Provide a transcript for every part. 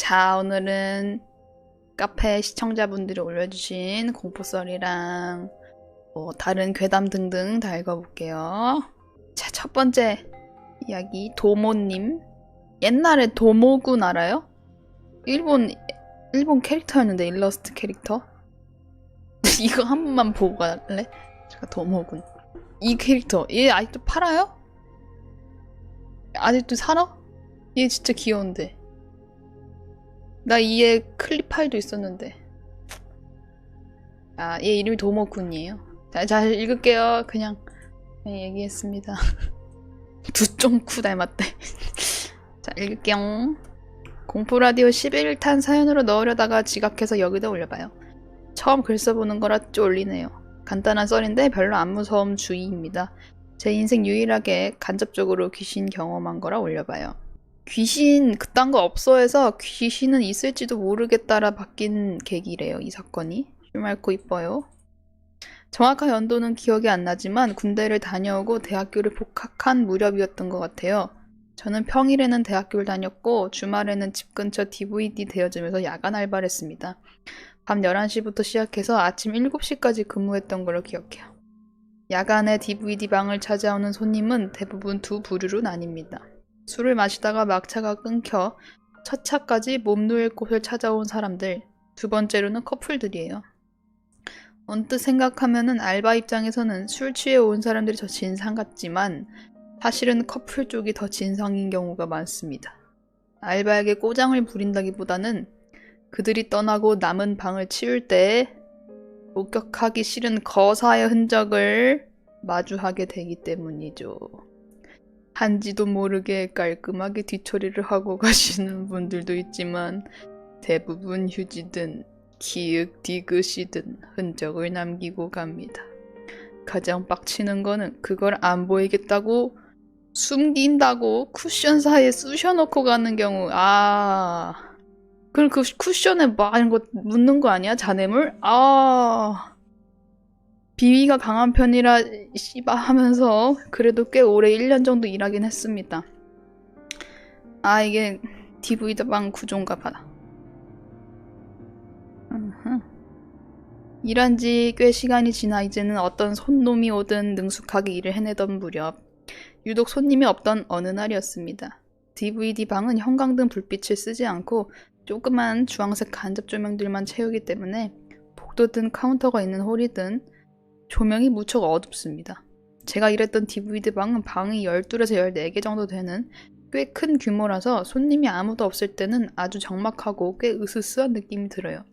자, 오늘은 카페 시청자분들이 올려주신 공포썰이랑 다른 괴담 등등 다 읽어볼게요. 자, 첫 번째 이야기, 도모님. 옛날에 도모군 알아요? 일본 캐릭터였는데, 일러스트 캐릭터? 이거 한 번만 보고 갈래? 제가 도모군. 이 캐릭터, 얘 아직도 팔아요? 아직도 살아? 얘 진짜 귀여운데. 나 얘 클립 파일도 있었는데. 아, 얘 이름이 도모군이에요. 자, 읽을게요. 그냥 얘기했습니다. 두쫑쿠 닮았대. 자, 읽을게요. 공포라디오 11탄 사연으로 넣으려다가 지각해서 여기다 올려봐요. 처음 글 써보는 거라 쫄리네요. 간단한 썰인데 별로 안 무서움 주의입니다. 제 인생 유일하게 간접적으로 귀신 경험한 거라 올려봐요. 귀신 그딴 거 없어 해서 귀신은 있을지도 모르겠다라 바뀐 계기래요. 이 사건이. 슈말코 이뻐요. 정확한 연도는 기억이 안 나지만 군대를 다녀오고 대학교를 복학한 무렵이었던 것 같아요. 저는 평일에는 대학교를 다녔고 주말에는 집 근처 DVD 대여점에서 야간 알바를 했습니다. 밤 11시부터 시작해서 아침 7시까지 근무했던 걸로 기억해요. 야간에 DVD 방을 찾아오는 손님은 대부분 두 부류로 나뉩니다. 술을 마시다가 막차가 끊겨 첫 차까지 몸 누일 곳을 찾아온 사람들, 두 번째로는 커플들이에요. 언뜻 생각하면은 알바 입장에서는 술 취해 온 사람들이 더 진상 같지만 사실은 커플 쪽이 더 진상인 경우가 많습니다. 알바에게 꼬장을 부린다기보다는 그들이 떠나고 남은 방을 치울 때 목격하기 싫은 거사의 흔적을 마주하게 되기 때문이죠. 한지도 모르게 깔끔하게 뒤처리를 하고 가시는 분들도 있지만 대부분 휴지든 기윽 디귿이든 흔적을 남기고 갑니다. 가장 빡치는 거는 그걸 안 보이겠다고 숨긴다고 쿠션 사이에 쑤셔놓고 가는 경우. 그럼 그 쿠션에 막 이런 거 묻는 거 아니야? 잔해물? 비위가 강한 편이라 씨바 하면서 그래도 꽤 오래 1년 정도 일하긴 했습니다. 이게 DVD 방 구조인가 봐. 일한 지 꽤 시간이 지나 이제는 어떤 손놈이 오든 능숙하게 일을 해내던 무렵 유독 손님이 없던 어느 날이었습니다. DVD 방은 형광등 불빛을 쓰지 않고 조그만 주황색 간접 조명들만 채우기 때문에 복도 든 카운터가 있는 홀이든 조명이 무척 어둡습니다. 제가 일했던 DVD 방은 방이 12에서 14개 정도 되는 꽤 큰 규모라서 손님이 아무도 없을 때는 아주 적막하고 꽤 으스스한 느낌이 들어요.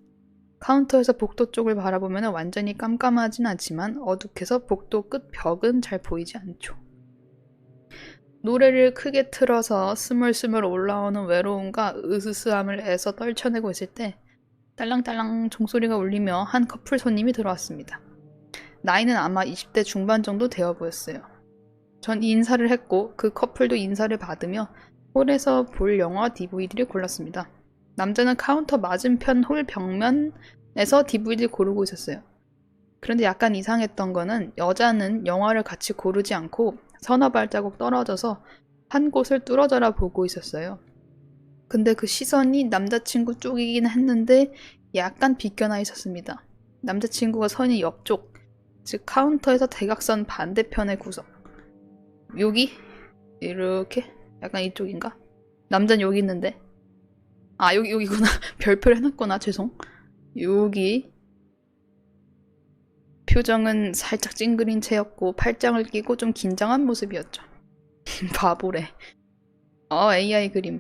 카운터에서 복도 쪽을 바라보면 완전히 깜깜하진 않지만 어둑해서 복도 끝 벽은 잘 보이지 않죠. 노래를 크게 틀어서 스물스물 올라오는 외로움과 으스스함을 애써 떨쳐내고 있을 때 딸랑딸랑 종소리가 울리며 한 커플 손님이 들어왔습니다. 나이는 아마 20대 중반 정도 되어 보였어요. 전 인사를 했고 그 커플도 인사를 받으며 홀에서 볼 영화 DVD를 골랐습니다. 남자는 카운터 맞은편 홀 벽면에서 DVD를 고르고 있었어요. 그런데 약간 이상했던 거는 여자는 영화를 같이 고르지 않고 서너 발자국 떨어져서 한 곳을 뚫어져라 보고 있었어요. 근데 그 시선이 남자친구 쪽이긴 했는데 약간 비껴나 있었습니다. 남자친구가 선이 옆쪽, 즉 카운터에서 대각선 반대편의 구석. 여기? 이렇게? 약간 이쪽인가? 남자는 여기 있는데. 여기구나. 별표를 해놨구나. 죄송. 여기. 표정은 살짝 찡그린 채였고 팔짱을 끼고 좀 긴장한 모습이었죠. 바보래. AI 그림.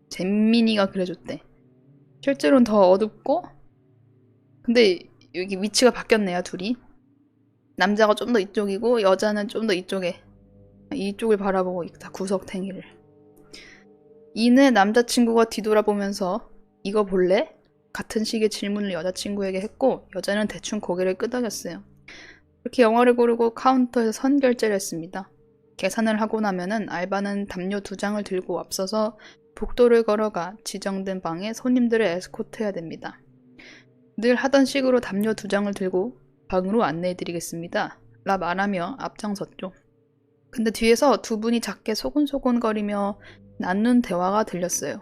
잼민이가 그려줬대. 실제로는 더 어둡고 근데 여기 위치가 바뀌었네요. 둘이. 남자가 좀 더 이쪽이고 여자는 좀 더 이쪽에. 이쪽을 바라보고 있다. 구석탱이를. 이내 남자친구가 뒤돌아보면서 이거 볼래? 같은 식의 질문을 여자친구에게 했고 여자는 대충 고개를 끄덕였어요. 그렇게 영화를 고르고 카운터에서 선결제를 했습니다. 계산을 하고 나면은 알바는 담요 2장을 들고 앞서서 복도를 걸어가 지정된 방에 손님들을 에스코트해야 됩니다. 늘 하던 식으로 담요 2장을 들고 방으로 안내해드리겠습니다. 라 말하며 앞장섰죠. 근데 뒤에서 두 분이 작게 소곤소곤거리며 나눈 대화가 들렸어요.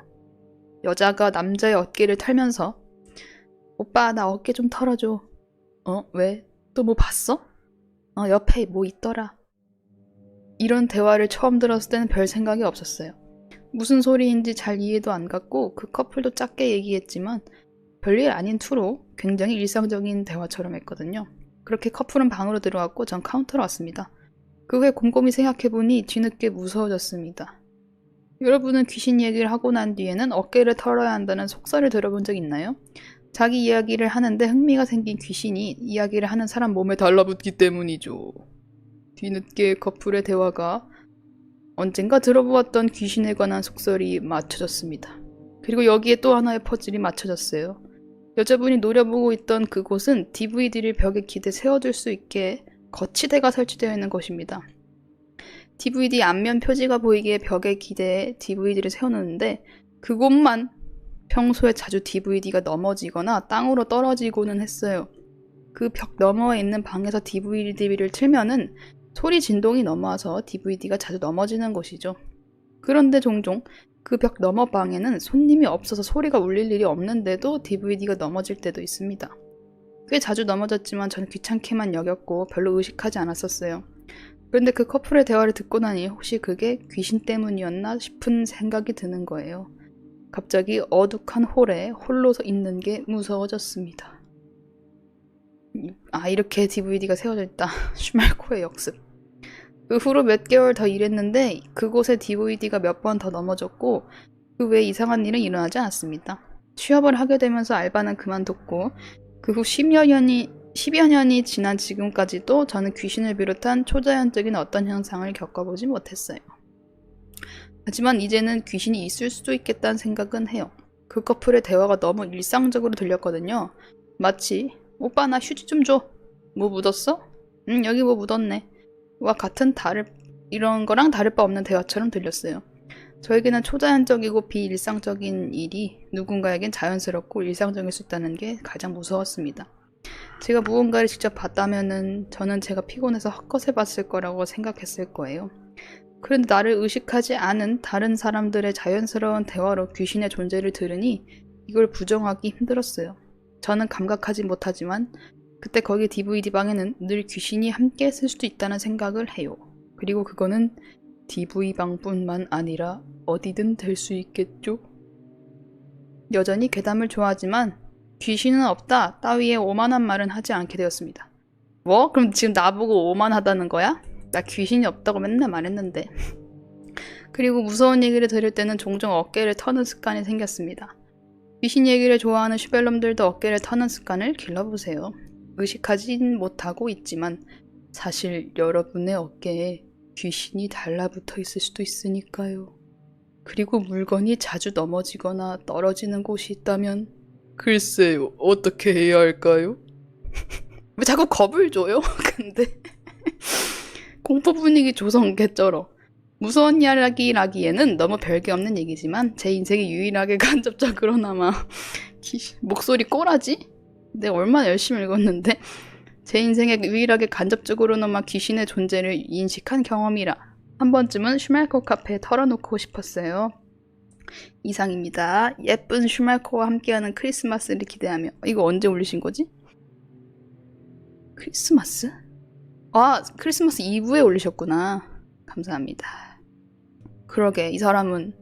여자가 남자의 어깨를 털면서 오빠 나 어깨 좀 털어줘. 왜? 또 뭐 봤어? 옆에 뭐 있더라. 이런 대화를 처음 들었을 때는 별 생각이 없었어요. 무슨 소리인지 잘 이해도 안 갔고 그 커플도 작게 얘기했지만 별일 아닌 투로 굉장히 일상적인 대화처럼 했거든요. 그렇게 커플은 방으로 들어갔고 전 카운터로 왔습니다. 그 후에 곰곰이 생각해보니 뒤늦게 무서워졌습니다. 여러분은 귀신 얘기를 하고 난 뒤에는 어깨를 털어야 한다는 속설을 들어본 적 있나요? 자기 이야기를 하는데 흥미가 생긴 귀신이 이야기를 하는 사람 몸에 달라붙기 때문이죠. 뒤늦게 커플의 대화가 언젠가 들어보았던 귀신에 관한 속설이 맞춰졌습니다. 그리고 여기에 또 하나의 퍼즐이 맞춰졌어요. 여자분이 노려보고 있던 그곳은 DVD를 벽에 기대 세워둘 수 있게 거치대가 설치되어 있는 곳입니다. DVD 앞면 표지가 보이게 벽에 기대에 DVD를 세워놓는데 그곳만 평소에 자주 DVD가 넘어지거나 땅으로 떨어지고는 했어요. 그 벽 너머에 있는 방에서 DVD를 틀면은 소리 진동이 넘어와서 DVD가 자주 넘어지는 곳이죠. 그런데 종종 그 벽 너머 방에는 손님이 없어서 소리가 울릴 일이 없는데도 DVD가 넘어질 때도 있습니다. 꽤 자주 넘어졌지만 저는 귀찮게만 여겼고 별로 의식하지 않았었어요. 그런데 그 커플의 대화를 듣고 나니 혹시 그게 귀신 때문이었나 싶은 생각이 드는 거예요. 갑자기 어둑한 홀에 홀로 있는 게 무서워졌습니다. 이렇게 DVD가 세워져 있다. 슈말코의 역습. 그 후로 몇 개월 더 일했는데 그곳에 DVD가 몇 번 더 넘어졌고 그 외에 이상한 일은 일어나지 않았습니다. 취업을 하게 되면서 알바는 그만뒀고 그 후 10여 년이 지난 지금까지도 저는 귀신을 비롯한 초자연적인 어떤 현상을 겪어보지 못했어요. 하지만 이제는 귀신이 있을 수도 있겠다는 생각은 해요. 그 커플의 대화가 너무 일상적으로 들렸거든요. 마치 오빠 나 휴지 좀 줘. 뭐 묻었어? 응 여기 뭐 묻었네. 와 같은 이런 거랑 다를 바 없는 대화처럼 들렸어요. 저에게는 초자연적이고 비일상적인 일이 누군가에겐 자연스럽고 일상적일 수 있다는 게 가장 무서웠습니다. 제가 무언가를 직접 봤다면은 저는 제가 피곤해서 헛것을 봤을 거라고 생각했을 거예요. 그런데 나를 의식하지 않은 다른 사람들의 자연스러운 대화로 귀신의 존재를 들으니 이걸 부정하기 힘들었어요. 저는 감각하지 못하지만 그때 거기 DVD 방에는 늘 귀신이 함께 있을 수도 있다는 생각을 해요. 그리고 그거는 DV방뿐만 아니라 어디든 될 수 있겠죠? 여전히 괴담을 좋아하지만 귀신은 없다 따위의 오만한 말은 하지 않게 되었습니다. 뭐? 그럼 지금 나보고 오만하다는 거야? 나 귀신이 없다고 맨날 말했는데. 그리고 무서운 얘기를 들을 때는 종종 어깨를 터는 습관이 생겼습니다. 귀신 얘기를 좋아하는 슈벨놈들도 어깨를 터는 습관을 길러보세요. 의식하진 못하고 있지만 사실 여러분의 어깨에 귀신이 달라붙어 있을 수도 있으니까요. 그리고 물건이 자주 넘어지거나 떨어지는 곳이 있다면 글쎄요, 어떻게 해야 할까요? 왜 자꾸 겁을 줘요? 근데 공포 분위기 조성 개쩔어. 무서운 이야기라기에는 너무 별게 없는 얘기지만 제 인생에 유일하게 간접적으로나마 목소리 꼬라지? 내가 얼마나 열심히 읽었는데 제 인생에 유일하게 간접적으로나마 귀신의 존재를 인식한 경험이라 한 번쯤은 슈말코 카페에 털어놓고 싶었어요. 이상입니다. 예쁜 슈말코와 함께하는 크리스마스를 기대하며. 이거 언제 올리신 거지? 크리스마스? 크리스마스 이브에 올리셨구나. 감사합니다. 그러게 이 사람은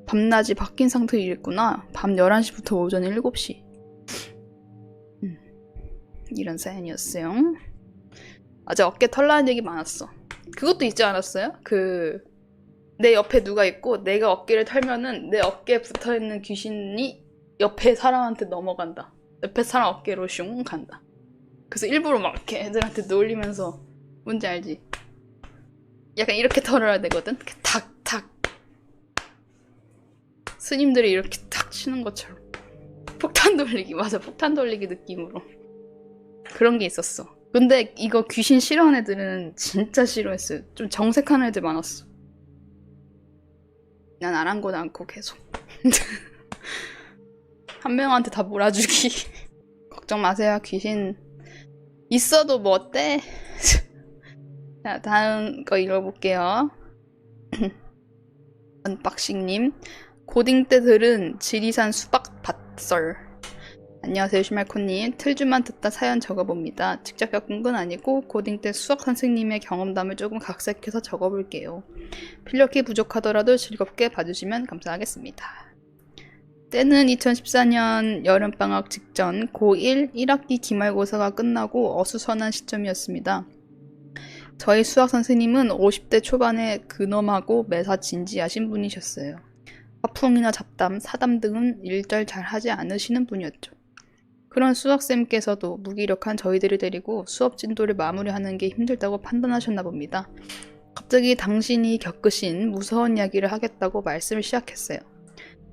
밤낮이 바뀐 상태로 일했구나. 밤 11시부터 오전 7시. 이런 사연이었어요. 제 어깨 털나는 얘기 많았어. 그것도 있지 않았어요? 내 옆에 누가 있고 내가 어깨를 털면은 내 어깨에 붙어있는 귀신이 옆에 사람한테 넘어간다. 옆에 사람 어깨로 슝 간다. 그래서 일부러 막 이렇게 애들한테 놀리면서 뭔지 알지? 약간 이렇게 털어야 되거든? 이렇게 탁탁 스님들이 이렇게 탁 치는 것처럼 폭탄 돌리기. 맞아, 폭탄 돌리기 느낌으로 그런 게 있었어. 근데 이거 귀신 싫어하는 애들은 진짜 싫어했어요. 좀 정색하는 애들 많았어. 난 아랑곳 않고 계속 한 명한테 다 몰아주기. 걱정 마세요. 귀신 있어도 뭐 어때? 자, 다음 거 읽어볼게요. 언박싱님. 고딩 때 들은 지리산 수박 밭썰. 안녕하세요, 슈말코님. 틀주만 듣다 사연 적어봅니다. 직접 겪은 건 아니고 고딩 때 수학 선생님의 경험담을 조금 각색해서 적어볼게요. 필력이 부족하더라도 즐겁게 봐주시면 감사하겠습니다. 때는 2014년 여름방학 직전 고1 1학기 기말고사가 끝나고 어수선한 시점이었습니다. 저희 수학 선생님은 50대 초반에 근엄하고 매사 진지하신 분이셨어요. 화풍이나 잡담, 사담 등은 일절 잘 하지 않으시는 분이었죠. 그런 수학쌤께서도 무기력한 저희들을 데리고 수업 진도를 마무리하는 게 힘들다고 판단하셨나 봅니다. 갑자기 당신이 겪으신 무서운 이야기를 하겠다고 말씀을 시작했어요.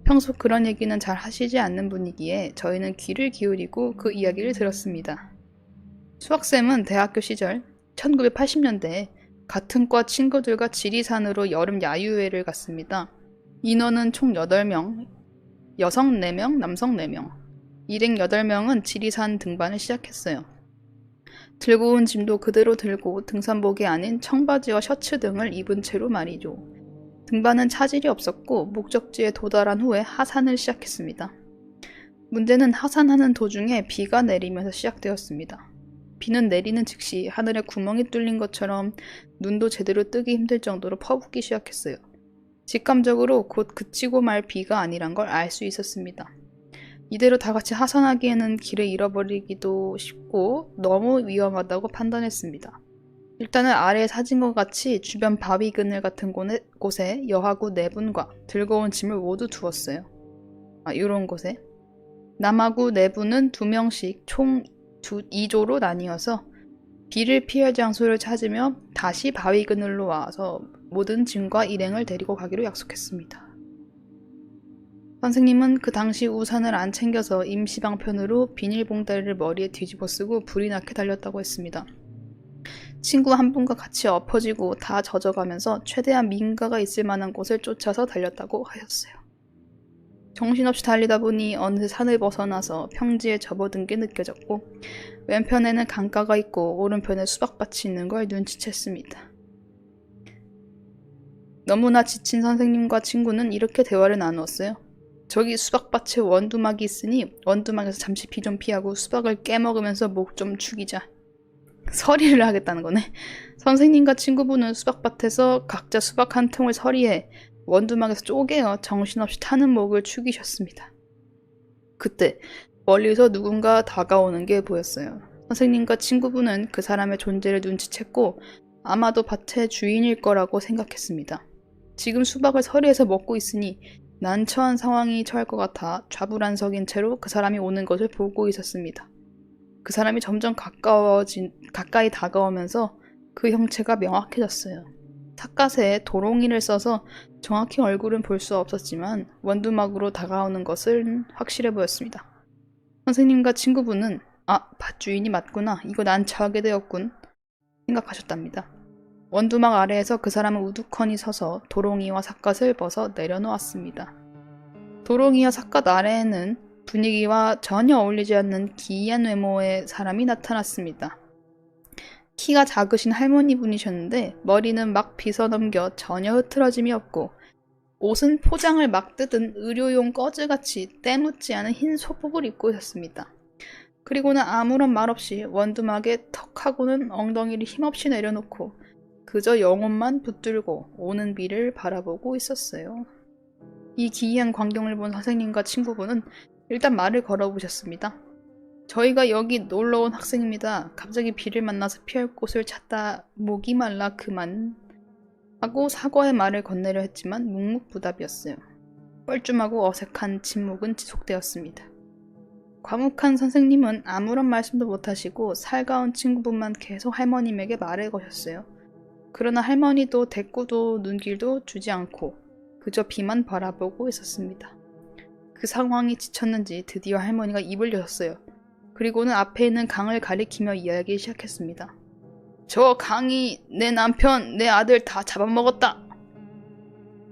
평소 그런 얘기는 잘 하시지 않는 분이기에 저희는 귀를 기울이고 그 이야기를 들었습니다. 수학쌤은 대학교 시절 1980년대에 같은 과 친구들과 지리산으로 여름 야유회를 갔습니다. 인원은 총 8명, 여성 4명, 남성 4명. 일행 8명은 지리산 등반을 시작했어요. 들고 온 짐도 그대로 들고 등산복이 아닌 청바지와 셔츠 등을 입은 채로 말이죠. 등반은 차질이 없었고 목적지에 도달한 후에 하산을 시작했습니다. 문제는 하산하는 도중에 비가 내리면서 시작되었습니다. 비는 내리는 즉시 하늘에 구멍이 뚫린 것처럼 눈도 제대로 뜨기 힘들 정도로 퍼붓기 시작했어요. 직감적으로 곧 그치고 말 비가 아니란 걸 알 수 있었습니다. 이대로 다 같이 하산하기에는 길을 잃어버리기도 쉽고 너무 위험하다고 판단했습니다. 일단은 아래에 사진과 같이 주변 바위 그늘 같은 곳에 여하구 4분과 들고 온 짐을 모두 두었어요. 이런 곳에. 남하구 4분은 2명씩 총 2조로 나뉘어서 비를 피할 장소를 찾으며 다시 바위 그늘로 와서 모든 짐과 일행을 데리고 가기로 약속했습니다. 선생님은 그 당시 우산을 안 챙겨서 임시방편으로 비닐봉다리를 머리에 뒤집어 쓰고 불이 나게 달렸다고 했습니다. 친구 한 분과 같이 엎어지고 다 젖어가면서 최대한 민가가 있을 만한 곳을 쫓아서 달렸다고 하셨어요. 정신없이 달리다 보니 어느새 산을 벗어나서 평지에 접어든 게 느껴졌고 왼편에는 강가가 있고 오른편에 수박밭이 있는 걸 눈치챘습니다. 너무나 지친 선생님과 친구는 이렇게 대화를 나누었어요. 저기 수박밭에 원두막이 있으니 원두막에서 잠시 비 좀 피하고 수박을 깨먹으면서 목 좀 축이자. 서리를 하겠다는 거네. 선생님과 친구분은 수박밭에서 각자 수박 한 통을 서리해 원두막에서 쪼개어 정신없이 타는 목을 축이셨습니다. 그때 멀리서 누군가 다가오는 게 보였어요. 선생님과 친구분은 그 사람의 존재를 눈치챘고 아마도 밭의 주인일 거라고 생각했습니다. 지금 수박을 서리해서 먹고 있으니 난처한 상황이 처할 것 같아 좌불안석인 채로 그 사람이 오는 것을 보고 있었습니다. 그 사람이 점점 가까이 다가오면서 그 형체가 명확해졌어요. 삿갓에 도롱이를 써서 정확히 얼굴은 볼 수 없었지만 원두막으로 다가오는 것은 확실해 보였습니다. 선생님과 친구분은 밭 주인이 맞구나. 이거 난처하게 되었군. 생각하셨답니다. 원두막 아래에서 그 사람은 우두커니 서서 도롱이와 삿갓을 벗어 내려놓았습니다. 도롱이와 삿갓 아래에는 분위기와 전혀 어울리지 않는 기이한 외모의 사람이 나타났습니다. 키가 작으신 할머니 분이셨는데 머리는 막 빗어넘겨 전혀 흐트러짐이 없고 옷은 포장을 막 뜯은 의료용 꺼즈같이 때묻지 않은 흰 소복을 입고 있었습니다. 그리고는 아무런 말 없이 원두막에 턱 하고는 엉덩이를 힘없이 내려놓고 그저 영혼만 붙들고 오는 비를 바라보고 있었어요. 이 기이한 광경을 본 선생님과 친구분은 일단 말을 걸어보셨습니다. 저희가 여기 놀러온 학생입니다. 갑자기 비를 만나서 피할 곳을 찾다 목이 말라 그만 하고 사과의 말을 건네려 했지만 묵묵부답이었어요. 뻘쭘하고 어색한 침묵은 지속되었습니다. 과묵한 선생님은 아무런 말씀도 못하시고 살가운 친구분만 계속 할머님에게 말을 거셨어요. 그러나 할머니도 대꾸도 눈길도 주지 않고 그저 비만 바라보고 있었습니다. 그 상황이 지쳤는지 드디어 할머니가 입을 여셨어요. 그리고는 앞에 있는 강을 가리키며 이야기를 시작했습니다. 저 강이 내 남편, 내 아들 다 잡아먹었다.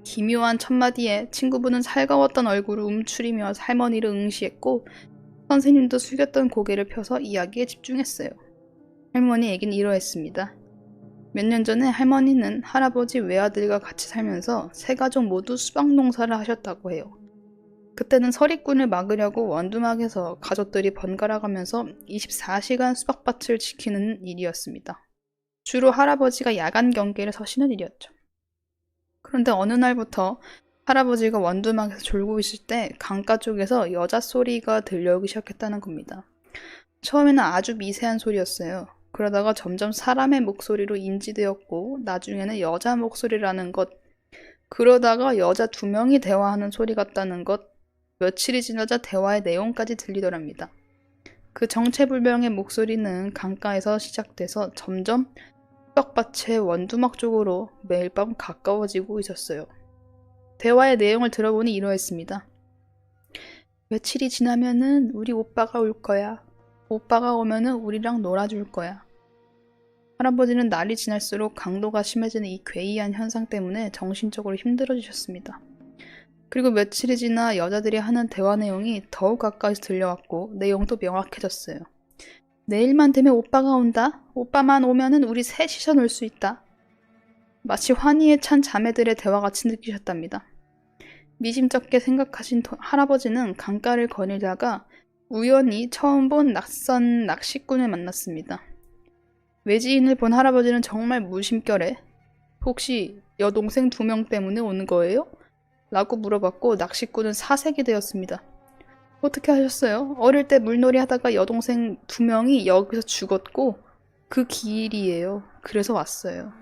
기묘한 첫마디에 친구분은 살가웠던 얼굴을 움츠리며 할머니를 응시했고 선생님도 숙였던 고개를 펴서 이야기에 집중했어요. 할머니 얘기는 이러했습니다. 몇 년 전에 할머니는 할아버지 외아들과 같이 살면서 세 가족 모두 수박 농사를 하셨다고 해요. 그때는 서리꾼을 막으려고 원두막에서 가족들이 번갈아 가면서 24시간 수박밭을 지키는 일이었습니다. 주로 할아버지가 야간 경계를 서시는 일이었죠. 그런데 어느 날부터 할아버지가 원두막에서 졸고 있을 때 강가 쪽에서 여자 소리가 들려오기 시작했다는 겁니다. 처음에는 아주 미세한 소리였어요. 그러다가 점점 사람의 목소리로 인지되었고 나중에는 여자 목소리라는 것, 그러다가 여자 2명이 대화하는 소리 같다는 것, 며칠이 지나자 대화의 내용까지 들리더랍니다. 그 정체불명의 목소리는 강가에서 시작돼서 점점 수박밭의 원두막 쪽으로 매일 밤 가까워지고 있었어요. 대화의 내용을 들어보니 이러했습니다. 며칠이 지나면은 우리 오빠가 올 거야. 오빠가 오면은 우리랑 놀아줄 거야. 할아버지는 날이 지날수록 강도가 심해지는 이 괴이한 현상 때문에 정신적으로 힘들어지셨습니다. 그리고 며칠이 지나 여자들이 하는 대화 내용이 더욱 가까이서 들려왔고 내용도 명확해졌어요. 내일만 되면 오빠가 온다. 오빠만 오면은 우리 셋이서 놀 수 있다. 마치 환희에 찬 자매들의 대화같이 느끼셨답니다. 미심쩍게 생각하신 할아버지는 강가를 거닐다가 우연히 처음 본 낯선 낚시꾼을 만났습니다. 외지인을 본 할아버지는 정말 무심결에 혹시 여동생 2명 때문에 오는 거예요? 라고 물어봤고 낚시꾼은 사색이 되었습니다. 어떻게 하셨어요? 어릴 때 물놀이 하다가 여동생 2명이 여기서 죽었고 그 길이에요. 그래서 왔어요.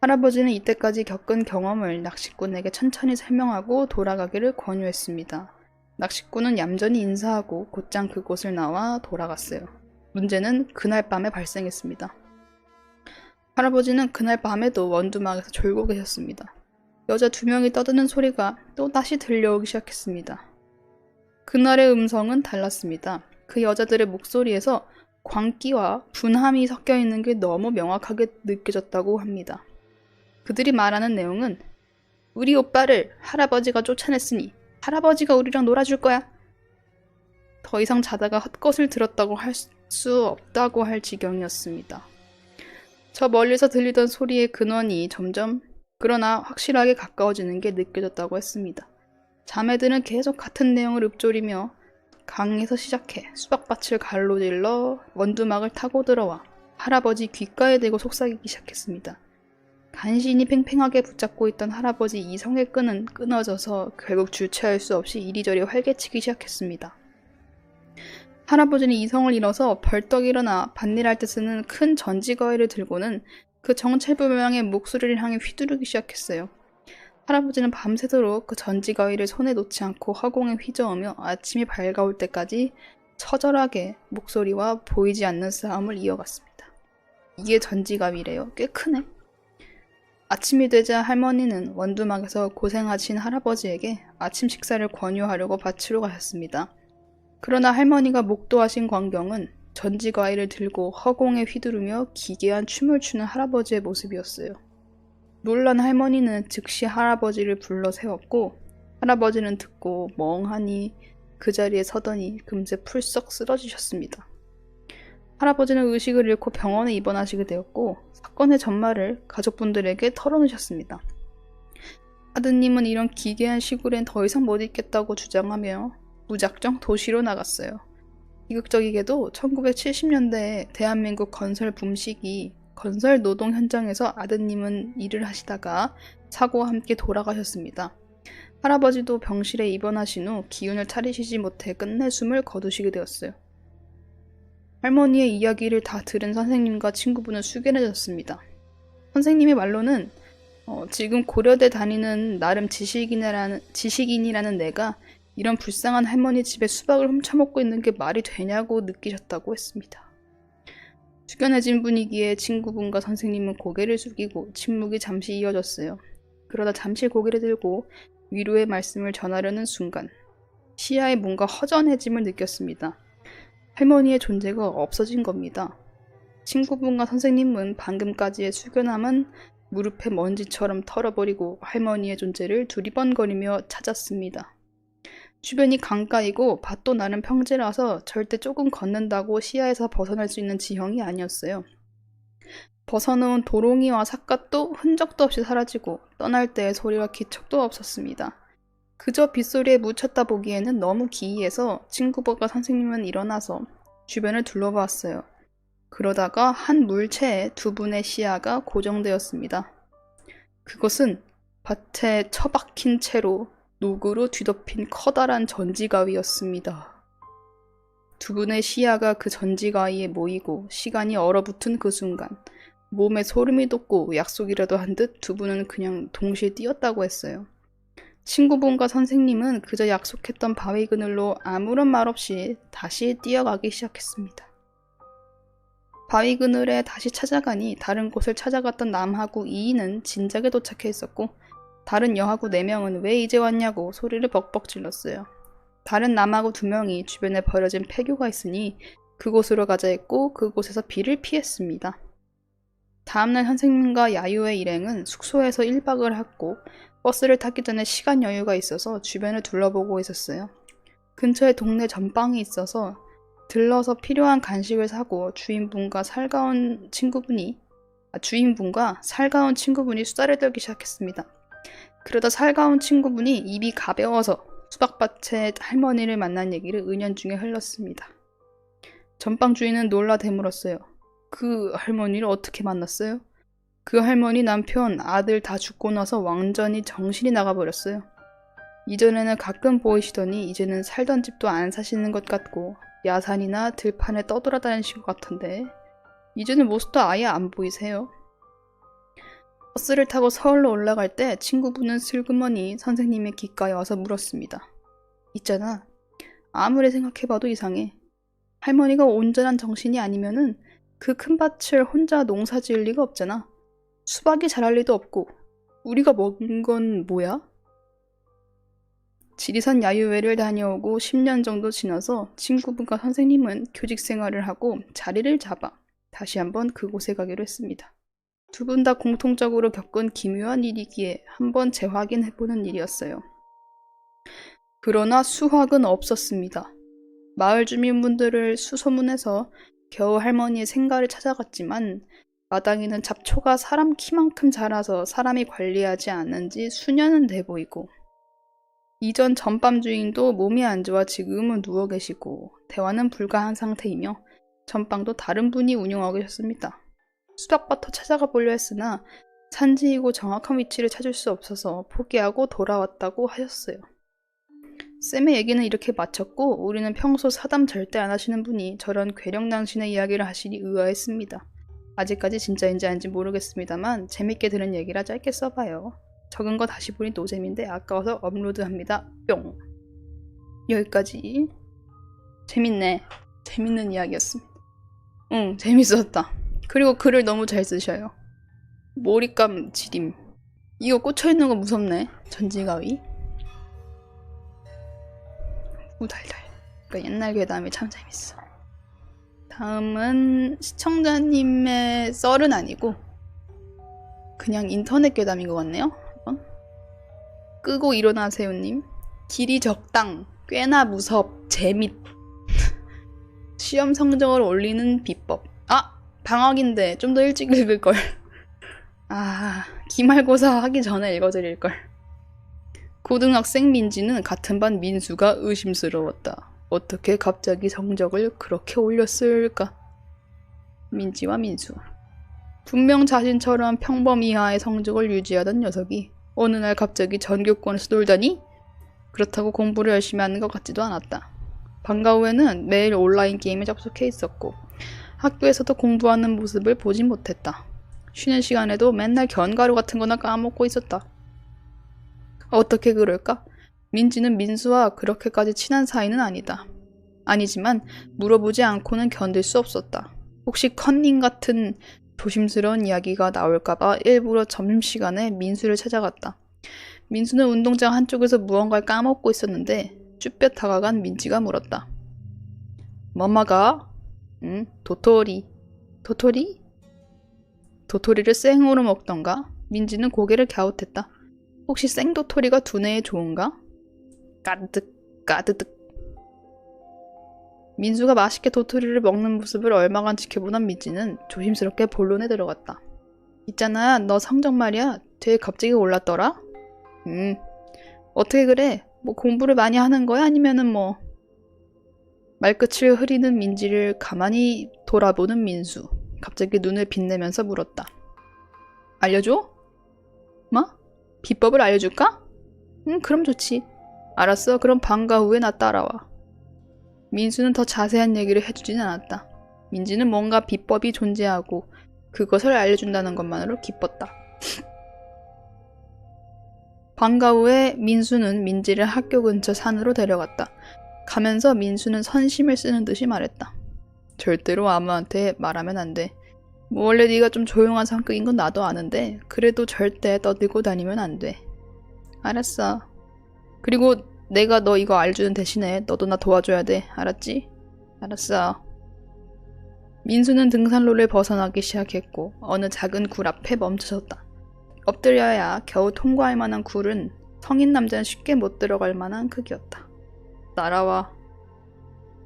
할아버지는 이때까지 겪은 경험을 낚시꾼에게 천천히 설명하고 돌아가기를 권유했습니다. 낚시꾼은 얌전히 인사하고 곧장 그곳을 나와 돌아갔어요. 문제는 그날 밤에 발생했습니다. 할아버지는 그날 밤에도 원두막에서 졸고 계셨습니다. 여자 2명이 떠드는 소리가 또 다시 들려오기 시작했습니다. 그날의 음성은 달랐습니다. 그 여자들의 목소리에서 광기와 분함이 섞여 있는 게 너무 명확하게 느껴졌다고 합니다. 그들이 말하는 내용은 우리 오빠를 할아버지가 쫓아냈으니 할아버지가 우리랑 놀아줄 거야. 더 이상 자다가 헛것을 들었다고 할 수 없다고 할 지경이었습니다. 저 멀리서 들리던 소리의 근원이 점점 그러나 확실하게 가까워지는 게 느껴졌다고 했습니다. 자매들은 계속 같은 내용을 읊조리며 강에서 시작해 수박밭을 가로질러 원두막을 타고 들어와 할아버지 귓가에 대고 속삭이기 시작했습니다. 간신히 팽팽하게 붙잡고 있던 할아버지 이성의 끈은 끊어져서 결국 주체할 수 없이 이리저리 활개치기 시작했습니다. 할아버지는 이성을 잃어서 벌떡 일어나 밭일할 때 쓰는 큰 전지거위를 들고는 그 정체불명의 목소리를 향해 휘두르기 시작했어요. 할아버지는 밤새도록 그 전지거위를 손에 놓지 않고 허공에 휘저으며 아침이 밝아올 때까지 처절하게 목소리와 보이지 않는 싸움을 이어갔습니다. 이게 전지거위래요. 꽤 크네. 아침이 되자 할머니는 원두막에서 고생하신 할아버지에게 아침 식사를 권유하려고 밭으로 가셨습니다. 그러나 할머니가 목도하신 광경은 전지과일을 들고 허공에 휘두르며 기괴한 춤을 추는 할아버지의 모습이었어요. 놀란 할머니는 즉시 할아버지를 불러 세웠고 할아버지는 듣고 멍하니 그 자리에 서더니 금세 풀썩 쓰러지셨습니다. 할아버지는 의식을 잃고 병원에 입원하시게 되었고 사건의 전말을 가족분들에게 털어놓으셨습니다. 아드님은 이런 기괴한 시골엔 더 이상 못 있겠다고 주장하며 무작정 도시로 나갔어요. 비극적이게도 1970년대에 대한민국 건설 붐 시기 건설 노동 현장에서 아드님은 일을 하시다가 사고와 함께 돌아가셨습니다. 할아버지도 병실에 입원하신 후 기운을 차리시지 못해 끝내 숨을 거두시게 되었어요. 할머니의 이야기를 다 들은 선생님과 친구분은 숙연해졌습니다. 선생님의 말로는 지금 고려대 다니는 나름 지식인이라는 내가 이런 불쌍한 할머니 집에 수박을 훔쳐먹고 있는 게 말이 되냐고 느끼셨다고 했습니다. 숙연해진 분위기에 친구분과 선생님은 고개를 숙이고 침묵이 잠시 이어졌어요. 그러다 잠시 고개를 들고 위로의 말씀을 전하려는 순간 시야에 뭔가 허전해짐을 느꼈습니다. 할머니의 존재가 없어진 겁니다. 친구분과 선생님은 방금까지의 숙연함은 무릎에 먼지처럼 털어버리고 할머니의 존재를 두리번거리며 찾았습니다. 주변이 강가이고 밭도 나름 평지라서 절대 조금 걷는다고 시야에서 벗어날 수 있는 지형이 아니었어요. 벗어놓은 도롱이와 삿갓도 흔적도 없이 사라지고 떠날 때의 소리와 기척도 없었습니다. 그저 빗소리에 묻혔다 보기에는 너무 기이해서 친구들과 선생님은 일어나서 주변을 둘러보았어요. 그러다가 한 물체에 두 분의 시야가 고정되었습니다. 그것은 밭에 처박힌 채로 녹으로 뒤덮인 커다란 전지가위였습니다. 두 분의 시야가 그 전지가위에 모이고 시간이 얼어붙은 그 순간 몸에 소름이 돋고 약속이라도 한 듯 두 분은 그냥 동시에 뛰었다고 했어요. 친구분과 선생님은 그저 약속했던 바위 그늘로 아무런 말 없이 다시 뛰어가기 시작했습니다. 바위 그늘에 다시 찾아가니 다른 곳을 찾아갔던 남하고 2인은 진작에 도착해 있었고 다른 여하고 4명은 왜 이제 왔냐고 소리를 벅벅 질렀어요. 다른 남하고 2명이 주변에 버려진 폐교가 있으니 그곳으로 가자 했고 그곳에서 비를 피했습니다. 다음날 선생님과 야유의 일행은 숙소에서 1박을 했고 버스를 타기 전에 시간 여유가 있어서 주변을 둘러보고 있었어요. 근처에 동네 전빵이 있어서 들러서 필요한 간식을 사고 주인분과 살가운 친구분이 수다를 떨기 시작했습니다. 그러다 살가운 친구분이 입이 가벼워서 수박밭에 할머니를 만난 얘기를 은연중에 흘렀습니다. 전빵 주인은 놀라 되물었어요. 그 할머니를 어떻게 만났어요? 그 할머니 남편, 아들 다 죽고 나서 완전히 정신이 나가버렸어요. 이전에는 가끔 보이시더니 이제는 살던 집도 안 사시는 것 같고 야산이나 들판에 떠돌아다니신 것 같은데 이제는 모습도 아예 안 보이세요. 버스를 타고 서울로 올라갈 때 친구분은 슬그머니 선생님의 귓가에 와서 물었습니다. 있잖아. 아무리 생각해봐도 이상해. 할머니가 온전한 정신이 아니면은 그 큰 밭을 혼자 농사 지을 리가 없잖아. 수박이 자랄 리도 없고 우리가 먹은 건 뭐야? 지리산 야유회를 다녀오고 10년 정도 지나서 친구분과 선생님은 교직 생활을 하고 자리를 잡아 다시 한번 그곳에 가기로 했습니다. 두 분 다 공통적으로 겪은 기묘한 일이기에 한번 재확인해보는 일이었어요. 그러나 수확은 없었습니다. 마을 주민분들을 수소문해서 겨우 할머니의 생가를 찾아갔지만 마당에는 잡초가 사람 키만큼 자라서 사람이 관리하지 않은 지 수년은 돼 보이고 이전 전밤 주인도 몸이 안 좋아 지금은 누워 계시고 대화는 불가한 상태이며 전방도 다른 분이 운영하고 계셨습니다. 수박밭을 찾아가 보려 했으나 산지이고 정확한 위치를 찾을 수 없어서 포기하고 돌아왔다고 하셨어요. 쌤의 얘기는 이렇게 마쳤고 우리는 평소 사담 절대 안 하시는 분이 저런 괴력낭신의 이야기를 하시니 의아했습니다. 아직까지 진짜인지 아닌지 모르겠습니다만 재밌게 들은 얘기라 짧게 써봐요. 적은 거 다시 보니 노잼인데 아까워서 업로드합니다. 뿅. 여기까지. 재밌네. 재밌는 이야기였습니다. 응, 재밌었다. 그리고 글을 너무 잘 쓰셔요. 몰입감 지림. 이거 꽂혀있는 거 무섭네. 전지가위. 우달달. 그러니까 옛날 괴담이 참 재밌어. 다음은 시청자님의 썰은 아니고 그냥 인터넷 괴담인 것 같네요. 끄고 일어나세요님. 길이 적당. 꽤나 재밌. 시험 성적을 올리는 비법. 아! 방학인데 좀 더 일찍 읽을걸. 아, 기말고사 하기 전에 읽어드릴걸. 고등학생 민지는 같은 반 민수가 의심스러웠다. 어떻게 갑자기 성적을 그렇게 올렸을까? 민지와 민수. 분명 자신처럼 평범 이하의 성적을 유지하던 녀석이 어느 날 갑자기 전교권에서 놀다니? 그렇다고 공부를 열심히 하는 것 같지도 않았다. 방과 후에는 매일 온라인 게임에 접속해 있었고 학교에서도 공부하는 모습을 보진 못했다. 쉬는 시간에도 맨날 견과류 같은 거나 까먹고 있었다. 어떻게 그럴까? 민지는 민수와 그렇게까지 친한 사이는 아니다. 아니지만 물어보지 않고는 견딜 수 없었다. 혹시 컨닝 같은 조심스러운 이야기가 나올까봐 일부러 점심시간에 민수를 찾아갔다. 민수는 운동장 한쪽에서 무언가를 까먹고 있었는데 쭈뼛 다가간 민지가 물었다. 맘마가? 응, 도토리. 도토리? 도토리를 생으로 먹던가? 민지는 고개를 갸웃했다. 혹시 생도토리가 두뇌에 좋은가? 까드득 까드득. 민수가 맛있게 도토리를 먹는 모습을 얼마간 지켜보던 민지는 조심스럽게 본론에 들어갔다. 있잖아, 너 성적 말이야. 되게 갑자기 올랐더라? 어떻게 그래? 뭐 공부를 많이 하는 거야? 아니면은 뭐... 말끝을 흐리는 민지를 가만히 돌아보는 민수. 갑자기 눈을 빛내면서 물었다. 알려줘? 뭐? 비법을 알려줄까? 그럼 좋지. 알았어. 그럼 방과 후에 나 따라와. 민수는 더 자세한 얘기를 해주진 않았다. 민지는 뭔가 비법이 존재하고 그것을 알려준다는 것만으로 기뻤다. 방과 후에 민수는 민지를 학교 근처 산으로 데려갔다. 가면서 민수는 선심을 쓰는 듯이 말했다. 절대로 아무한테 말하면 안 돼. 뭐 원래 네가 좀 조용한 성격인 건 나도 아는데 그래도 절대 떠들고 다니면 안 돼. 알았어. 그리고 내가 너 이거 알려주는 대신에 너도 나 도와줘야 돼. 알았지? 알았어. 민수는 등산로를 벗어나기 시작했고 어느 작은 굴 앞에 멈춰섰다. 엎드려야 겨우 통과할 만한 굴은 성인 남자는 쉽게 못 들어갈 만한 크기였다. 따라와.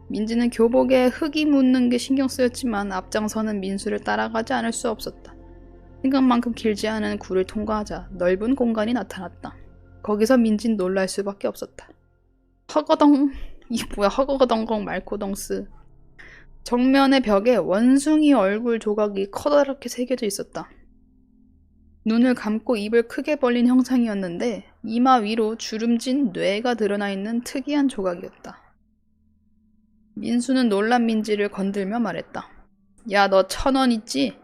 민지는 교복에 흙이 묻는 게 신경 쓰였지만 앞장서는 민수를 따라가지 않을 수 없었다. 생각만큼 길지 않은 굴을 통과하자 넓은 공간이 나타났다. 거기서 민진 놀랄 수밖에 없었다. 허거덩. 이 뭐야 허거덩덩 말코덩스. 정면의 벽에 원숭이 얼굴 조각이 커다랗게 새겨져 있었다. 눈을 감고 입을 크게 벌린 형상이었는데 이마 위로 주름진 뇌가 드러나 있는 특이한 조각이었다. 민수는 놀란 민지를 건들며 말했다. 야, 너 1,000원 있지?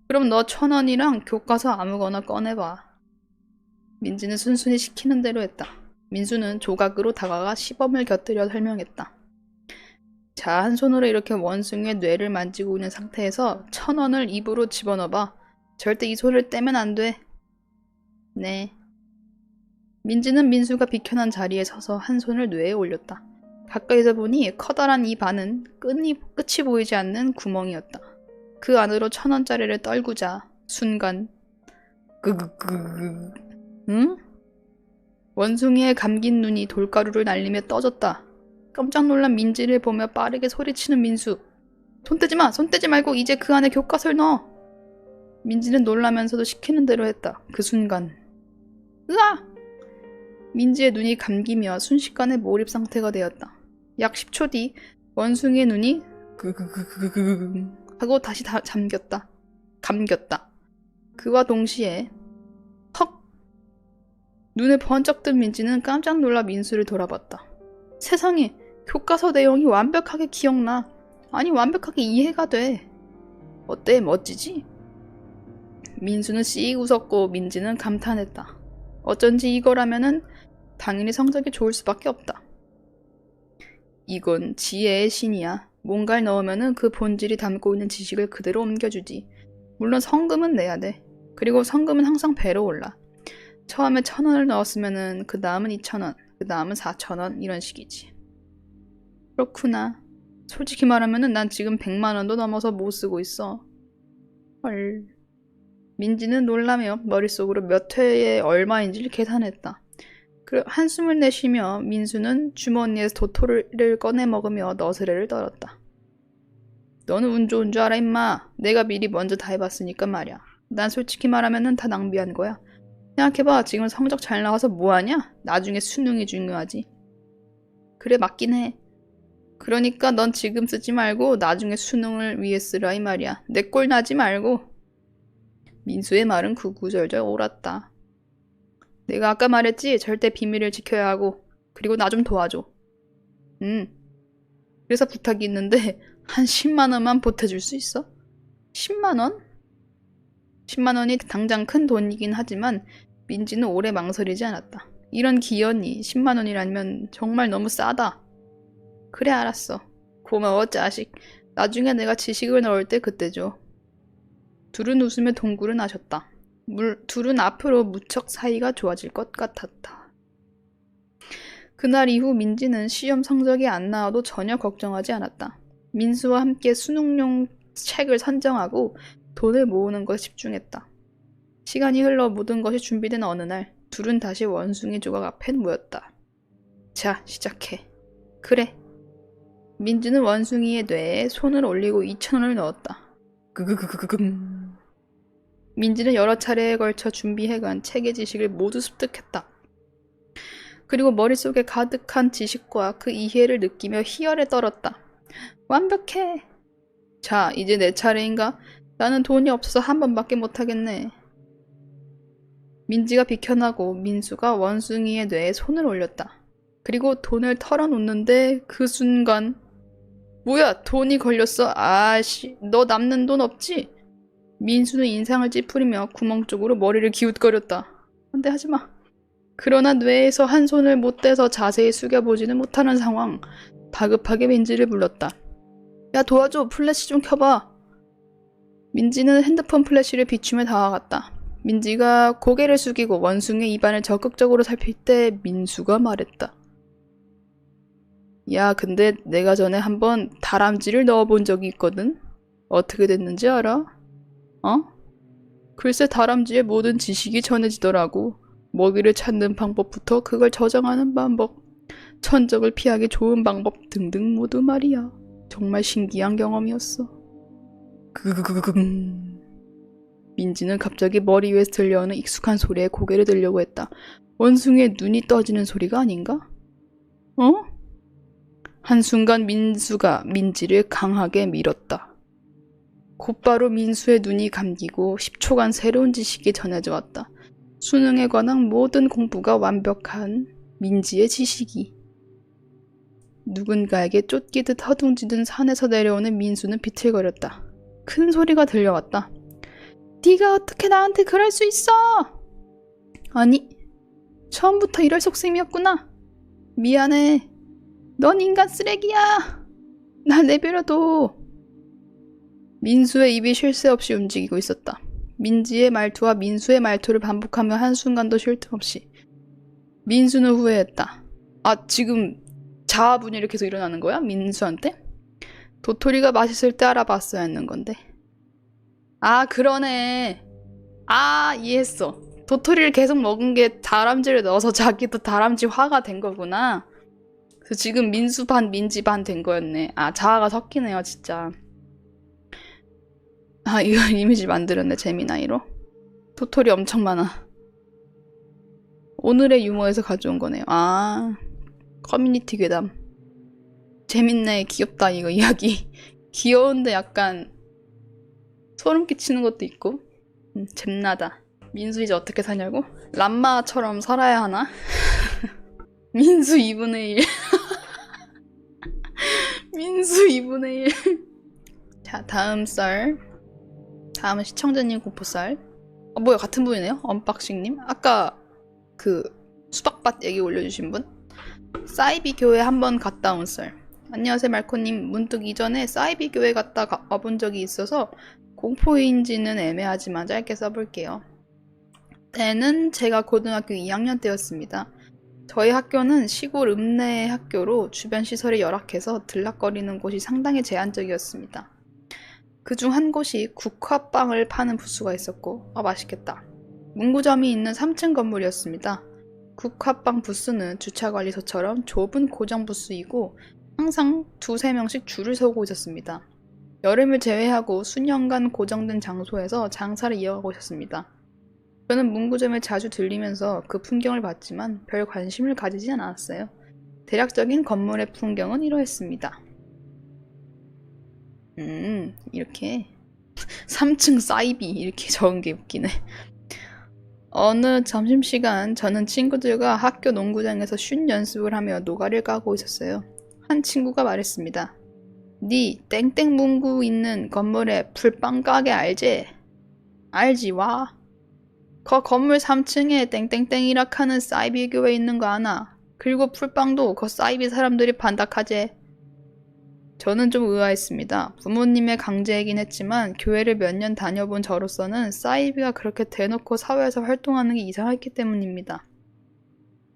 그럼 너 1,000원이랑 교과서 아무거나 꺼내봐. 민지는 순순히 시키는 대로 했다. 민수는 조각으로 다가가 시범을 곁들여 설명했다. 자, 한 손으로 이렇게 원숭이의 뇌를 만지고 있는 상태에서 1,000원을 입으로 집어넣어봐. 절대 이 손을 떼면 안 돼. 네. 민지는 민수가 비켜난 자리에 서서 한 손을 뇌에 올렸다. 가까이서 보니 커다란 입 안은 끝이 보이지 않는 구멍이었다. 그 안으로 1,000원짜리를 떨구자 순간 응? 원숭이의 감긴 눈이 돌가루를 날리며 떠졌다. 깜짝 놀란 민지를 보며 빠르게 소리치는 민수. 손 떼지 마! 손 떼지 말고 이제 그 안에 교과서를 넣어! 민지는 놀라면서도 시키는 대로 했다. 그 순간 으아! 민지의 눈이 감기며 순식간에 몰입 상태가 되었다. 약 10초 뒤 원숭이의 눈이 하고 다시 잠겼다. 감겼다. 그와 동시에 헉! 눈에 번쩍 뜬 민지는 깜짝 놀라 민수를 돌아봤다. 세상에! 교과서 내용이 완벽하게 기억나. 아니 완벽하게 이해가 돼. 어때? 멋지지? 민수는 씩 웃었고 민지는 감탄했다. 어쩐지 이거라면은 당연히 성적이 좋을 수밖에 없다. 이건 지혜의 신이야. 뭔가를 넣으면은 그 본질이 담고 있는 지식을 그대로 옮겨주지. 물론 성금은 내야 돼. 그리고 성금은 항상 배로 올라. 처음에 1,000원을 넣었으면은 그 다음은 2,000원, 그 다음은 4,000원 이런 식이지. 그렇구나. 솔직히 말하면은 난 지금 100만 원도 넘어서 못 쓰고 있어. 헐. 민지는 놀라며 머릿속으로 몇 회에 얼마인지를 계산했다. 한숨을 내쉬며 민수는 주머니에서 도토리를 꺼내 먹으며 너스레를 떨었다. 너는 운 좋은 줄 알아 임마. 내가 미리 먼저 다 해봤으니까 말이야. 난 솔직히 말하면은 다 낭비한 거야. 생각해봐. 지금 성적 잘 나와서 뭐하냐? 나중에 수능이 중요하지. 그래 맞긴 해. 그러니까 넌 지금 쓰지 말고 나중에 수능을 위해 쓰라 이 말이야. 내 꼴 나지 말고. 민수의 말은 구구절절 옳았다. 내가 아까 말했지? 절대 비밀을 지켜야 하고. 그리고 나 좀 도와줘. 그래서 부탁이 있는데 한 10만 원만 보태줄 수 있어? 10만 원? 10만 원이 당장 큰 돈이긴 하지만 민지는 오래 망설이지 않았다. 이런 기연이 10만 원이라면 정말 너무 싸다. 그래 알았어. 고마워 자식. 나중에 내가 지식을 넣을 때 그때 줘. 둘은 웃으며 동굴을 나셨다. 둘은 앞으로 무척 사이가 좋아질 것 같았다. 그날 이후 민지는 시험 성적이 안 나와도 전혀 걱정하지 않았다. 민수와 함께 수능용 책을 선정하고 돈을 모으는 것에 집중했다. 시간이 흘러 모든 것이 준비된 어느 날 둘은 다시 원숭이 조각 앞에 모였다. 자, 시작해. 그래. 민지는 원숭이의 뇌에 손을 올리고 2,000원을 넣었다. 그그그그금. 민지는 여러 차례에 걸쳐 준비해간 책의 지식을 모두 습득했다. 그리고 머릿속에 가득한 지식과 그 이해를 느끼며 희열에 떨었다. 완벽해! 자, 이제 내 차례인가? 나는 돈이 없어서 한 번밖에 못하겠네. 민지가 비켜나고 민수가 원숭이의 뇌에 손을 올렸다. 그리고 돈을 털어놓는데 그 순간 뭐야, 돈이 걸렸어? 아씨, 너 남는 돈 없지? 민수는 인상을 찌푸리며 구멍 쪽으로 머리를 기웃거렸다. 안돼, 하지마. 그러나 뇌에서 한 손을 못 떼서 자세히 숙여보지는 못하는 상황. 다급하게 민지를 불렀다. 야, 도와줘. 플래시 좀 켜봐. 민지는 핸드폰 플래시를 비추며 다가갔다. 민지가 고개를 숙이고 원숭이의 입안을 적극적으로 살필 때 민수가 말했다. 야, 근데 내가 전에 한번 다람쥐를 넣어본 적이 있거든? 어떻게 됐는지 알아? 어? 글쎄 다람쥐의 모든 지식이 전해지더라고. 먹이를 찾는 방법부터 그걸 저장하는 방법, 천적을 피하기 좋은 방법 등등 모두 말이야. 정말 신기한 경험이었어. 그그그금. 민지는 갑자기 머리 위에서 들려오는 익숙한 소리에 고개를 들려고 했다. 원숭이의 눈이 떠지는 소리가 아닌가? 어? 한순간 민수가 민지를 강하게 밀었다. 곧바로 민수의 눈이 감기고 10초간 새로운 지식이 전해져 왔다. 수능에 관한 모든 공부가 완벽한 민지의 지식이. 누군가에게 쫓기듯 허둥지든 산에서 내려오는 민수는 비틀거렸다. 큰 소리가 들려왔다. 네가 어떻게 나한테 그럴 수 있어? 아니, 처음부터 이럴 속셈이었구나. 미안해. 넌 인간 쓰레기야. 날 내버려둬. 민수의 입이 쉴 새 없이 움직이고 있었다. 민지의 말투와 민수의 말투를 반복하며 한순간도 쉴 틈 없이. 민수는 후회했다. 아, 지금 자아분열이 계속 일어나는 거야? 민수한테? 도토리가 맛있을 때 알아봤어야 했는 건데. 아, 그러네. 아, 이해했어. 도토리를 계속 먹은 게 다람쥐를 넣어서 자기도 다람쥐화가 된 거구나. 그래서 지금 민수 반 민지 반 된 거였네. 아, 자아가 섞이네요, 진짜. 아, 이거 이미지 만들었네, 재미나이로. 도토리 엄청 많아. 오늘의 유머에서 가져온 거네요. 아, 커뮤니티 괴담. 재밌네, 귀엽다, 이거 이야기. 귀여운데 약간 소름 끼치는 것도 있고. 잼나다. 민수 이제 어떻게 사냐고? 람마처럼 살아야 하나? 민수 2분의 1. 민수 2분의 1. 자, 다음 썰. 다음은 시청자님 공포썰. 뭐야, 같은 분이네요? 언박싱님? 아까 그 수박밭 얘기 올려주신 분? 사이비 교회 한번 갔다 온 썰. 안녕하세요, 말코님. 문득 이전에 사이비 교회 갔다 와본 적이 있어서 공포인지는 애매하지만 짧게 써볼게요. 때는 제가 고등학교 2학년 때였습니다. 저희 학교는 시골 읍내 학교로 주변 시설이 열악해서 들락거리는 곳이 상당히 제한적이었습니다. 그중 한 곳이 국화빵을 파는 부스가 있었고, 맛있겠다. 문구점이 있는 3층 건물이었습니다. 국화빵 부스는 주차관리소처럼 좁은 고정 부스이고 항상 2~3명씩 줄을 서고 있었습니다. 여름을 제외하고 수년간 고정된 장소에서 장사를 이어가고 있었습니다. 저는 문구점에 자주 들리면서 그 풍경을 봤지만 별 관심을 가지지 않았어요. 대략적인 건물의 풍경은 이러했습니다. 이렇게 3층 사이비 이렇게 적은 게 웃기네. 어느 점심시간 저는 친구들과 학교 농구장에서 슛 연습을 하며 노가리를 까고 있었어요. 한 친구가 말했습니다. 니 땡땡 문구 있는 건물에 풀빵 가게 알지? 알지 와? 거 건물 3층에 땡땡땡이라 하는 사이비 교회 있는 거 아나? 그리고 풀빵도 거 사이비 사람들이 반닥하제. 저는 좀 의아했습니다. 부모님의 강제이긴 했지만 교회를 몇 년 다녀본 저로서는 사이비가 그렇게 대놓고 사회에서 활동하는 게 이상했기 때문입니다.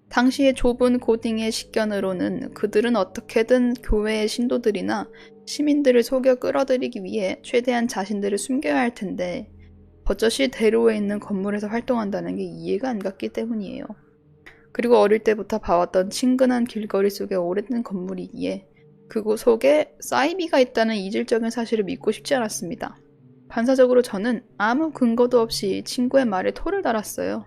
당시의 좁은 고딩의 식견으로는 그들은 어떻게든 교회의 신도들이나 시민들을 속여 끌어들이기 위해 최대한 자신들을 숨겨야 할 텐데 버젓이 대로에 있는 건물에서 활동한다는 게 이해가 안 갔기 때문이에요. 그리고 어릴 때부터 봐왔던 친근한 길거리 속의 오래된 건물이기에 그곳 속에 사이비가 있다는 이질적인 사실을 믿고 싶지 않았습니다. 반사적으로 저는 아무 근거도 없이 친구의 말에 토를 달았어요.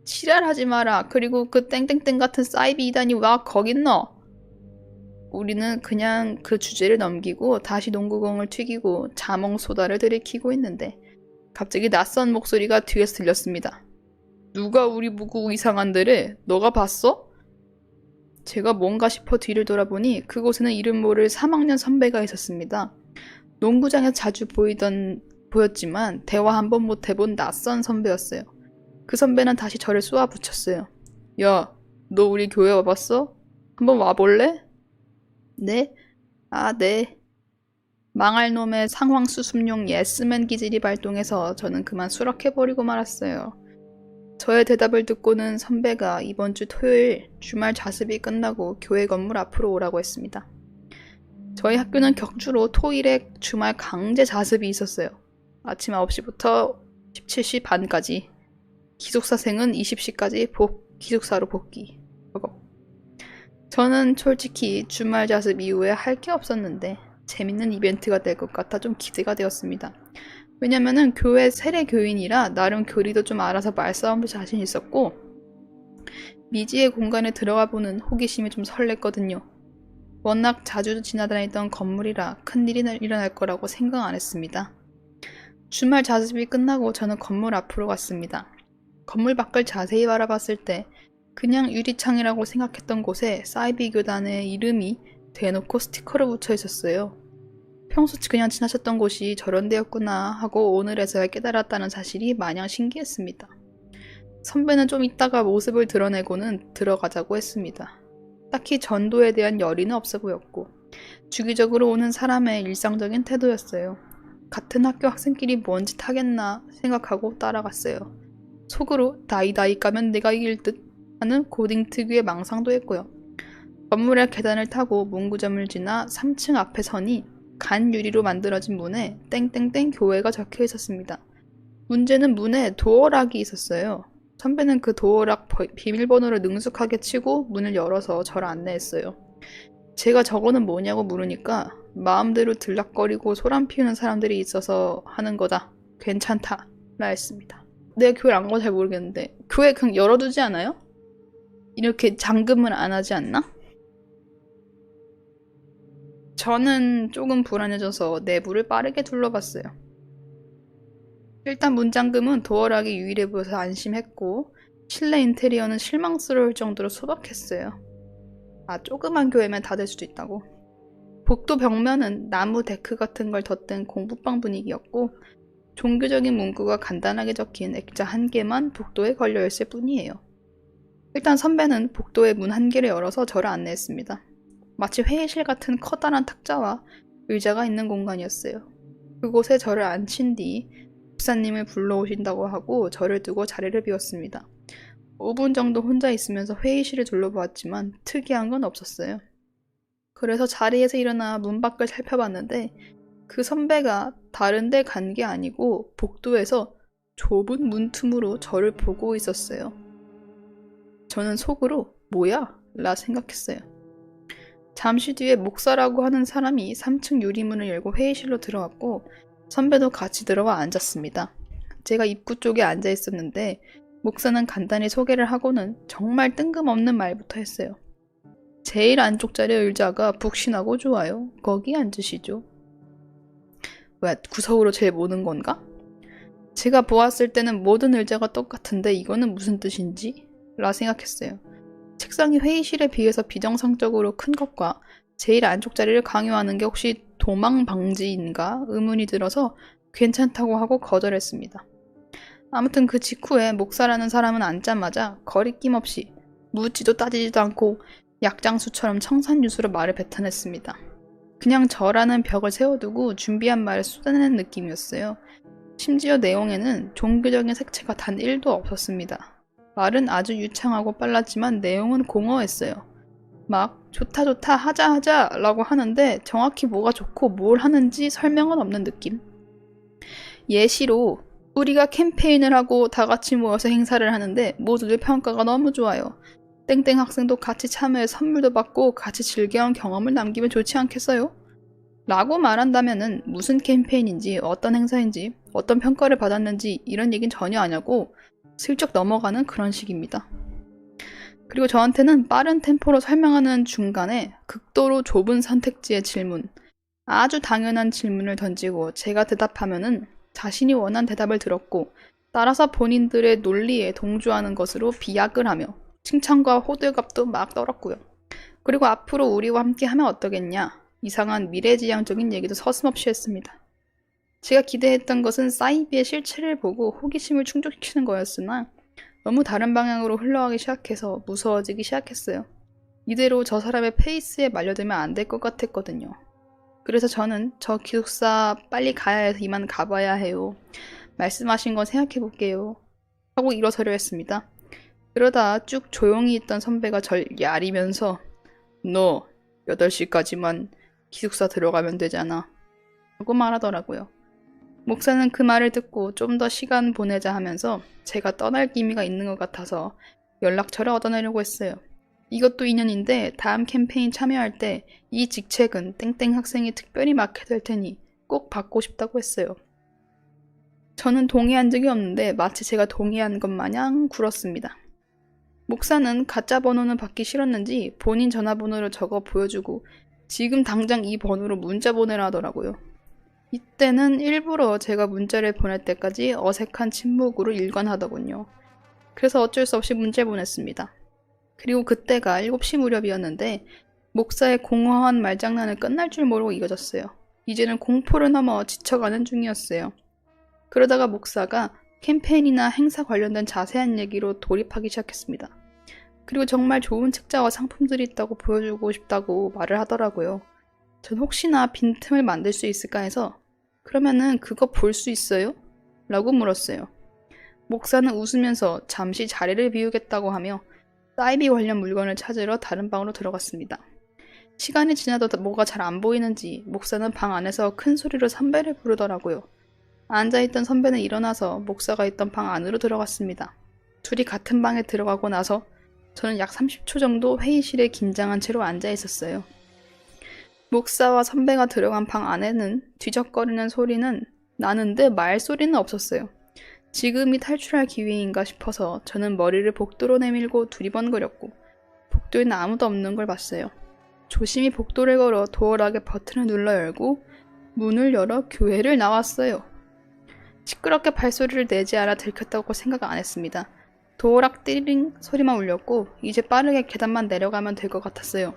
지랄하지 마라. 그리고 그 땡땡땡 같은 사이비 이단이 와 거긴 너. 우리는 그냥 그 주제를 넘기고 다시 농구공을 튀기고 자몽소다를 들이키고 있는데 갑자기 낯선 목소리가 뒤에서 들렸습니다. 누가 우리 보고 이상한데래? 너가 봤어? 제가 뭔가 싶어 뒤를 돌아보니 그곳에는 이름 모를 3학년 선배가 있었습니다. 농구장에서 자주 보였지만 대화 한 번 못 해본 낯선 선배였어요. 그 선배는 다시 저를 쏘아 붙였어요. 야, 너 우리 교회 와봤어? 한번 와볼래? 네? 아, 네. 망할 놈의 상황수습용 예스맨 기질이 발동해서 저는 그만 수락해버리고 말았어요. 저의 대답을 듣고는 선배가 이번 주 토요일 주말 자습이 끝나고 교회 건물 앞으로 오라고 했습니다. 저희 학교는 격주로 토일에 주말 강제 자습이 있었어요. 아침 9시부터 17시 반까지. 기숙사생은 20시까지 기숙사로 복귀. 저는 솔직히 주말 자습 이후에 할 게 없었는데 재밌는 이벤트가 될 것 같아 좀 기대가 되었습니다. 왜냐면은 교회 세례 교인이라 나름 교리도 좀 알아서 말싸움도 자신 있었고 미지의 공간에 들어가 보는 호기심이 좀 설렜거든요. 워낙 자주 지나다니던 건물이라 큰일이 일어날 거라고 생각 안 했습니다. 주말 자습이 끝나고 저는 건물 앞으로 갔습니다. 건물 밖을 자세히 바라봤을 때 그냥 유리창이라고 생각했던 곳에 사이비 교단의 이름이 대놓고 스티커로 붙여 있었어요. 평소 그냥 지나쳤던 곳이 저런 데였구나 하고 오늘에서야 깨달았다는 사실이 마냥 신기했습니다. 선배는 좀 이따가 모습을 드러내고는 들어가자고 했습니다. 딱히 전도에 대한 열의는 없어 보였고 주기적으로 오는 사람의 일상적인 태도였어요. 같은 학교 학생끼리 뭔 짓 하겠나 생각하고 따라갔어요. 속으로 다이다이 까면 내가 이길 듯 하는 고딩 특유의 망상도 했고요. 건물의 계단을 타고 문구점을 지나 3층 앞에 서니 간 유리로 만들어진 문에 땡땡땡 교회가 적혀 있었습니다. 문제는 문에 도어락이 있었어요. 선배는 그 도어락 비밀번호를 능숙하게 치고 문을 열어서 저를 안내했어요. 제가 저거는 뭐냐고 물으니까 마음대로 들락거리고 소란 피우는 사람들이 있어서 하는 거다. 괜찮다. 라 했습니다. 내가 교회를 안 가고 잘 모르겠는데 교회 그냥 열어두지 않아요? 이렇게 잠금을 안 하지 않나? 저는 조금 불안해져서 내부를 빠르게 둘러봤어요. 일단 문잠금은 도어락이 유일해 보여서 안심했고 실내 인테리어는 실망스러울 정도로 소박했어요. 아, 조그만 교회면 다 될 수도 있다고. 복도 벽면은 나무 데크 같은 걸 덧댄 공부방 분위기였고 종교적인 문구가 간단하게 적힌 액자 한 개만 복도에 걸려있을 뿐이에요. 일단 선배는 복도의 문 한 개를 열어서 저를 안내했습니다. 마치 회의실 같은 커다란 탁자와 의자가 있는 공간이었어요. 그곳에 저를 앉힌 뒤 집사님을 불러오신다고 하고 저를 두고 자리를 비웠습니다. 5분 정도 혼자 있으면서 회의실을 둘러보았지만 특이한 건 없었어요. 그래서 자리에서 일어나 문 밖을 살펴봤는데 그 선배가 다른 데 간 게 아니고 복도에서 좁은 문틈으로 저를 보고 있었어요. 저는 속으로 뭐야? 라 생각했어요. 잠시 뒤에 목사라고 하는 사람이 3층 유리문을 열고 회의실로 들어왔고 선배도 같이 들어와 앉았습니다. 제가 입구 쪽에 앉아 있었는데 목사는 간단히 소개를 하고는 정말 뜬금없는 말부터 했어요. 제일 안쪽 자리 의자가 푹신하고 좋아요. 거기 앉으시죠. 왜 구석으로 제일 모는 건가? 제가 보았을 때는 모든 의자가 똑같은데 이거는 무슨 뜻인지? 라 생각했어요. 책상이 회의실에 비해서 비정상적으로 큰 것과 제일 안쪽 자리를 강요하는 게 혹시 도망 방지인가 의문이 들어서 괜찮다고 하고 거절했습니다. 아무튼 그 직후에 목사라는 사람은 앉자마자 거리낌 없이 묻지도 따지지도 않고 약장수처럼 청산유수로 말을 뱉어냈습니다. 그냥 저라는 벽을 세워두고 준비한 말을 쏟아내는 느낌이었어요. 심지어 내용에는 종교적인 색채가 단 1도 없었습니다. 말은 아주 유창하고 빨랐지만 내용은 공허했어요. 막 좋다 좋다 하자 하자 라고 하는데 정확히 뭐가 좋고 뭘 하는지 설명은 없는 느낌. 예시로 우리가 캠페인을 하고 다 같이 모여서 행사를 하는데 모두들 평가가 너무 좋아요. 땡땡 학생도 같이 참여해 선물도 받고 같이 즐겨온 경험을 남기면 좋지 않겠어요? 라고 말한다면은 무슨 캠페인인지 어떤 행사인지 어떤 평가를 받았는지 이런 얘긴 전혀 안 하고 슬쩍 넘어가는 그런 식입니다. 그리고 저한테는 빠른 템포로 설명하는 중간에 극도로 좁은 선택지의 질문, 아주 당연한 질문을 던지고 제가 대답하면은 자신이 원한 대답을 들었고 따라서 본인들의 논리에 동조하는 것으로 비약을 하며 칭찬과 호들갑도 막 떨었고요. 그리고 앞으로 우리와 함께 하면 어떠겠냐? 이상한 미래지향적인 얘기도 서슴없이 했습니다. 제가 기대했던 것은 사이비의 실체를 보고 호기심을 충족시키는 거였으나 너무 다른 방향으로 흘러가기 시작해서 무서워지기 시작했어요. 이대로 저 사람의 페이스에 말려들면 안 될 것 같았거든요. 그래서 저는 저 기숙사 빨리 가야 해서 이만 가봐야 해요. 말씀하신 건 생각해볼게요. 하고 일어서려 했습니다. 그러다 쭉 조용히 있던 선배가 절 야리면서 너 8시까지만 기숙사 들어가면 되잖아. 라고 말하더라고요. 목사는 그 말을 듣고 좀 더 시간 보내자 하면서 제가 떠날 기미가 있는 것 같아서 연락처를 얻어내려고 했어요. 이것도 인연인데 다음 캠페인 참여할 때 이 직책은 땡땡 학생이 특별히 맡게 될 테니 꼭 받고 싶다고 했어요. 저는 동의한 적이 없는데 마치 제가 동의한 것 마냥 굴었습니다. 목사는 가짜 번호는 받기 싫었는지 본인 전화번호를 적어 보여주고 지금 당장 이 번호로 문자 보내라 하더라고요. 이때는 일부러 제가 문자를 보낼 때까지 어색한 침묵으로 일관하더군요. 그래서 어쩔 수 없이 문자를 보냈습니다. 그리고 그때가 7시 무렵이었는데 목사의 공허한 말장난을 끝날 줄 모르고 이어졌어요. 이제는 공포를 넘어 지쳐가는 중이었어요. 그러다가 목사가 캠페인이나 행사 관련된 자세한 얘기로 돌입하기 시작했습니다. 그리고 정말 좋은 책자와 상품들이 있다고 보여주고 싶다고 말을 하더라고요. 전 혹시나 빈틈을 만들 수 있을까 해서 그러면은 그거 볼 수 있어요? 라고 물었어요. 목사는 웃으면서 잠시 자리를 비우겠다고 하며 사이비 관련 물건을 찾으러 다른 방으로 들어갔습니다. 시간이 지나도 뭐가 잘 안 보이는지 목사는 방 안에서 큰 소리로 선배를 부르더라고요. 앉아있던 선배는 일어나서 목사가 있던 방 안으로 들어갔습니다. 둘이 같은 방에 들어가고 나서 저는 약 30초 정도 회의실에 긴장한 채로 앉아있었어요. 목사와 선배가 들어간 방 안에는 뒤적거리는 소리는 나는데 말소리는 없었어요. 지금이 탈출할 기회인가 싶어서 저는 머리를 복도로 내밀고 두리번거렸고 복도에는 아무도 없는 걸 봤어요. 조심히 복도를 걸어 도어락의 버튼을 눌러 열고 문을 열어 교회를 나왔어요. 시끄럽게 발소리를 내지 않아 들켰다고 생각 안 했습니다. 도어락 띠링 소리만 울렸고 이제 빠르게 계단만 내려가면 될 것 같았어요.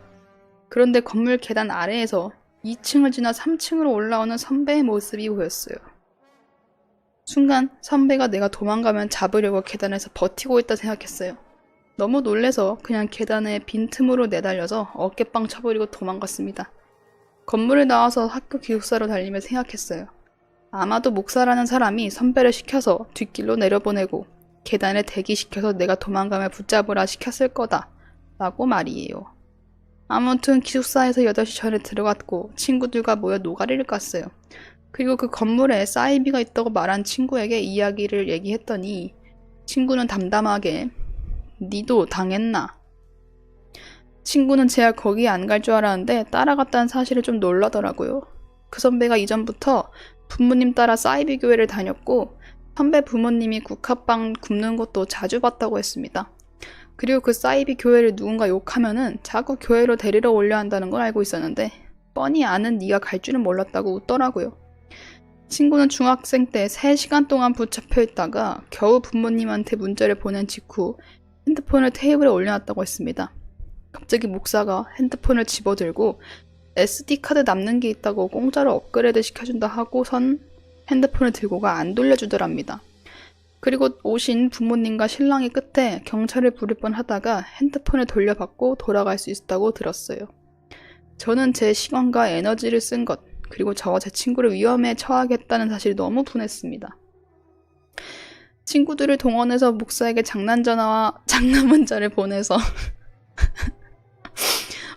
그런데 건물 계단 아래에서 2층을 지나 3층으로 올라오는 선배의 모습이 보였어요. 순간 선배가 내가 도망가면 잡으려고 계단에서 버티고 있다 생각했어요. 너무 놀래서 그냥 계단에 빈틈으로 내달려서 어깨빵 쳐버리고 도망갔습니다. 건물을 나와서 학교 기숙사로 달리며 생각했어요. 아마도 목사라는 사람이 선배를 시켜서 뒷길로 내려보내고 계단에 대기시켜서 내가 도망가면 붙잡으라 시켰을 거다 라고 말이에요. 아무튼 기숙사에서 8시 전에 들어갔고 친구들과 모여 노가리를 깠어요. 그리고 그 건물에 사이비가 있다고 말한 친구에게 이야기를 얘기했더니 친구는 담담하게 니도 당했나? 친구는 제가 거기 안 갈 줄 알았는데 따라갔다는 사실을 좀 놀라더라고요. 그 선배가 이전부터 부모님 따라 사이비 교회를 다녔고 선배 부모님이 국화빵 굽는 것도 자주 봤다고 했습니다. 그리고 그 사이비 교회를 누군가 욕하면은 자꾸 교회로 데리러 올려 한다는 걸 알고 있었는데 뻔히 아는 네가 갈 줄은 몰랐다고 웃더라고요. 친구는 중학생 때 3시간 동안 붙잡혀 있다가 겨우 부모님한테 문자를 보낸 직후 핸드폰을 테이블에 올려놨다고 했습니다. 갑자기 목사가 핸드폰을 집어들고 SD카드 남는 게 있다고 공짜로 업그레이드 시켜준다 하고선 핸드폰을 들고가 안 돌려주더랍니다. 그리고 오신 부모님과 신랑이 끝에 경찰을 부를 뻔하다가 핸드폰을 돌려받고 돌아갈 수 있었다고 들었어요. 저는 제 시간과 에너지를 쓴 것, 그리고 저와 제 친구를 위험에 처하겠다는 사실이 너무 분했습니다. 친구들을 동원해서 목사에게 장난 전화와 장난 문자를 보내서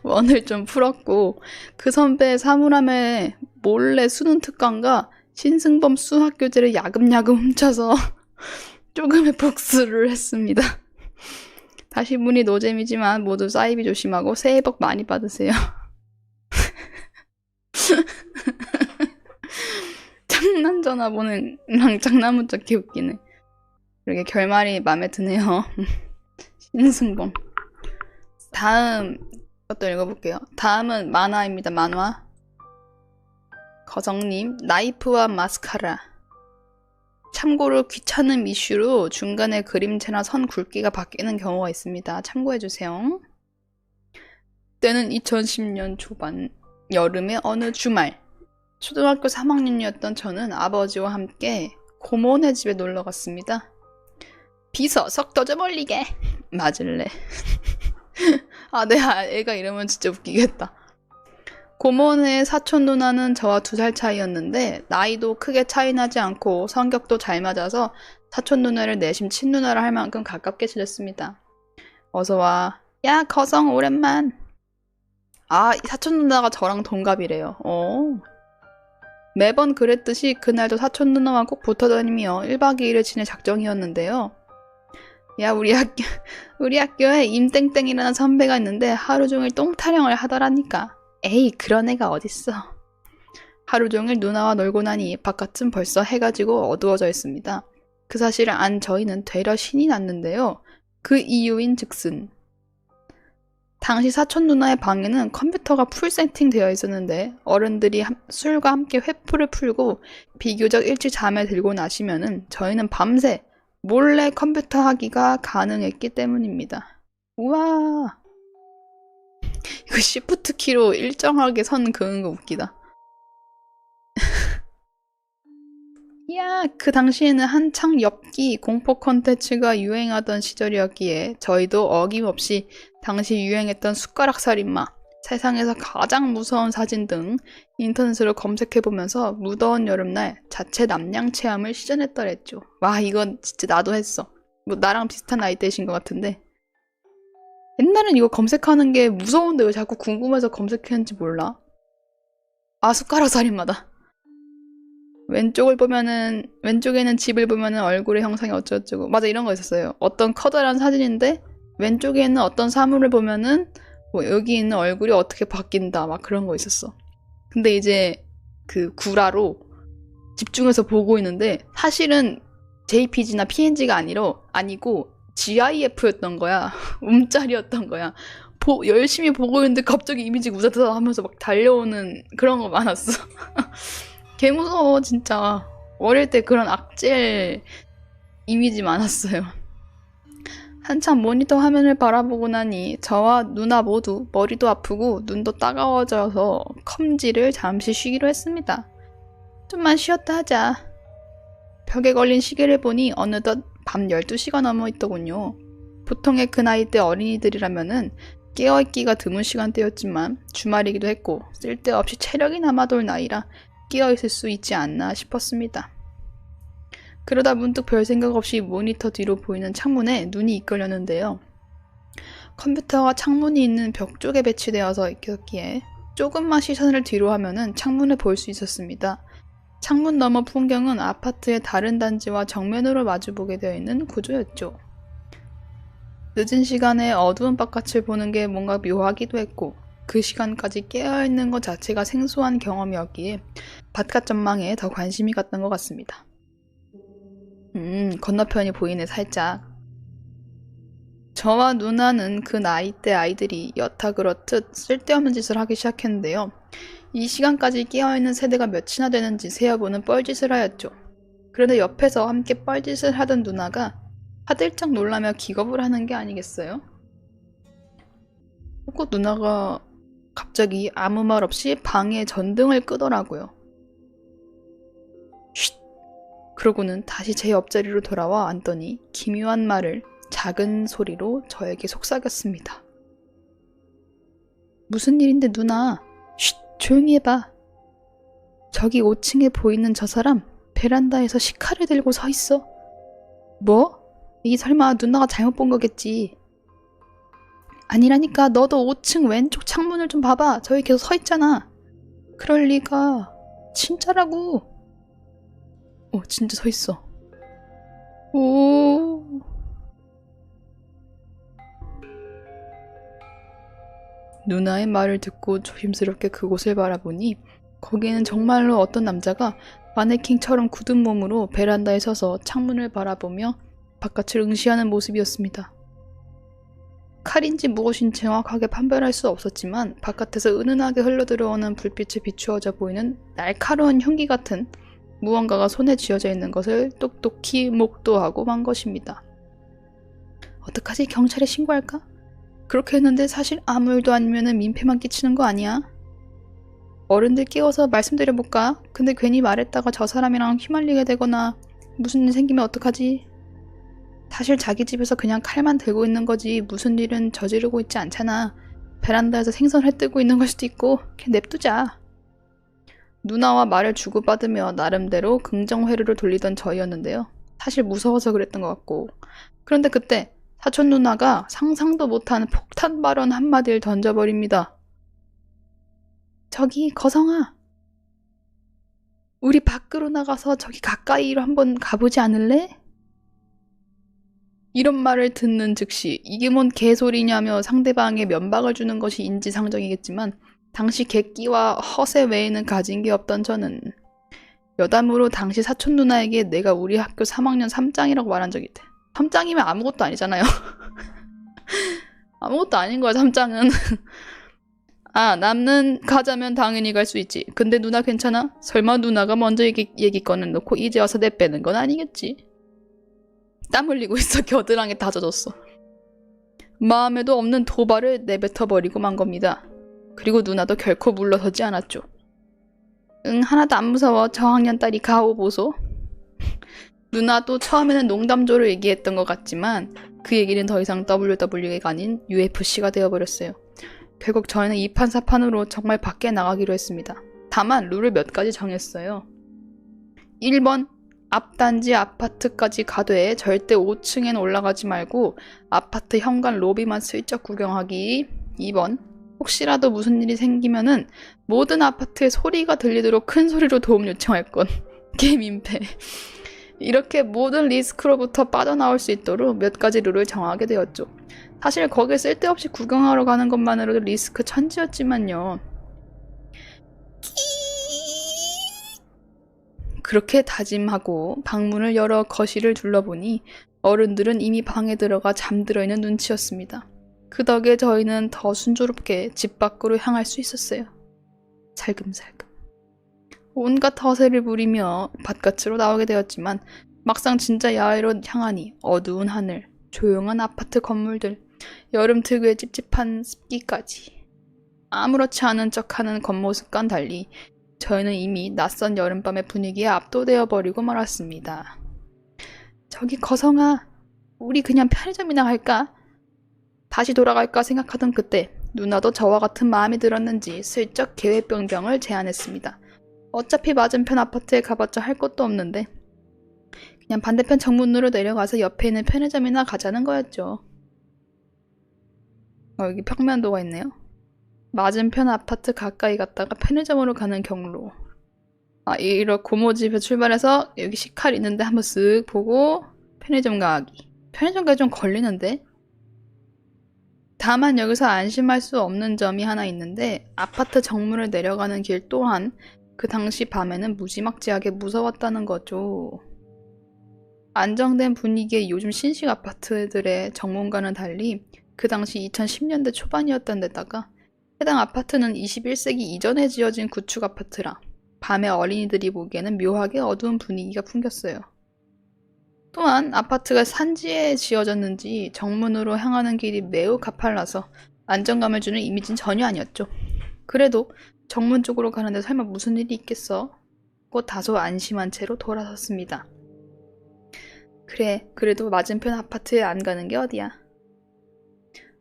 원을 좀 풀었고 그 선배의 사물함에 몰래 수능 특강과 신승범 수학교재를 야금야금 훔쳐서 조금의 복수를 했습니다. 가시분이 노잼이지만 모두 사이비 조심하고 새해 복 많이 받으세요. 장난 전화번호랑 장난 문자 개웃기네. 그러게 결말이 마음에 드네요. 신승범. 다음 것도 읽어볼게요. 다음은 만화입니다. 만화. 거성님, 나이프와 마스카라. 참고로 귀찮은 이슈로 중간에 그림체나 선 굵기가 바뀌는 경우가 있습니다. 참고해주세요. 때는 2010년 초반 여름의 어느 주말, 초등학교 3학년이었던 저는 아버지와 함께 고모네 집에 놀러 갔습니다. 비서 석 더 좀 올리게. 맞을래. 아, 내 애가 이러면 진짜 웃기겠다. 고모네 사촌 누나는 저와 2살 차이였는데 나이도 크게 차이 나지 않고 성격도 잘 맞아서 사촌 누나를 내심 친누나라 할 만큼 가깝게 지냈습니다. 어서와. 야, 거성 오랜만. 아, 사촌 누나가 저랑 동갑이래요. 매번 그랬듯이 그날도 사촌 누나와 꼭 붙어다니며 1박 2일을 지낼 작정이었는데요. 야, 우리 학교에 임땡땡이라는 선배가 있는데 하루 종일 똥 타령을 하더라니까. 에이, 그런 애가 어딨어. 하루 종일 누나와 놀고 나니 바깥은 벌써 해가 지고 어두워져 있습니다. 그 사실을 안 저희는 되려 신이 났는데요. 그 이유인 즉슨 당시 사촌 누나의 방에는 컴퓨터가 풀 세팅되어 있었는데 어른들이 술과 함께 회풀을 풀고 비교적 일찍 잠에 들고 나시면은 저희는 밤새 몰래 컴퓨터 하기가 가능했기 때문입니다. 우와, 이거 시프트 키로 일정하게 선 그은 거 웃기다. 이야, 그 당시에는 한창 엽기 공포 컨텐츠가 유행하던 시절이었기에 저희도 어김없이 당시 유행했던 숟가락 살인마, 세상에서 가장 무서운 사진 등 인터넷으로 검색해보면서 무더운 여름날 자체 남양 체험을 시전했더랬죠. 와, 이건 진짜 나도 했어. 뭐 나랑 비슷한 나이대신 것 같은데 옛날엔 이거 검색하는 게 무서운데 왜 자꾸 궁금해서 검색했는지 몰라. 아, 숟가락 살인마다. 왼쪽에는 집을 보면은 얼굴의 형상이 어쩌고저쩌고. 맞아, 이런 거 있었어요. 어떤 커다란 사진인데 왼쪽에 있는 어떤 사물을 보면은 뭐 여기 있는 얼굴이 어떻게 바뀐다, 막 그런 거 있었어. 근데 이제 그 구라로 집중해서 보고 있는데 사실은 JPG나 PNG가 아니고 GIF였던 거야. 움짤이었던 거야. 열심히 보고 있는데 갑자기 이미지가 우다다다 하면서 막 달려오는 그런 거 많았어. 개 무서워, 진짜. 어릴 때 그런 악질 이미지 많았어요. 한참 모니터 화면을 바라보고 나니 저와 누나 모두 머리도 아프고 눈도 따가워져서 컴지를 잠시 쉬기로 했습니다. 좀만 쉬었다 하자. 벽에 걸린 시계를 보니 어느덧 밤 12시가 넘어 있더군요. 보통의 그 나이대 어린이들이라면은 깨어있기가 드문 시간대였지만 주말이기도 했고 쓸데없이 체력이 남아돌 나이라 깨어있을 수 있지 않나 싶었습니다. 그러다 문득 별 생각 없이 모니터 뒤로 보이는 창문에 눈이 이끌렸는데요. 컴퓨터가 창문이 있는 벽 쪽에 배치되어서 있었기에 조금만 시선을 뒤로 하면은 창문을 볼 수 있었습니다. 창문 너머 풍경은 아파트의 다른 단지와 정면으로 마주보게 되어 있는 구조였죠. 늦은 시간에 어두운 바깥을 보는 게 뭔가 묘하기도 했고 그 시간까지 깨어있는 것 자체가 생소한 경험이었기에 바깥 전망에 더 관심이 갔던 것 같습니다. 건너편이 보이네, 살짝. 저와 누나는 그 나이대 아이들이 여타 그렇듯 쓸데없는 짓을 하기 시작했는데요. 이 시간까지 깨어있는 세대가 몇이나 되는지 세어보는 뻘짓을 하였죠. 그런데 옆에서 함께 뻘짓을 하던 누나가 화들짝 놀라며 기겁을 하는 게 아니겠어요? 꼭 누나가 갑자기 아무 말 없이 방에 전등을 끄더라고요. 쉿! 그러고는 다시 제 옆자리로 돌아와 앉더니 기묘한 말을 작은 소리로 저에게 속삭였습니다. 무슨 일인데 누나? 쉿! 조용히 해봐. 저기 5층에 보이는 저 사람 베란다에서 식칼을 들고 서 있어. 뭐? 이 설마 누나가 잘못 본 거겠지. 아니라니까. 너도 5층 왼쪽 창문을 좀 봐봐. 저기 계속 서 있잖아. 그럴 리가. 진짜라고. 진짜 서 있어. 오. 누나의 말을 듣고 조심스럽게 그곳을 바라보니 거기에는 정말로 어떤 남자가 마네킹처럼 굳은 몸으로 베란다에 서서 창문을 바라보며 바깥을 응시하는 모습이었습니다. 칼인지 무엇인지 정확하게 판별할 수 없었지만 바깥에서 은은하게 흘러들어오는 불빛에 비추어져 보이는 날카로운 흉기 같은 무언가가 손에 쥐어져 있는 것을 똑똑히 목도하고 만 것입니다. 어떡하지? 경찰에 신고할까? 그렇게 했는데 사실 아무 일도 아니면 민폐만 끼치는 거 아니야? 어른들 깨워서 말씀드려볼까? 근데 괜히 말했다가 저 사람이랑 휘말리게 되거나 무슨 일 생기면 어떡하지? 사실 자기 집에서 그냥 칼만 들고 있는 거지 무슨 일은 저지르고 있지 않잖아. 베란다에서 생선을 뜨고 있는 걸 수도 있고 그냥 냅두자. 누나와 말을 주고받으며 나름대로 긍정회로를 돌리던 저희였는데요. 사실 무서워서 그랬던 것 같고. 그런데 그때 사촌 누나가 상상도 못하는 폭탄 발언 한마디를 던져버립니다. 저기 거성아, 우리 밖으로 나가서 저기 가까이로 한번 가보지 않을래? 이런 말을 듣는 즉시 이게 뭔 개소리냐며 상대방에 면박을 주는 것이 인지상정이겠지만 당시 객기와 허세 외에는 가진 게 없던 저는 여담으로 당시 사촌 누나에게 내가 우리 학교 3학년 3장이라고 말한 적이 있대. 3장이면 아무것도 아니잖아요. 아무것도 아닌 거야 3장은. 아, 남는 가자면 당연히 갈 수 있지. 근데 누나 괜찮아? 설마 누나가 먼저 얘기 꺼내놓고 이제 와서 내빼는 건 아니겠지? 땀 흘리고 있어. 겨드랑이 다 젖었어. 마음에도 없는 도발을 내뱉어버리고 만 겁니다. 그리고 누나도 결코 물러서지 않았죠. 응, 하나도 안 무서워. 저학년 딸이 가오 보소. 누나도 처음에는 농담조로 얘기했던 것 같지만 그 얘기는 더 이상 WWE가 아닌 UFC가 되어버렸어요. 결국 저희는 2판 4판으로 정말 밖에 나가기로 했습니다. 다만 룰을 몇 가지 정했어요. 1번, 앞단지 아파트까지 가되 절대 5층엔 올라가지 말고 아파트 현관 로비만 슬쩍 구경하기. 2번, 혹시라도 무슨 일이 생기면은 모든 아파트에 소리가 들리도록 큰 소리로 도움 요청할 것. 개민폐. 이렇게 모든 리스크로부터 빠져나올 수 있도록 몇 가지 룰을 정하게 되었죠. 사실 거기에 쓸데없이 구경하러 가는 것만으로도 리스크 천지였지만요. 그렇게 다짐하고 방문을 열어 거실을 둘러보니 어른들은 이미 방에 들어가 잠들어 있는 눈치였습니다. 그 덕에 저희는 더 순조롭게 집 밖으로 향할 수 있었어요. 살금살금. 온갖 허세를 부리며 바깥으로 나오게 되었지만 막상 진짜 야외로 향하니 어두운 하늘, 조용한 아파트 건물들, 여름 특유의 찝찝한 습기까지. 아무렇지 않은 척하는 겉모습과는 달리 저희는 이미 낯선 여름밤의 분위기에 압도되어 버리고 말았습니다. 저기 거성아, 우리 그냥 편의점이나 갈까? 다시 돌아갈까 생각하던 그때 누나도 저와 같은 마음이 들었는지 슬쩍 계획변경을 제안했습니다. 어차피 맞은편 아파트에 가봤자 할 것도 없는데 그냥 반대편 정문으로 내려가서 옆에 있는 편의점이나 가자는 거였죠. 여기 평면도가 있네요. 맞은편 아파트 가까이 갔다가 편의점으로 가는 경로. 이런 고모집에 출발해서 여기 식칼 있는데 한번 쓱 보고 편의점 가기. 편의점 가기 좀 걸리는데? 다만 여기서 안심할 수 없는 점이 하나 있는데 아파트 정문을 내려가는 길 또한 그 당시 밤에는 무지막지하게 무서웠다는 거죠. 안정된 분위기의 요즘 신식 아파트들의 정문과는 달리 그 당시 2010년대 초반이었던 데다가 해당 아파트는 21세기 이전에 지어진 구축 아파트라 밤에 어린이들이 보기에는 묘하게 어두운 분위기가 풍겼어요. 또한 아파트가 산지에 지어졌는지 정문으로 향하는 길이 매우 가팔라서 안정감을 주는 이미지는 전혀 아니었죠. 그래도 정문 쪽으로 가는데 설마 무슨 일이 있겠어? 고 다소 안심한 채로 돌아섰습니다. 그래, 그래도 맞은편 아파트에 안 가는 게 어디야.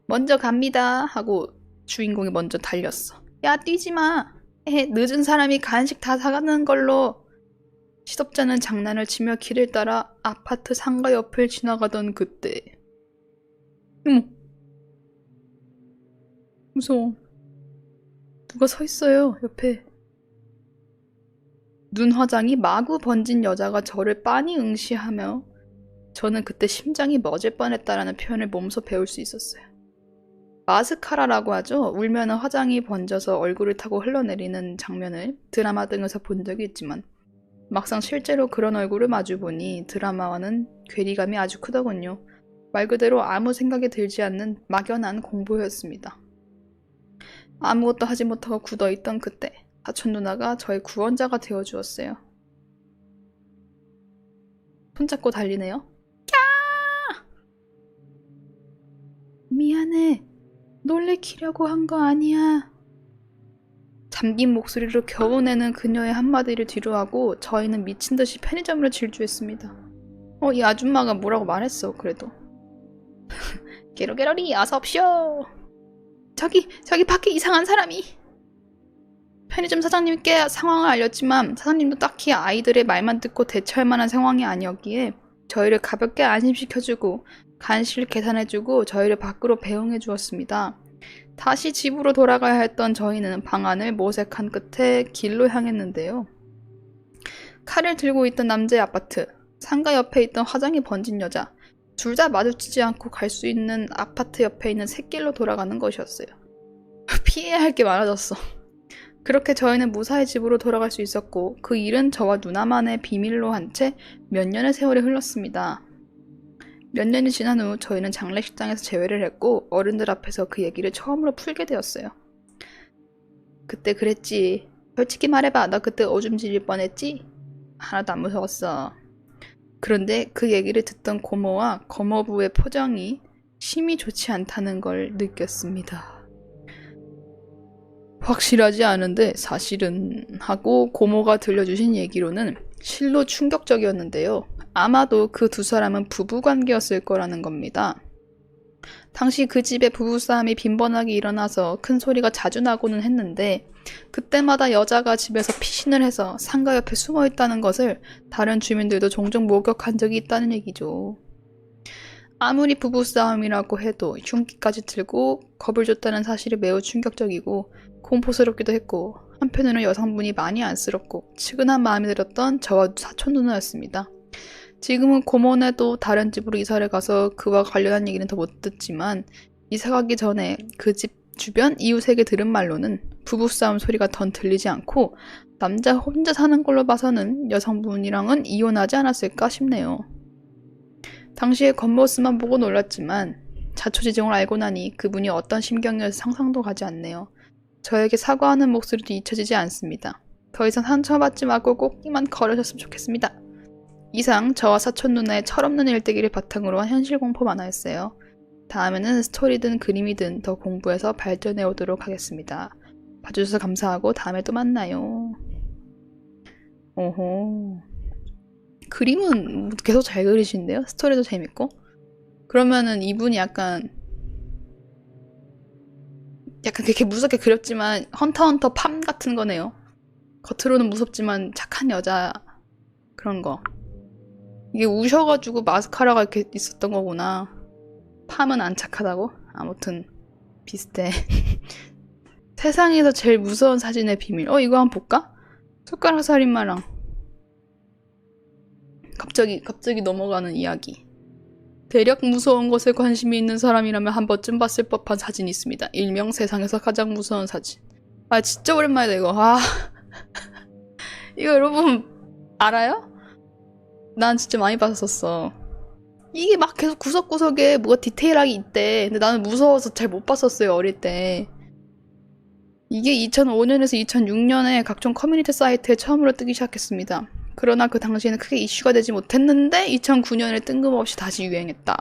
먼저 갑니다 하고 주인공이 먼저 달렸어. 야, 뛰지 마. 늦은 사람이 간식 다 사가는 걸로. 시덥잖은 장난을 치며 길을 따라 아파트 상가 옆을 지나가던 그때. 무서워. 누가 서 있어요, 옆에. 눈 화장이 마구 번진 여자가 저를 빤히 응시하며 저는 그때 심장이 멎을 뻔했다라는 표현을 몸소 배울 수 있었어요. 마스카라라고 하죠. 울면은 화장이 번져서 얼굴을 타고 흘러내리는 장면을 드라마 등에서 본 적이 있지만 막상 실제로 그런 얼굴을 마주보니 드라마와는 괴리감이 아주 크더군요. 말 그대로 아무 생각이 들지 않는 막연한 공포였습니다. 아무것도 하지 못하고 굳어있던 그때 사촌 누나가 저의 구원자가 되어주었어요. 손잡고 달리네요. 캬! 미안해. 놀래키려고 한 거 아니야. 잠긴 목소리로 겨우 내는 그녀의 한마디를 뒤로하고 저희는 미친듯이 편의점으로 질주했습니다. 이 아줌마가 뭐라고 말했어. 그래도 게로게로리 어서옵쇼. 저기 밖에 이상한 사람이. 편의점 사장님께 상황을 알렸지만 사장님도 딱히 아이들의 말만 듣고 대처할 만한 상황이 아니었기에 저희를 가볍게 안심시켜주고 간식을 계산해주고 저희를 밖으로 배웅해 주었습니다. 다시 집으로 돌아가야 했던 저희는 방안을 모색한 끝에 길로 향했는데요. 칼을 들고 있던 남자의 아파트, 상가 옆에 있던 화장이 번진 여자, 둘 다 마주치지 않고 갈 수 있는 아파트 옆에 있는 샛길로 돌아가는 것이었어요. 피해야 할 게 많아졌어. 그렇게 저희는 무사히 집으로 돌아갈 수 있었고 그 일은 저와 누나만의 비밀로 한 채 몇 년의 세월이 흘렀습니다. 몇 년이 지난 후 저희는 장례식장에서 재회를 했고 어른들 앞에서 그 얘기를 처음으로 풀게 되었어요. 그때 그랬지. 솔직히 말해봐. 너 그때 오줌 지릴 뻔했지? 하나도 안 무서웠어. 그런데 그 얘기를 듣던 고모와 거모부의 표정이 심히 좋지 않다는 걸 느꼈습니다. 확실하지 않은데 사실은 하고 고모가 들려주신 얘기로는 실로 충격적이었는데요. 아마도 그 두 사람은 부부관계였을 거라는 겁니다. 당시 그 집에 부부싸움이 빈번하게 일어나서 큰 소리가 자주 나고는 했는데 그때마다 여자가 집에서 피신을 해서 상가 옆에 숨어있다는 것을 다른 주민들도 종종 목격한 적이 있다는 얘기죠. 아무리 부부싸움이라고 해도 흉기까지 들고 겁을 줬다는 사실이 매우 충격적이고 공포스럽기도 했고 한편으로는 여성분이 많이 안쓰럽고 측은한 마음이 들었던 저와 사촌 누나였습니다. 지금은 고모네도 다른 집으로 이사를 가서 그와 관련한 얘기는 더 못 듣지만 이사 가기 전에 그 집 주변 이웃에게 들은 말로는 부부싸움 소리가 더 들리지 않고 남자 혼자 사는 걸로 봐서는 여성분이랑은 이혼하지 않았을까 싶네요. 당시에 겉모습만 보고 놀랐지만 자초지종을 알고 나니 그분이 어떤 심경이어서 상상도 가지 않네요. 저에게 사과하는 목소리도 잊혀지지 않습니다. 더 이상 상처받지 말고 꼭 이만 걸으셨으면 좋겠습니다. 이상 저와 사촌 누나의 철없는 일대기를 바탕으로 한 현실 공포 만화였어요. 다음에는 스토리든 그림이든 더 공부해서 발전해 오도록 하겠습니다. 봐주셔서 감사하고 다음에 또 만나요. 오호. 그림은 계속 잘 그리시는데요? 스토리도 재밌고? 그러면은 이분이 약간 그렇게 무섭게 그렸지만 헌터 팜 같은 거네요. 겉으로는 무섭지만 착한 여자 그런 거. 이게 우셔가지고 마스카라가 이렇게 있었던 거구나. 팜은 안 착하다고? 아무튼 비슷해. 세상에서 제일 무서운 사진의 비밀. 이거 한번 볼까? 손가락 살인마랑 갑자기 넘어가는 이야기. 대략 무서운 것에 관심이 있는 사람이라면 한 번쯤 봤을 법한 사진이 있습니다. 일명 세상에서 가장 무서운 사진. 진짜 오랜만이다 이거. 이거 여러분 알아요? 난 진짜 많이 봤었어. 이게 막 계속 구석구석에 뭐가 디테일하게 있대. 근데 나는 무서워서 잘 못 봤었어요 어릴 때. 이게 2005년에서 2006년에 각종 커뮤니티 사이트에 처음으로 뜨기 시작했습니다. 그러나 그 당시에는 크게 이슈가 되지 못했는데 2009년에 뜬금없이 다시 유행했다.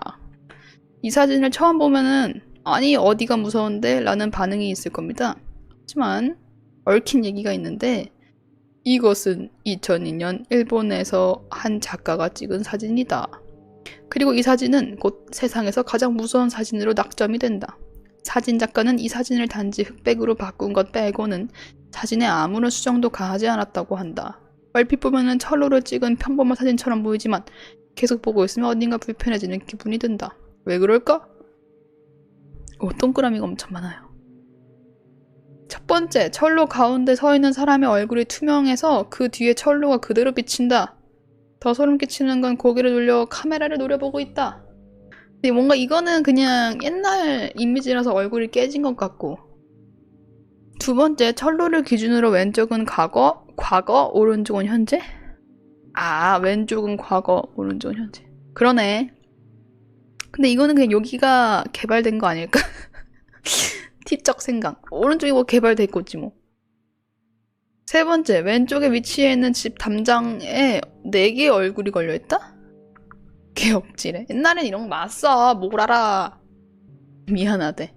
이 사진을 처음 보면은 아니 어디가 무서운데? 라는 반응이 있을 겁니다. 하지만 얽힌 얘기가 있는데 이것은 2002년 일본에서 한 작가가 찍은 사진이다. 그리고 이 사진은 곧 세상에서 가장 무서운 사진으로 낙점이 된다. 사진 작가는 이 사진을 단지 흑백으로 바꾼 것 빼고는 사진에 아무런 수정도 가하지 않았다고 한다. 얼핏 보면은 철로를 찍은 평범한 사진처럼 보이지만 계속 보고 있으면 어딘가 불편해지는 기분이 든다. 왜 그럴까? 동그라미가 엄청 많아요. 첫 번째, 철로 가운데 서 있는 사람의 얼굴이 투명해서 그 뒤에 철로가 그대로 비친다. 더 소름 끼치는 건 고개를 돌려 카메라를 노려보고 있다. 근데 뭔가 이거는 그냥 옛날 이미지라서 얼굴이 깨진 것 같고. 두 번째, 철로를 기준으로 왼쪽은 과거, 오른쪽은 현재? 아, 왼쪽은 과거, 오른쪽은 현재. 그러네. 근데 이거는 그냥 여기가 개발된 거 아닐까? 티적 생각. 오른쪽이 뭐 개발됐겠지 뭐. 세 번째, 왼쪽에 위치해 있는 집 담장에 4개의 얼굴이 걸려있다? 개업질해. 옛날엔 이런 거 많았어. 뭘 알아. 미안하대.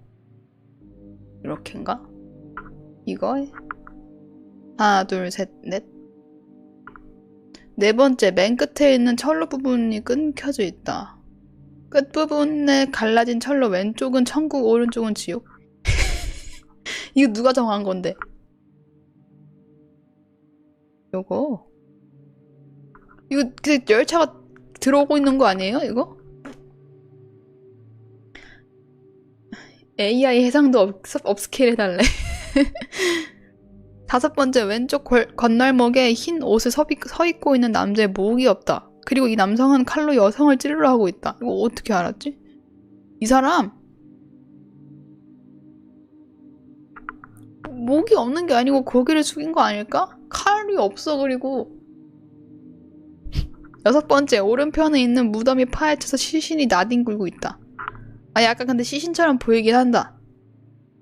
이렇게인가? 이거에? 하나, 둘, 셋, 넷. 네 번째, 맨 끝에 있는 철로 부분이 끊겨져 있다. 끝부분에 갈라진 철로 왼쪽은 천국, 오른쪽은 지옥? 이거 누가 정한 건데? 이거 그 열차가 들어오고 있는 거 아니에요? 이거? AI 해상도 업스케일 해달래. 다섯 번째, 왼쪽 건널목에 흰 옷을 서 입고 있는 남자의 목이 없다. 그리고 이 남성은 칼로 여성을 찌르려 하고 있다. 이거 어떻게 알았지? 이 사람 목이 없는 게 아니고 고개를 숙인 거 아닐까? 칼이 없어. 그리고 여섯 번째, 오른편에 있는 무덤이 파헤쳐서 시신이 나뒹굴고 있다. 아, 약간 근데 시신처럼 보이긴 한다.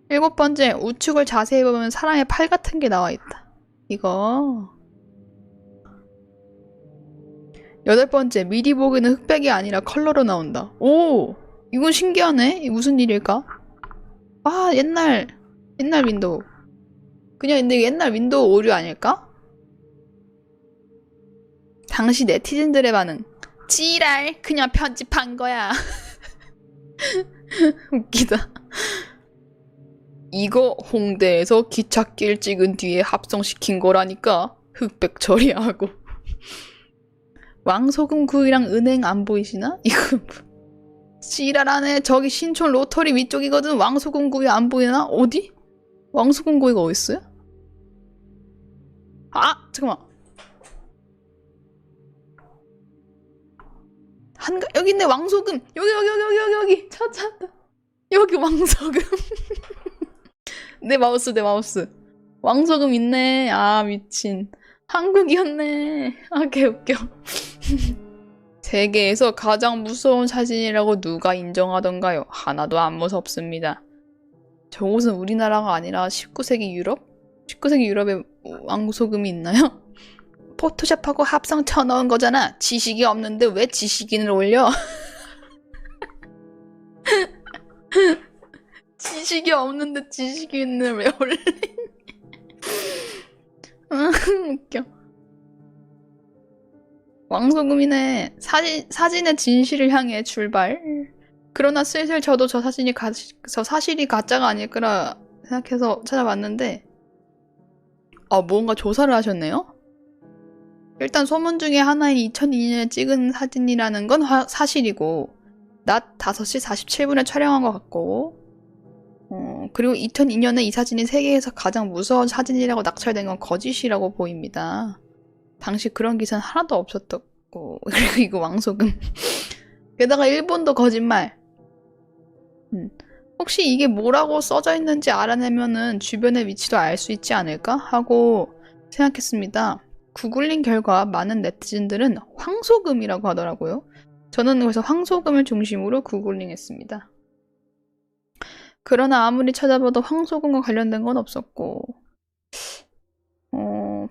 일곱 번째, 우측을 자세히 보면 사람의 팔 같은 게 나와 있다. 이거. 여덟 번째, 미리 보기는 흑백이 아니라 컬러로 나온다. 오! 이건 신기하네. 이게 무슨 일일까? 아, 옛날 윈도우. 그냥 근데 옛날 윈도우 오류 아닐까? 당시 네티즌들의 반응. 지랄, 그냥 편집한 거야. 웃기다. 이거 홍대에서 기찻길 찍은 뒤에 합성시킨 거라니까. 흑백 처리하고. 왕소금 구이랑 은행 안 보이시나? 이거 지랄하네. 저기 신촌 로터리 위쪽이거든. 왕소금 구이 안 보이나? 어디? 왕소금 구이가 어딨어요? 아! 잠깐만. 여기 있네. 왕소금. 여기 찾았다. 여기 왕소금. 내 마우스. 왕소금 있네. 아, 미친. 한국이었네. 아, 개웃겨. 세계에서 가장 무서운 사진이라고 누가 인정하던가요? 하나도 안 무섭습니다. 저곳은 우리나라가 아니라 19세기 유럽? 19세기 유럽에 왕소금이 있나요? 포토샵하고 합성 쳐넣은 거잖아. 지식이 없는데 왜 지식인을 올려? 지식이 없는데 지식인을 왜 올려? 웃겨. 왕소금이네. 사진의 진실을 향해 출발. 그러나 슬슬 저도 저 사실이 가짜가 아닐 거라 생각해서 찾아봤는데, 뭔가 조사를 하셨네요? 일단 소문 중에 하나인 2002년에 찍은 사진이라는 건 사실이고, 낮 5시 47분에 촬영한 것 같고, 그리고 2002년에 이 사진이 세계에서 가장 무서운 사진이라고 낙찰된 건 거짓이라고 보입니다. 당시 그런 기사는 하나도 없었고, 그리고 이거 왕소금. 게다가 일본도 거짓말. 혹시 이게 뭐라고 써져 있는지 알아내면은 주변의 위치도 알 수 있지 않을까? 하고 생각했습니다. 구글링 결과 많은 네티즌들은 황소금이라고 하더라고요. 저는 그래서 황소금을 중심으로 구글링 했습니다. 그러나 아무리 찾아봐도 황소금과 관련된 건 없었고,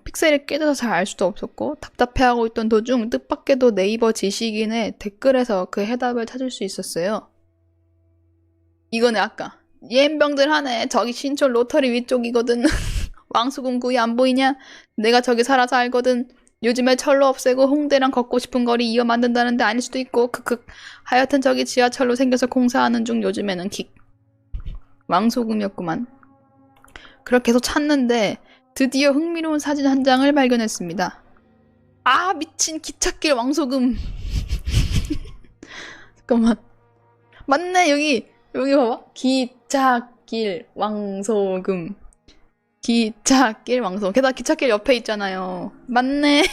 픽셀이 깨져서 잘 알 수도 없었고, 답답해하고 있던 도중 뜻밖에도 네이버 지식인의 댓글에서 그 해답을 찾을 수 있었어요. 이거네. 아까 예엠병들 하네. 저기 신촌 로터리 위쪽이거든. 왕소금 구이 안 보이냐? 내가 저기 살아서 알거든. 요즘에 철로 없애고 홍대랑 걷고 싶은 거리 이어 만든다는데 아닐 수도 있고. 크크. 하여튼 저기 지하철로 생겨서 공사하는 중. 요즘에는 킥. 왕소금이었구만. 그렇게 해서 찾는데 드디어 흥미로운 사진 한 장을 발견했습니다. 아, 미친. 기찻길 왕소금. 잠깐만. 맞네. 여기 봐봐. 기찻길 왕소금. 기찻길 왕소금. 게다가 기찻길 옆에 있잖아요. 맞네.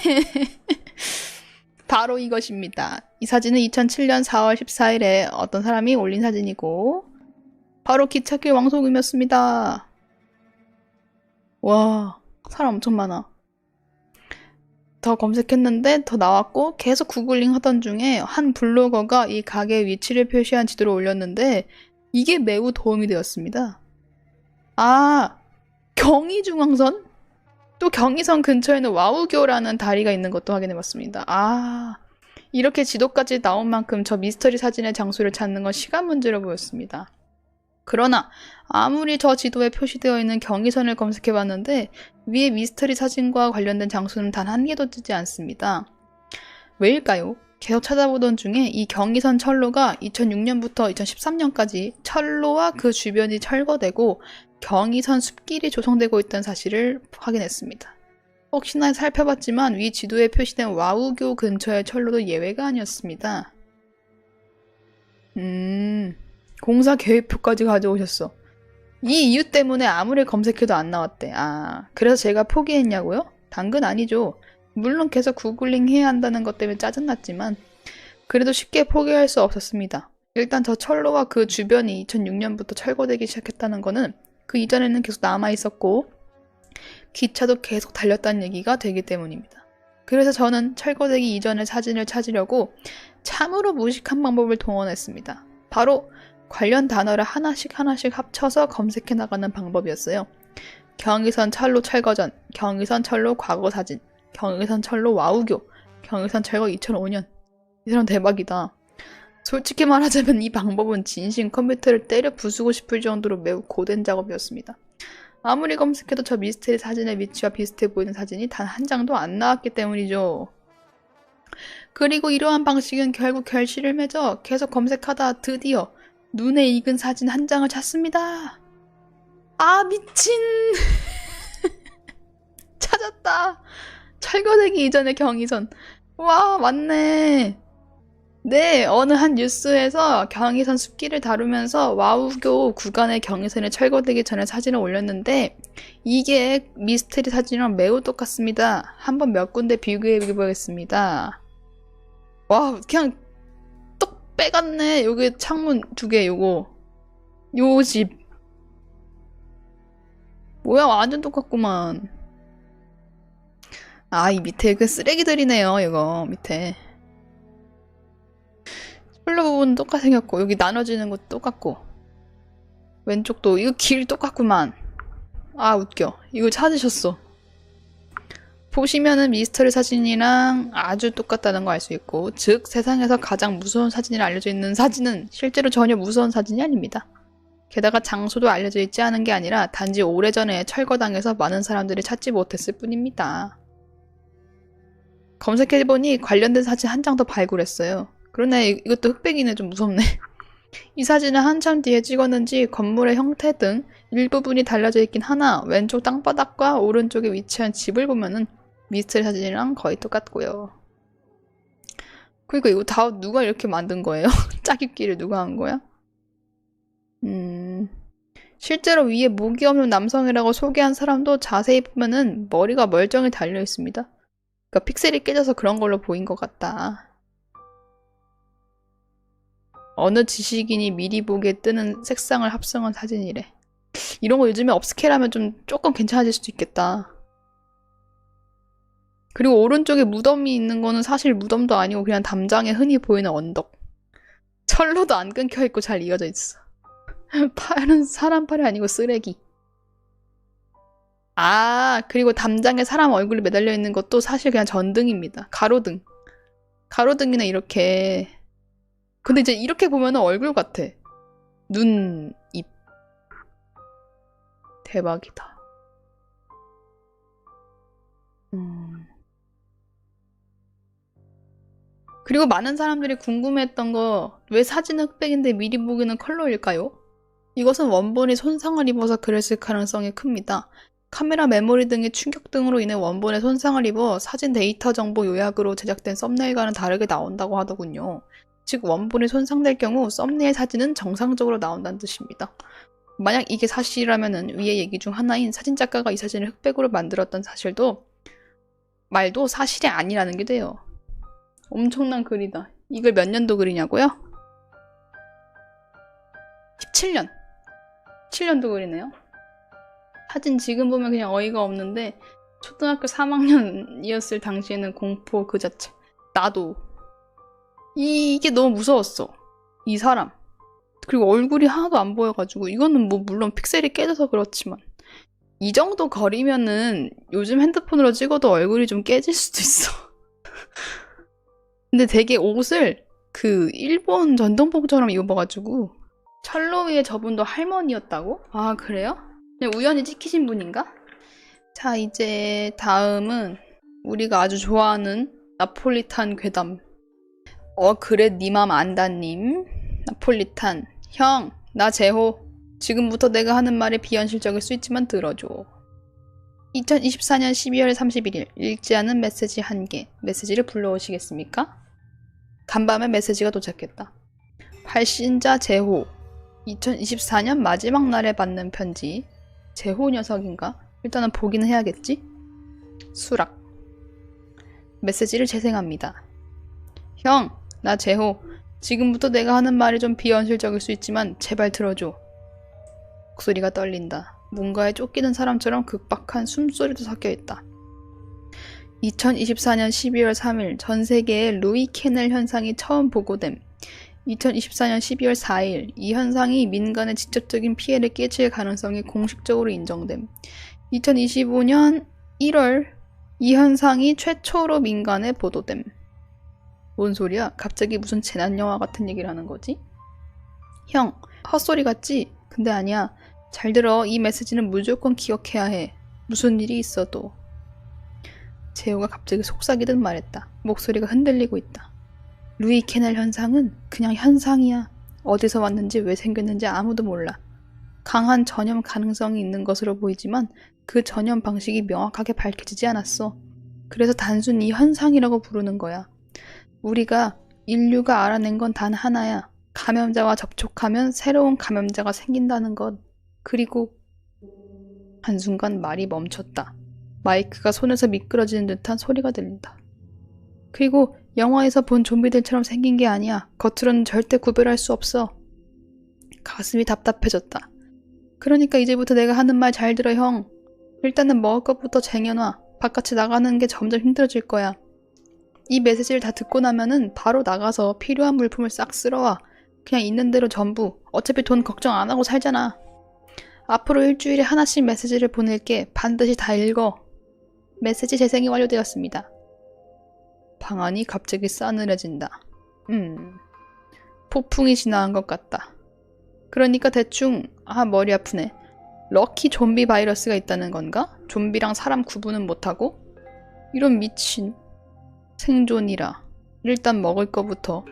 바로 이것입니다. 이 사진은 2007년 4월 14일에 어떤 사람이 올린 사진이고 바로 기찻길 왕소금이었습니다. 와, 사람 엄청 많아. 더 검색했는데 더 나왔고 계속 구글링 하던 중에 한 블로거가 이 가게의 위치를 표시한 지도를 올렸는데 이게 매우 도움이 되었습니다. 아, 경의중앙선? 또 경의선 근처에는 와우교라는 다리가 있는 것도 확인해봤습니다. 아, 이렇게 지도까지 나온 만큼 저 미스터리 사진의 장소를 찾는 건 시간 문제로 보였습니다. 그러나 아무리 저 지도에 표시되어 있는 경의선을 검색해봤는데 위에 미스터리 사진과 관련된 장소는 단 한 개도 뜨지 않습니다. 왜일까요? 계속 찾아보던 중에 이 경의선 철로가 2006년부터 2013년까지 철로와 그 주변이 철거되고 경의선 숲길이 조성되고 있다는 사실을 확인했습니다. 혹시나 살펴봤지만 위 지도에 표시된 와우교 근처의 철로도 예외가 아니었습니다. 공사 계획표까지 가져오셨어. 이 이유 때문에 아무리 검색해도 안 나왔대. 아, 그래서 제가 포기했냐고요? 당근 아니죠. 물론 계속 구글링 해야 한다는 것 때문에 짜증났지만 그래도 쉽게 포기할 수 없었습니다. 일단 저 철로와 그 주변이 2006년부터 철거되기 시작했다는 거는 그 이전에는 계속 남아있었고 기차도 계속 달렸다는 얘기가 되기 때문입니다. 그래서 저는 철거되기 이전의 사진을 찾으려고 참으로 무식한 방법을 동원했습니다. 바로 관련 단어를 하나씩 합쳐서 검색해 나가는 방법이었어요. 경의선 철로 철거 전, 경의선 철로 과거 사진, 경의선 철로 와우교, 경의선 철거 2005년. 이 사람 대박이다. 솔직히 말하자면 이 방법은 진심 컴퓨터를 때려 부수고 싶을 정도로 매우 고된 작업이었습니다. 아무리 검색해도 저 미스테리 사진의 위치와 비슷해 보이는 사진이 단 한 장도 안 나왔기 때문이죠. 그리고 이러한 방식은 결국 결실을 맺어 계속 검색하다 드디어 눈에 익은 사진 한 장을 찾습니다. 아, 미친! 찾았다! 철거되기 이전의 경의선. 와, 맞네. 네, 어느 한 뉴스에서 경의선 숲길을 다루면서 와우교 구간의 경의선이 철거되기 전에 사진을 올렸는데 이게 미스테리 사진이랑 매우 똑같습니다. 한번 몇 군데 비교해 보겠습니다. 와, 그냥 똑 빼갔네. 여기 창문 2개 요거. 요 집. 뭐야, 완전 똑같구만. 아, 이 밑에 그 쓰레기들이네요, 이거 밑에. 폴로 부분 똑같이 생겼고 여기 나눠지는 것도 똑같고 왼쪽도 이거 길 똑같구만. 아, 웃겨. 이거 찾으셨어. 보시면은 미스터리 사진이랑 아주 똑같다는 거 알 수 있고, 즉 세상에서 가장 무서운 사진이라 알려져 있는 사진은 실제로 전혀 무서운 사진이 아닙니다. 게다가 장소도 알려져 있지 않은 게 아니라 단지 오래전에 철거당해서 많은 사람들이 찾지 못했을 뿐입니다. 검색해보니 관련된 사진 한 장 더 발굴했어요. 그러네, 이것도 흑백이네. 좀 무섭네. 이 사진은 한참 뒤에 찍었는지 건물의 형태 등 일부분이 달라져 있긴 하나 왼쪽 땅바닥과 오른쪽에 위치한 집을 보면은 미스터리 사진이랑 거의 똑같고요. 그러니까 이거 다 누가 이렇게 만든 거예요? 짜깁기를 누가 한 거야? 실제로 위에 목이 없는 남성이라고 소개한 사람도 자세히 보면은 머리가 멀쩡히 달려 있습니다. 그러니까 픽셀이 깨져서 그런 걸로 보인 것 같다. 어느 지식인이 미리 보기에 뜨는 색상을 합성한 사진이래. 이런 거 요즘에 업스케일하면 좀 조금 괜찮아질 수도 있겠다. 그리고 오른쪽에 무덤이 있는 거는 사실 무덤도 아니고 그냥 담장에 흔히 보이는 언덕. 철로도 안 끊겨있고 잘 이어져 있어. 팔은 사람 팔이 아니고 쓰레기. 아, 그리고 담장에 사람 얼굴이 매달려 있는 것도 사실 그냥 전등입니다. 가로등. 가로등이나 이렇게. 근데 이제 이렇게 보면은 얼굴 같아. 눈, 입. 대박이다. 그리고 많은 사람들이 궁금해했던 거, 왜 사진은 흑백인데 미리 보기는 컬러일까요? 이것은 원본이 손상을 입어서 그랬을 가능성이 큽니다. 카메라 메모리 등의 충격 등으로 인해 원본에 손상을 입어 사진 데이터 정보 요약으로 제작된 썸네일과는 다르게 나온다고 하더군요. 즉 원본이 손상될 경우 썸네일 사진은 정상적으로 나온다는 뜻입니다. 만약 이게 사실이라면 위의 얘기 중 하나인 사진작가가 이 사진을 흑백으로 만들었던 말도 사실이 아니라는 게 돼요. 엄청난 글이다. 이걸 몇 년도 글이냐고요? 17년. 17년도 글이네요. 사진 지금 보면 그냥 어이가 없는데 초등학교 3학년이었을 당시에는 공포 그 자체. 나도. 이게 너무 무서웠어. 이 사람. 그리고 얼굴이 하나도 안 보여가지고 이거는 뭐 물론 픽셀이 깨져서 그렇지만 이 정도 거리면은 요즘 핸드폰으로 찍어도 얼굴이 좀 깨질 수도 있어. 근데 되게 옷을 그 일본 전통복처럼 입어가지고 철로 위에 저분도 할머니였다고? 아 그래요? 그냥 우연히 찍히신 분인가? 자 이제 다음은 우리가 아주 좋아하는 나폴리탄 괴담. 그래 니 맘 안다님. 나폴리탄. 형, 나 재호. 지금부터 내가 하는 말이 비현실적일 수 있지만 들어줘. 2024년 12월 31일 읽지 않은 메시지 1개. 메시지를 불러오시겠습니까? 간밤에 메시지가 도착했다. 발신자 재호. 2024년 마지막 날에 받는 편지. 재호 녀석인가? 일단은 보기는 해야겠지? 수락. 메시지를 재생합니다. 형, 나 재호. 지금부터 내가 하는 말이 좀 비현실적일 수 있지만 제발 들어줘. 목소리가 떨린다. 뭔가에 쫓기는 사람처럼 급박한 숨소리도 섞여있다. 2024년 12월 3일 전 세계에 루이 캐넬 현상이 처음 보고됨. 2024년 12월 4일 이 현상이 민간에 직접적인 피해를 끼칠 가능성이 공식적으로 인정됨. 2025년 1월 이 현상이 최초로 민간에 보도됨. 뭔 소리야? 갑자기 무슨 재난영화 같은 얘기를 하는 거지? 형, 헛소리 같지? 근데 아니야. 잘 들어. 이 메시지는 무조건 기억해야 해. 무슨 일이 있어도. 재호가 갑자기 속삭이듯 말했다. 목소리가 흔들리고 있다. 루이 캐넬 현상은 그냥 현상이야. 어디서 왔는지 왜 생겼는지 아무도 몰라. 강한 전염 가능성이 있는 것으로 보이지만 그 전염 방식이 명확하게 밝혀지지 않았어. 그래서 단순히 현상이라고 부르는 거야. 우리가 인류가 알아낸 건 단 하나야. 감염자와 접촉하면 새로운 감염자가 생긴다는 것. 그리고 한순간 말이 멈췄다. 마이크가 손에서 미끄러지는 듯한 소리가 들린다. 그리고 영화에서 본 좀비들처럼 생긴 게 아니야. 겉으로는 절대 구별할 수 없어. 가슴이 답답해졌다. 그러니까 이제부터 내가 하는 말 잘 들어 형. 일단은 먹을 것부터 쟁여놔. 바깥에 나가는 게 점점 힘들어질 거야. 이 메시지를 다 듣고 나면은 바로 나가서 필요한 물품을 싹 쓸어와. 그냥 있는 대로 전부. 어차피 돈 걱정 안 하고 살잖아. 앞으로 일주일에 하나씩 메시지를 보낼게. 반드시 다 읽어. 메시지 재생이 완료되었습니다. 방안이 갑자기 싸늘해진다. 폭풍이 지나간 것 같다. 그러니까 대충 머리 아프네. 럭키 좀비 바이러스가 있다는 건가? 좀비랑 사람 구분은 못하고? 이런 미친. 생존이라. 일단 먹을 거부터.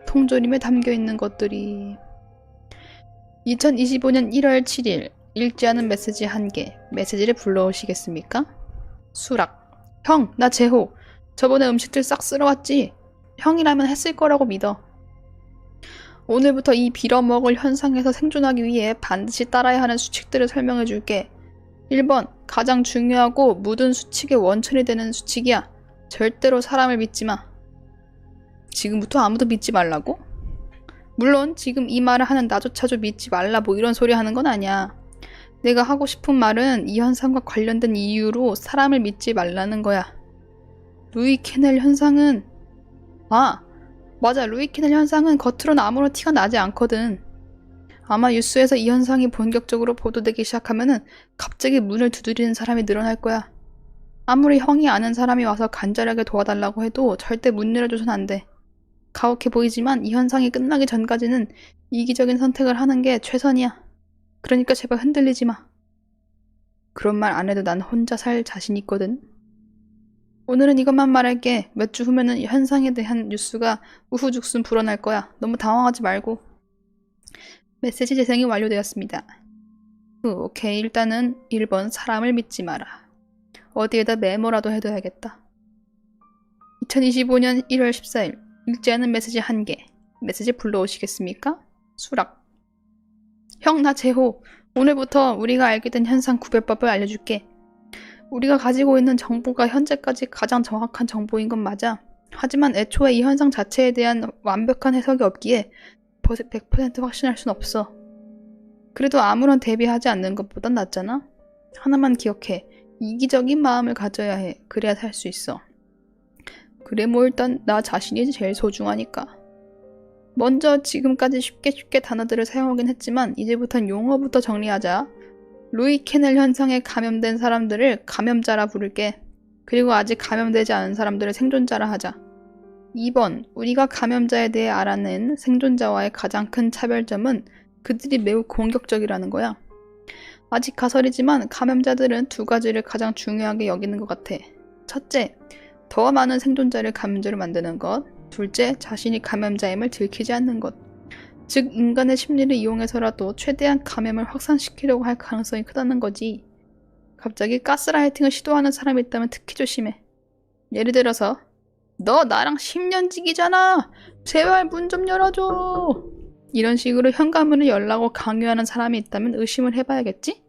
통조림에 담겨있는 것들이. 2025년 1월 7일 읽지 않은 메시지 1개. 메시지를 불러오시겠습니까? 수락. 형, 나 재호. 저번에 음식들 싹 쓸어왔지? 형이라면 했을 거라고 믿어. 오늘부터 이 빌어먹을 현상에서 생존하기 위해 반드시 따라야 하는 수칙들을 설명해 줄게. 1번, 가장 중요하고 모든 수칙의 원천이 되는 수칙이야. 절대로 사람을 믿지 마. 지금부터 아무도 믿지 말라고? 물론 지금 이 말을 하는 나조차도 믿지 말라 뭐 이런 소리 하는 건 아니야. 내가 하고 싶은 말은 이 현상과 관련된 이유로 사람을 믿지 말라는 거야. 루이 캐넬 현상은 맞아. 루이 캐넬 현상은 겉으로는 아무런 티가 나지 않거든. 아마 뉴스에서 이 현상이 본격적으로 보도되기 시작하면은 갑자기 문을 두드리는 사람이 늘어날 거야. 아무리 형이 아는 사람이 와서 간절하게 도와달라고 해도 절대 문 열어줘선 안 돼. 가혹해 보이지만 이 현상이 끝나기 전까지는 이기적인 선택을 하는 게 최선이야. 그러니까 제발 흔들리지 마. 그런 말 안 해도 난 혼자 살 자신 있거든. 오늘은 이것만 말할게. 몇 주 후면은 현상에 대한 뉴스가 우후죽순 불어날 거야. 너무 당황하지 말고. 메시지 재생이 완료되었습니다. 오케이. 일단은 1번 사람을 믿지 마라. 어디에다 메모라도 해둬야겠다. 2025년 1월 14일 읽지 않은 메시지 1개. 메시지 불러오시겠습니까? 수락. 형, 나 재호. 오늘부터 우리가 알게 된 현상 구별법을 알려줄게. 우리가 가지고 있는 정보가 현재까지 가장 정확한 정보인 건 맞아. 하지만 애초에 이 현상 자체에 대한 완벽한 해석이 없기에 100% 확신할 순 없어. 그래도 아무런 대비하지 않는 것보단 낫잖아? 하나만 기억해. 이기적인 마음을 가져야 해. 그래야 살 수 있어. 그래 뭐 일단 나 자신이 제일 소중하니까. 먼저 지금까지 쉽게 단어들을 사용하긴 했지만 이제부턴 용어부터 정리하자. 루이 캐넬 현상에 감염된 사람들을 감염자라 부를게. 그리고 아직 감염되지 않은 사람들을 생존자라 하자. 2번, 우리가 감염자에 대해 알아낸 생존자와의 가장 큰 차별점은 그들이 매우 공격적이라는 거야. 아직 가설이지만 감염자들은 두 가지를 가장 중요하게 여기는 것 같아. 첫째, 더 많은 생존자를 감염자로 만드는 것. 둘째, 자신이 감염자임을 들키지 않는 것. 즉, 인간의 심리를 이용해서라도 최대한 감염을 확산시키려고 할 가능성이 크다는 거지. 갑자기 가스라이팅을 시도하는 사람이 있다면 특히 조심해. 예를 들어서 너 나랑 10년 지기잖아. 제발 문 좀 열어줘. 이런 식으로 현관문을 열라고 강요하는 사람이 있다면 의심을 해봐야겠지?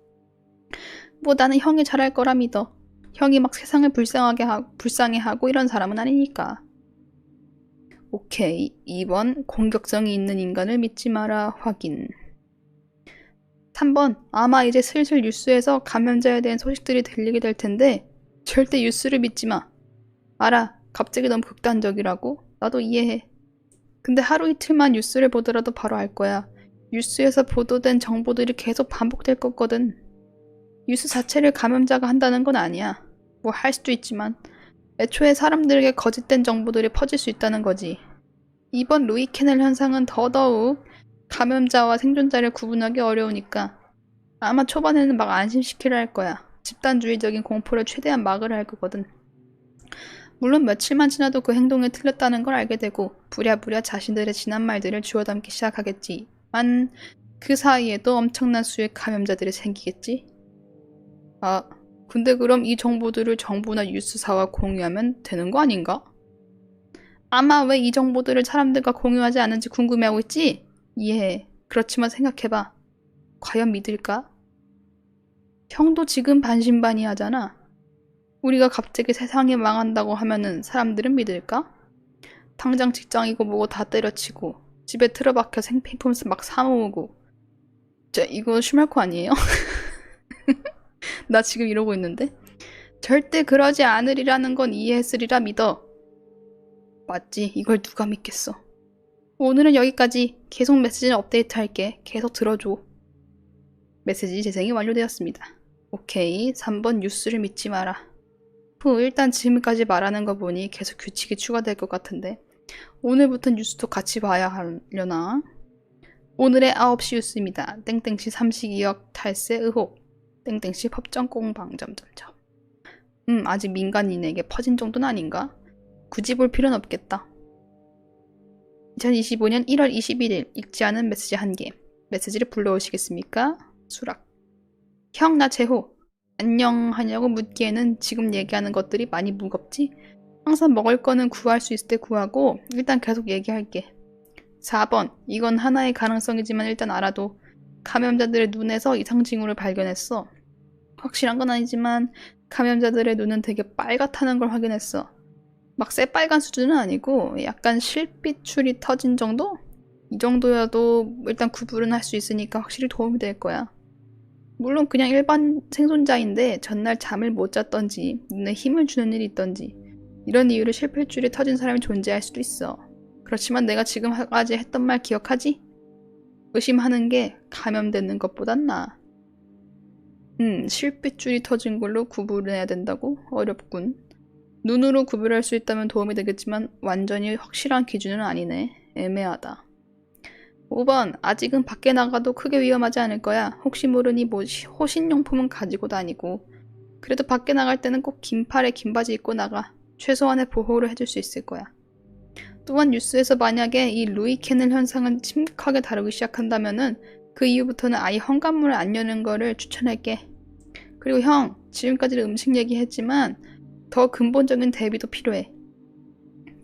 뭐 나는 형이 잘할 거라 믿어. 형이 막 세상을 불쌍해하고 이런 사람은 아니니까. 오케이. 2번 공격성이 있는 인간을 믿지 마라. 확인. 3번 아마 이제 슬슬 뉴스에서 감염자에 대한 소식들이 들리게 될 텐데 절대 뉴스를 믿지 마. 알아. 갑자기 너무 극단적이라고? 나도 이해해. 근데 하루 이틀만 뉴스를 보더라도 바로 알 거야. 뉴스에서 보도된 정보들이 계속 반복될 거거든. 뉴스 자체를 감염자가 한다는 건 아니야. 뭐 할 수도 있지만 애초에 사람들에게 거짓된 정보들이 퍼질 수 있다는 거지. 이번 루이 캐넬 현상은 더더욱 감염자와 생존자를 구분하기 어려우니까 아마 초반에는 막 안심시키려 할 거야. 집단주의적인 공포를 최대한 막으려 할 거거든. 물론 며칠만 지나도 그 행동이 틀렸다는 걸 알게 되고 부랴부랴 자신들의 지난 말들을 주워담기 시작하겠지만 그 사이에도 엄청난 수의 감염자들이 생기겠지? 아, 근데 그럼 이 정보들을 정부나 뉴스사와 공유하면 되는 거 아닌가? 아마 왜 이 정보들을 사람들과 공유하지 않는지 궁금해하고 있지? 이해해. 그렇지만 생각해봐. 과연 믿을까? 형도 지금 반신반의하잖아. 우리가 갑자기 세상이 망한다고 하면은 사람들은 믿을까? 당장 직장이고 뭐고 다 때려치고 집에 틀어박혀 생필품 막 사모으고. 이거 슈말코 아니에요? 나 지금 이러고 있는데? 절대 그러지 않으리라는 건 이해했으리라 믿어. 맞지? 이걸 누가 믿겠어. 오늘은 여기까지. 계속 메시지는 업데이트할게. 계속 들어줘. 메시지 재생이 완료되었습니다. 오케이. 3번 뉴스를 믿지 마라. 일단 지금까지 말하는 거 보니 계속 규칙이 추가될 것 같은데 오늘부터 뉴스도 같이 봐야 하려나? 오늘의 9시 뉴스입니다. 땡땡시 삼식이역 탈세 의혹. 땡땡시 법정 공방. 아직 민간인에게 퍼진 정도는 아닌가? 굳이 볼 필요는 없겠다. 2025년 1월 21일 읽지 않은 메시지 1개. 메시지를 불러오시겠습니까? 수락. 형, 나 재호. 안녕하냐고 묻기에는 지금 얘기하는 것들이 많이 무겁지? 항상 먹을 거는 구할 수 있을 때 구하고 일단 계속 얘기할게. 4번. 이건 하나의 가능성이지만 일단 알아도 감염자들의 눈에서 이상 징후를 발견했어. 확실한 건 아니지만 감염자들의 눈은 되게 빨갛다는 걸 확인했어. 막 새빨간 수준은 아니고 약간 실핏줄이 터진 정도? 이 정도여도 일단 구분은 할 수 있으니까 확실히 도움이 될 거야. 물론 그냥 일반 생존자인데 전날 잠을 못 잤던지 눈에 힘을 주는 일이 있던지 이런 이유로 실핏줄이 터진 사람이 존재할 수도 있어. 그렇지만 내가 지금까지 했던 말 기억하지? 의심하는 게 감염되는 것보단 나아. 실핏줄이 터진 걸로 구분해야 된다고? 어렵군. 눈으로 구별할 수 있다면 도움이 되겠지만 완전히 확실한 기준은 아니네. 애매하다. 5번. 아직은 밖에 나가도 크게 위험하지 않을 거야. 혹시 모르니 뭐 호신용품은 가지고 다니고. 그래도 밖에 나갈 때는 꼭 긴 팔에 긴 바지 입고 나가. 최소한의 보호를 해줄 수 있을 거야. 또한 뉴스에서 만약에 이 루이 캐넬 현상을 심각하게 다루기 시작한다면은 그 이후부터는 아예 현관문을 안 여는 거를 추천할게. 그리고 형, 지금까지는 음식 얘기했지만 더 근본적인 대비도 필요해.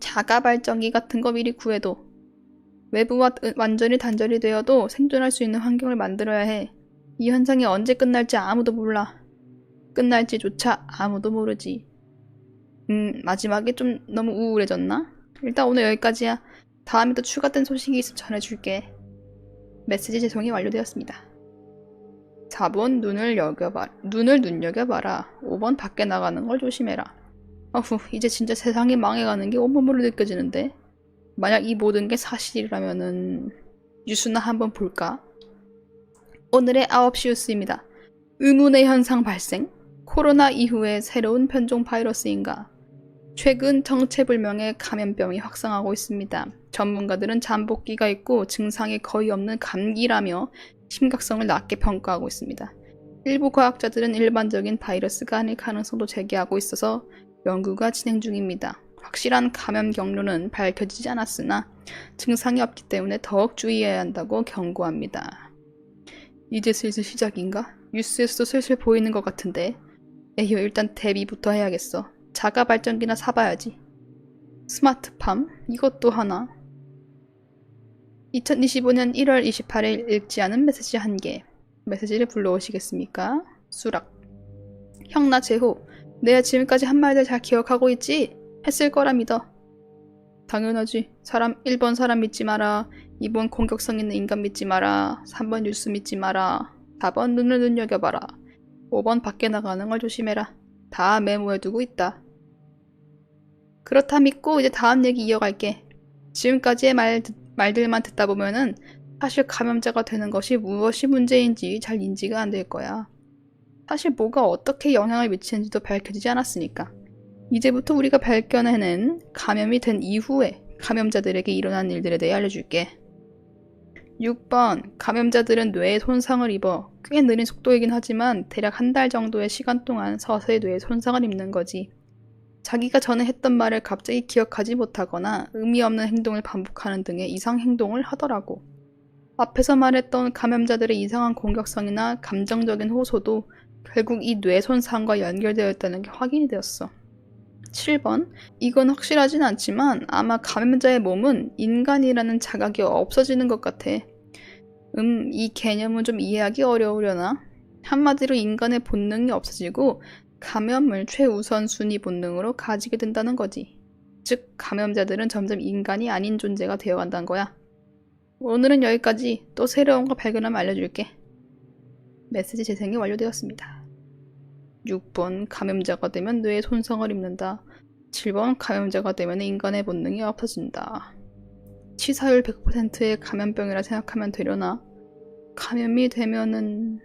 자가 발전기 같은 거 미리 구해도. 외부와 완전히 단절이 되어도 생존할 수 있는 환경을 만들어야 해. 이 현상이 언제 끝날지 아무도 몰라. 끝날지조차 아무도 모르지. 마지막에 좀 너무 우울해졌나? 일단 오늘 여기까지야. 다음에 또 추가된 소식이 있으면 전해줄게. 메시지 제송이 완료되었습니다. 4번 눈을 눈여겨봐라. 5번 밖에 나가는 걸 조심해라. 어후, 이제 진짜 세상이 망해가는 게 온몸으로 느껴지는데. 만약 이 모든 게 사실이라면은 뉴스나 한번 볼까? 오늘의 9시 뉴스입니다. 의문의 현상 발생? 코로나 이후에 새로운 변종 바이러스인가? 최근 정체불명의 감염병이 확산하고 있습니다. 전문가들은 잠복기가 있고 증상이 거의 없는 감기라며 심각성을 낮게 평가하고 있습니다. 일부 과학자들은 일반적인 바이러스가 아닐 가능성도 제기하고 있어서 연구가 진행 중입니다. 확실한 감염 경로는 밝혀지지 않았으나 증상이 없기 때문에 더욱 주의해야 한다고 경고합니다. 이제 슬슬 시작인가? 뉴스에서도 슬슬 보이는 것 같은데. 에휴, 일단 대비부터 해야겠어. 자가 발전기나 사봐야지. 스마트팜? 이것도 하나? 2025년 1월 28일 읽지 않은 메시지 1개. 메시지를 불러오시겠습니까? 수락. 형, 나 재호. 내가 지금까지 한 말들 잘 기억하고 있지? 했을 거라 믿어. 당연하지. 1번 사람 믿지 마라. 2번 공격성 있는 인간 믿지 마라. 3번 뉴스 믿지 마라. 4번 눈을 눈여겨봐라. 5번 밖에 나가는 걸 조심해라. 다 메모해두고 있다. 그렇다 믿고 이제 다음 얘기 이어갈게. 지금까지의 말들만 듣다 보면은 사실 감염자가 되는 것이 무엇이 문제인지 잘 인지가 안 될 거야. 사실 뭐가 어떻게 영향을 미치는지도 밝혀지지 않았으니까. 이제부터 우리가 발견해낸 감염이 된 이후에 감염자들에게 일어난 일들에 대해 알려줄게. 6번, 감염자들은 뇌에 손상을 입어. 꽤 느린 속도이긴 하지만 대략 한 달 정도의 시간 동안 서서히 뇌에 손상을 입는 거지. 자기가 전에 했던 말을 갑자기 기억하지 못하거나 의미 없는 행동을 반복하는 등의 이상 행동을 하더라고. 앞에서 말했던 감염자들의 이상한 공격성이나 감정적인 호소도 결국 이 뇌 손상과 연결되어 있다는 게 확인이 되었어. 7번, 이건 확실하진 않지만 아마 감염자의 몸은 인간이라는 자각이 없어지는 것 같아. 이 개념은 좀 이해하기 어려우려나? 한마디로 인간의 본능이 없어지고 감염을 최우선순위 본능으로 가지게 된다는 거지. 즉, 감염자들은 점점 인간이 아닌 존재가 되어간다는 거야. 오늘은 여기까지. 또 새로운 거 발견하면 알려줄게. 메시지 재생이 완료되었습니다. 6번, 감염자가 되면 뇌에 손상을 입는다. 7번, 감염자가 되면 인간의 본능이 없어진다. 치사율 100%의 감염병이라 생각하면 되려나? 감염이 되면은...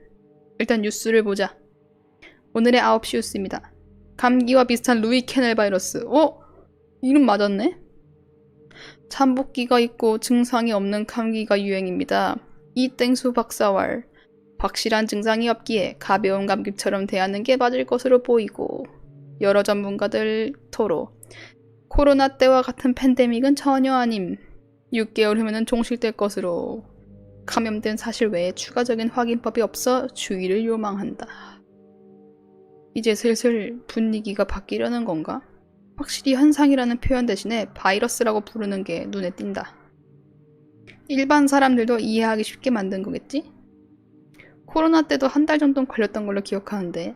일단 뉴스를 보자. 오늘의 9시 뉴스입니다. 감기와 비슷한 루이 캐넬 바이러스. 이름 맞았네? 잠복기가 있고 증상이 없는 감기가 유행입니다. 이땡수 박사왈. 확실한 증상이 없기에 가벼운 감기처럼 대하는 게 맞을 것으로 보이고 여러 전문가들 토로 코로나 때와 같은 팬데믹은 전혀 아님. 6개월 후면은 종식될 것으로 감염된 사실 외에 추가적인 확인법이 없어 주의를 요망한다. 이제 슬슬 분위기가 바뀌려는 건가? 확실히 현상이라는 표현 대신에 바이러스라고 부르는 게 눈에 띈다. 일반 사람들도 이해하기 쉽게 만든 거겠지? 코로나 때도 한 달 정도 걸렸던 걸로 기억하는데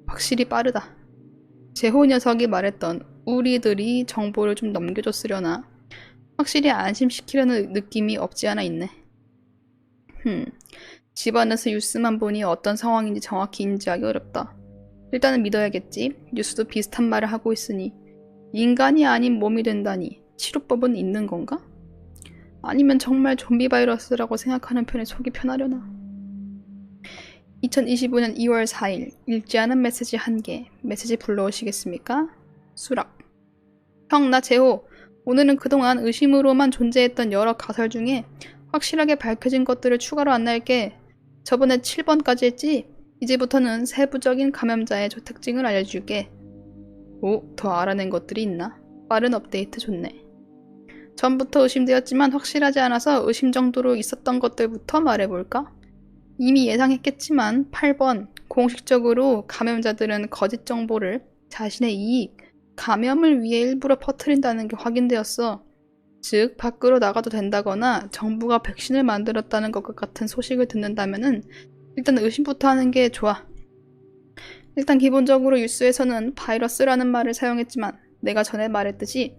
확실히 빠르다. 제호 녀석이 말했던 우리들이 정보를 좀 넘겨줬으려나 확실히 안심시키려는 느낌이 없지 않아 있네. 집안에서 뉴스만 보니 어떤 상황인지 정확히 인지하기 어렵다. 일단은 믿어야겠지. 뉴스도 비슷한 말을 하고 있으니. 인간이 아닌 몸이 된다니 치료법은 있는 건가? 아니면 정말 좀비 바이러스라고 생각하는 편에 속이 편하려나? 2025년 2월 4일 읽지 않은 메시지 1개. 메시지 불러오시겠습니까? 수락. 형, 나 재호. 오늘은 그동안 의심으로만 존재했던 여러 가설 중에 확실하게 밝혀진 것들을 추가로 안낼게. 저번에 7번까지 했지? 이제부터는 세부적인 감염자의 특징을 알려줄게. 더 알아낸 것들이 있나? 빠른 업데이트 좋네. 전부터 의심되었지만 확실하지 않아서 의심 정도로 있었던 것들부터 말해볼까? 이미 예상했겠지만 8번, 공식적으로 감염자들은 거짓 정보를 자신의 이익, 감염을 위해 일부러 퍼뜨린다는 게 확인되었어. 즉, 밖으로 나가도 된다거나 정부가 백신을 만들었다는 것과 같은 소식을 듣는다면은 일단 의심부터 하는 게 좋아. 일단 기본적으로 뉴스에서는 바이러스라는 말을 사용했지만 내가 전에 말했듯이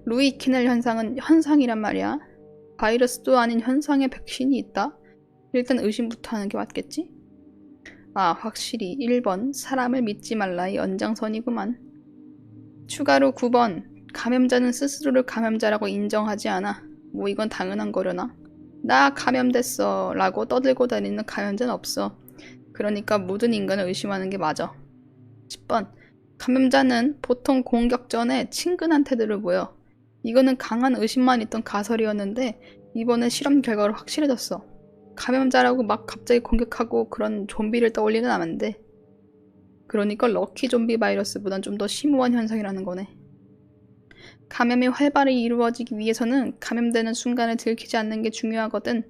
루이 캐넬 현상은 현상이란 말이야. 바이러스도 아닌 현상에 백신이 있다? 일단 의심부터 하는 게 맞겠지? 아, 확실히 1번 사람을 믿지 말라의 연장선이구만. 추가로 9번 감염자는 스스로를 감염자라고 인정하지 않아. 뭐 이건 당연한 거려나? 나 감염됐어 라고 떠들고 다니는 감염자는 없어. 그러니까 모든 인간을 의심하는 게 맞아. 10번 감염자는 보통 공격 전에 친근한 태도를 보여. 이거는 강한 의심만 있던 가설이었는데 이번에 실험 결과로 확실해졌어. 감염자라고 막 갑자기 공격하고 그런 좀비를 떠올리는 안 돼. 그러니까 럭키 좀비 바이러스보단 좀 더 심오한 현상이라는 거네. 감염이 활발히 이루어지기 위해서는 감염되는 순간을 들키지 않는 게 중요하거든.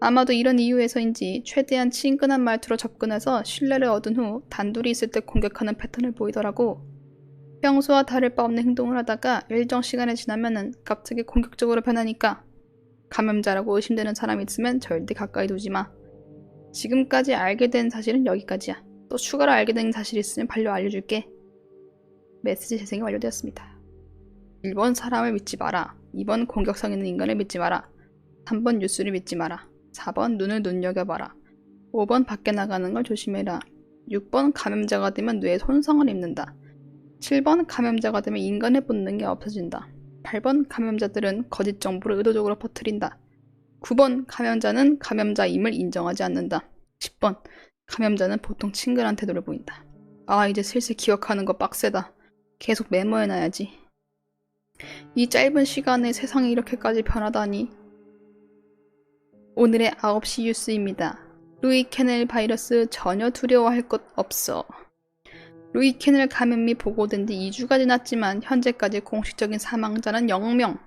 아마도 이런 이유에서인지 최대한 친근한 말투로 접근해서 신뢰를 얻은 후 단둘이 있을 때 공격하는 패턴을 보이더라고. 평소와 다를 바 없는 행동을 하다가 일정 시간이 지나면은 갑자기 공격적으로 변하니까 감염자라고 의심되는 사람이 있으면 절대 가까이 두지 마. 지금까지 알게 된 사실은 여기까지야. 또 추가로 알게 된 사실이 있으면 빨리 알려줄게. 메시지 재생이 완료되었습니다. 1번 사람을 믿지 마라. 2번 공격성 있는 인간을 믿지 마라. 3번 뉴스를 믿지 마라. 4번 눈을 눈여겨봐라. 5번 밖에 나가는 걸 조심해라. 6번 감염자가 되면 뇌에 손상을 입는다. 7번 감염자가 되면 인간의 본능이 없어진다. 8번 감염자들은 거짓 정보를 의도적으로 퍼뜨린다. 9번 감염자는 감염자임을 인정하지 않는다. 10번 감염자는 보통 친근한 태도를 보인다. 아, 이제 슬슬 기억하는 거 빡세다. 계속 메모해놔야지. 이 짧은 시간에 세상이 이렇게까지 변하다니. 오늘의 9시 뉴스입니다. 루이 캐넬 바이러스 전혀 두려워할 것 없어. 루이 캐넬 감염이 보고된 지 2주가 지났지만 현재까지 공식적인 사망자는 0명.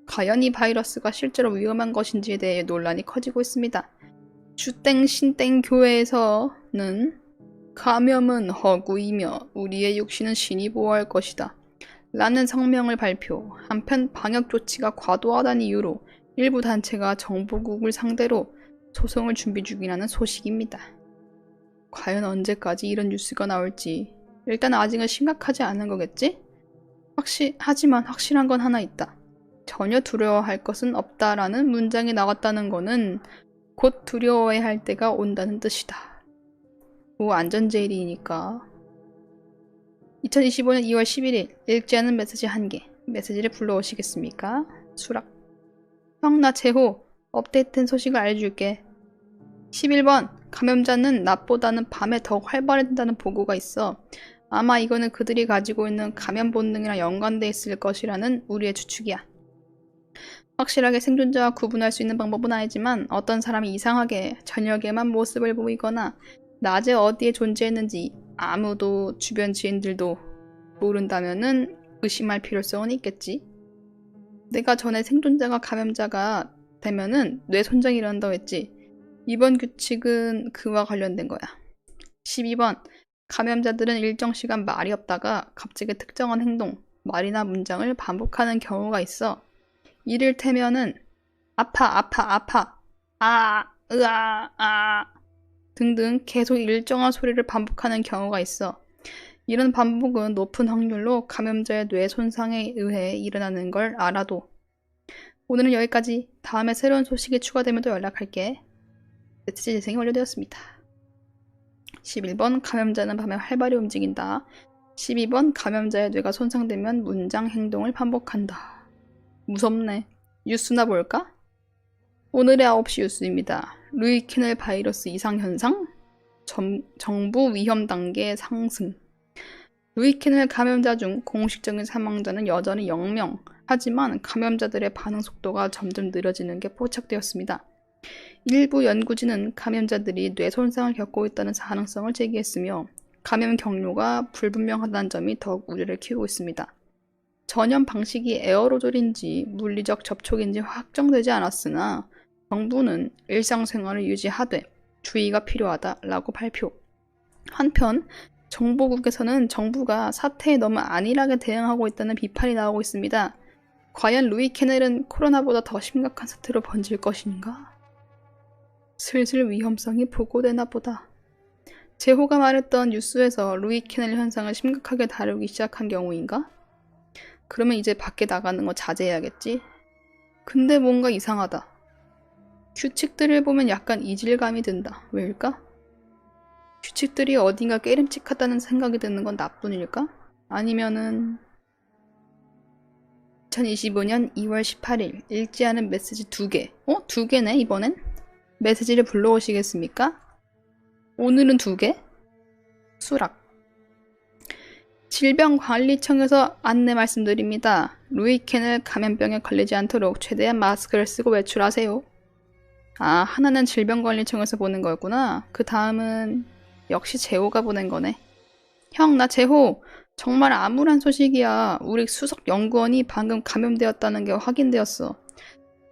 과연 이 바이러스가 실제로 위험한 것인지에 대해 논란이 커지고 있습니다. 주땡 신땡 교회에서는 감염은 허구이며 우리의 육신은 신이 보호할 것이다 라는 성명을 발표. 한편 방역 조치가 과도하다는 이유로 일부 단체가 정보국을 상대로 소송을 준비 중이라는 소식입니다. 과연 언제까지 이런 뉴스가 나올지. 일단 아직은 심각하지 않은 거겠지? 하지만 확실한 건 하나 있다. 전혀 두려워할 것은 없다라는 문장이 나왔다는 거는 곧 두려워해야 할 때가 온다는 뜻이다. 뭐 안전제일이니까. 2025년 2월 11일 읽지 않은 메시지 1개. 메시지를 불러오시겠습니까? 수락. 형, 나 재호. 업데이트된 소식을 알려줄게. 11번. 감염자는 낮보다는 밤에 더욱 활발해진다는 보고가 있어. 아마 이거는 그들이 가지고 있는 감염 본능이랑 연관돼 있을 것이라는 우리의 추측이야. 확실하게 생존자와 구분할 수 있는 방법은 아니지만 어떤 사람이 이상하게 저녁에만 모습을 보이거나 낮에 어디에 존재했는지 아무도 주변 지인들도 모른다면은 의심할 필요성은 있겠지. 내가 전에 생존자가 감염자가 되면은 뇌 손상이 일어난다고 했지. 이번 규칙은 그와 관련된 거야. 12번. 감염자들은 일정 시간 말이 없다가 갑자기 특정한 행동, 말이나 문장을 반복하는 경우가 있어. 이를테면은 아파, 으아, 아 등등 계속 일정한 소리를 반복하는 경우가 있어. 이런 반복은 높은 확률로 감염자의 뇌 손상에 의해 일어나는 걸 알아도. 오늘은 여기까지. 다음에 새로운 소식이 추가되면 또 연락할게. 메시지 재생이 완료되었습니다. 11번 감염자는 밤에 활발히 움직인다. 12번 감염자의 뇌가 손상되면 문장 행동을 반복한다. 무섭네. 뉴스나 볼까? 오늘의 9시 뉴스입니다. 루이 캐넬 바이러스 이상 현상? 정부 위험 단계 상승. 루이 캐넬 감염자 중 공식적인 사망자는 여전히 0명. 하지만 감염자들의 반응 속도가 점점 느려지는 게 포착되었습니다. 일부 연구진은 감염자들이 뇌 손상을 겪고 있다는 가능성을 제기했으며 감염 경로가 불분명하다는 점이 더욱 우려를 키우고 있습니다. 전염 방식이 에어로졸인지 물리적 접촉인지 확정되지 않았으나 정부는 일상생활을 유지하되 주의가 필요하다라고 발표. 한편 정보국에서는 정부가 사태에 너무 안일하게 대응하고 있다는 비판이 나오고 있습니다. 과연 루이 캐넬은 코로나보다 더 심각한 사태로 번질 것인가? 슬슬 위험성이 보고되나 보다. 제호가 말했던 뉴스에서 루이 캐넬 현상을 심각하게 다루기 시작한 경우인가? 그러면 이제 밖에 나가는 거 자제해야겠지? 근데 뭔가 이상하다. 규칙들을 보면 약간 이질감이 든다. 왜일까? 규칙들이 어딘가 깨름칙하다는 생각이 드는 건 나뿐일까? 아니면은 2025년 2월 18일 읽지 않은 메시지 2개. 2개네 이번엔? 메시지를 불러오시겠습니까? 오늘은 2개? 수락. 질병관리청에서 안내 말씀드립니다. 루이캔을 감염병에 걸리지 않도록 최대한 마스크를 쓰고 외출하세요. 아, 하나는 질병관리청에서 보낸 거였구나. 그 다음은 역시 재호가 보낸 거네. 형, 나 재호. 정말 암울한 소식이야. 우리 수석 연구원이 방금 감염되었다는 게 확인되었어.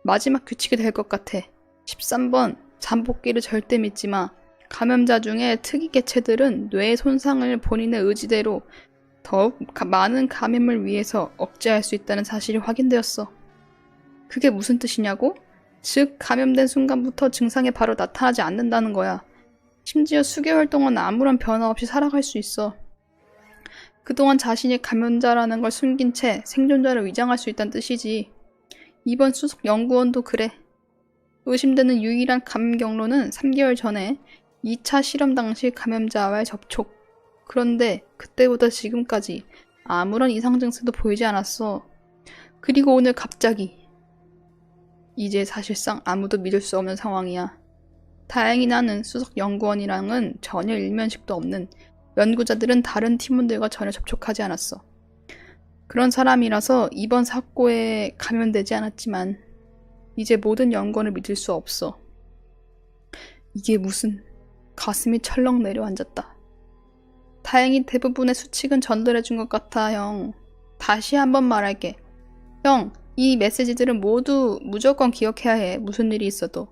마지막 규칙이 될 것 같아. 13번, 잠복기를 절대 믿지 마. 감염자 중에 특이 개체들은 뇌 손상을 본인의 의지대로 더욱 많은 감염을 위해서 억제할 수 있다는 사실이 확인되었어. 그게 무슨 뜻이냐고? 즉, 감염된 순간부터 증상이 바로 나타나지 않는다는 거야. 심지어 수개월 동안 아무런 변화 없이 살아갈 수 있어. 그동안 자신이 감염자라는 걸 숨긴 채 생존자를 위장할 수 있다는 뜻이지. 이번 수석 연구원도 그래. 의심되는 유일한 감염 경로는 3개월 전에 2차 실험 당시 감염자와의 접촉. 그런데 그때부터 지금까지 아무런 이상 증세도 보이지 않았어. 그리고 오늘 갑자기. 이제 사실상 아무도 믿을 수 없는 상황이야. 다행히 나는 수석 연구원이랑은 전혀 일면식도 없는 연구자들은 다른 팀원들과 전혀 접촉하지 않았어. 그런 사람이라서 이번 사고에 감염되지 않았지만 이제 모든 연구원을 믿을 수 없어. 이게 무슨... 가슴이 철렁 내려앉았다. 다행히 대부분의 수칙은 전달해준 것 같아, 형. 다시 한번 말할게. 형, 이 메시지들은 모두 무조건 기억해야 해. 무슨 일이 있어도.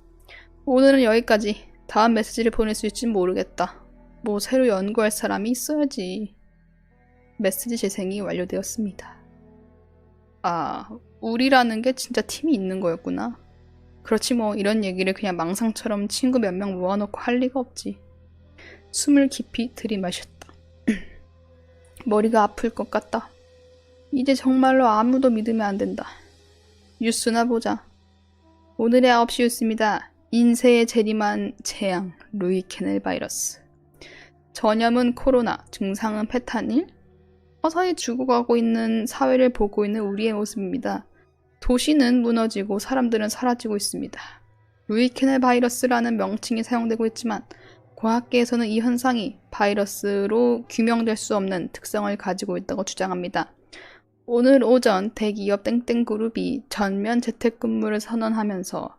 오늘은 여기까지. 다음 메시지를 보낼 수 있을지 모르겠다. 뭐 새로 연구할 사람이 있어야지. 메시지 재생이 완료되었습니다. 아, 우리라는 게 진짜 팀이 있는 거였구나. 그렇지 뭐 이런 얘기를 그냥 망상처럼 친구 몇 명 모아놓고 할 리가 없지. 숨을 깊이 들이마셨다. 머리가 아플 것 같다. 이제 정말로 아무도 믿으면 안 된다. 뉴스나 보자. 오늘의 9시 뉴스입니다. 인쇄에 재림한 재앙, 루이 캐넬 바이러스. 전염은 코로나, 증상은 페타닐? 서서히 죽어가고 있는 사회를 보고 있는 우리의 모습입니다. 도시는 무너지고 사람들은 사라지고 있습니다. 루이 캐넬 바이러스라는 명칭이 사용되고 있지만 과학계에서는 이 현상이 바이러스로 규명될 수 없는 특성을 가지고 있다고 주장합니다. 오늘 오전 대기업 땡땡그룹이 전면 재택근무를 선언하면서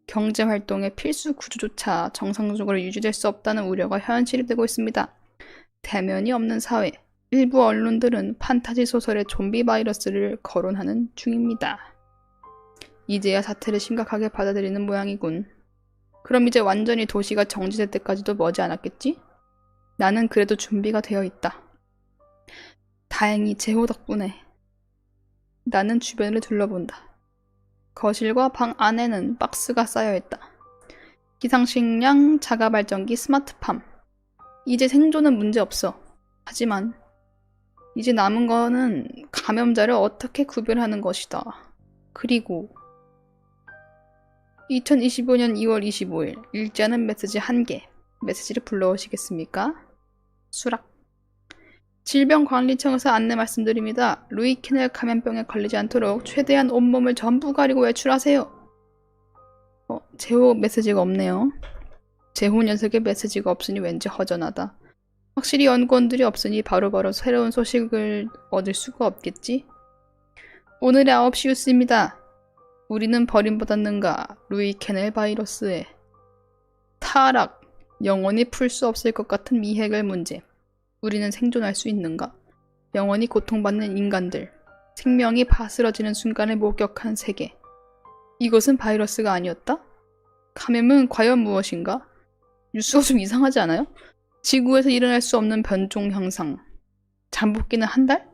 경제활동의 필수 구조조차 정상적으로 유지될 수 없다는 우려가 현실이 되고 있습니다. 대면이 없는 사회, 일부 언론들은 판타지 소설의 좀비 바이러스를 거론하는 중입니다. 이제야 사태를 심각하게 받아들이는 모양이군. 그럼 이제 완전히 도시가 정지될 때까지도 머지 않았겠지? 나는 그래도 준비가 되어 있다. 다행히 재호 덕분에. 나는 주변을 둘러본다. 거실과 방 안에는 박스가 쌓여있다. 기상식량, 자가발전기, 스마트팜. 이제 생존은 문제없어. 하지만 이제 남은 거는 감염자를 어떻게 구별하는 것이다. 그리고 2025년 2월 25일 읽지 않은 메시지 1개. 메시지를 불러오시겠습니까? 수락. 질병관리청에서 안내 말씀드립니다. 루이 캐넬 감염병에 걸리지 않도록 최대한 온몸을 전부 가리고 외출하세요. 재호 메시지가 없네요. 재호 녀석의 메시지가 없으니 왠지 허전하다. 확실히 연구원들이 없으니 바로바로 새로운 소식을 얻을 수가 없겠지? 오늘의 9시 뉴스입니다. 우리는 버림받았는가? 루이 캐넬 바이러스에 타락, 영원히 풀 수 없을 것 같은 미해결 문제. 우리는 생존할 수 있는가? 영원히 고통받는 인간들, 생명이 바스러지는 순간을 목격한 세계. 이것은 바이러스가 아니었다? 감염은 과연 무엇인가? 뉴스가 좀 이상하지 않아요? 지구에서 일어날 수 없는 변종 현상. 잠복기는 한 달?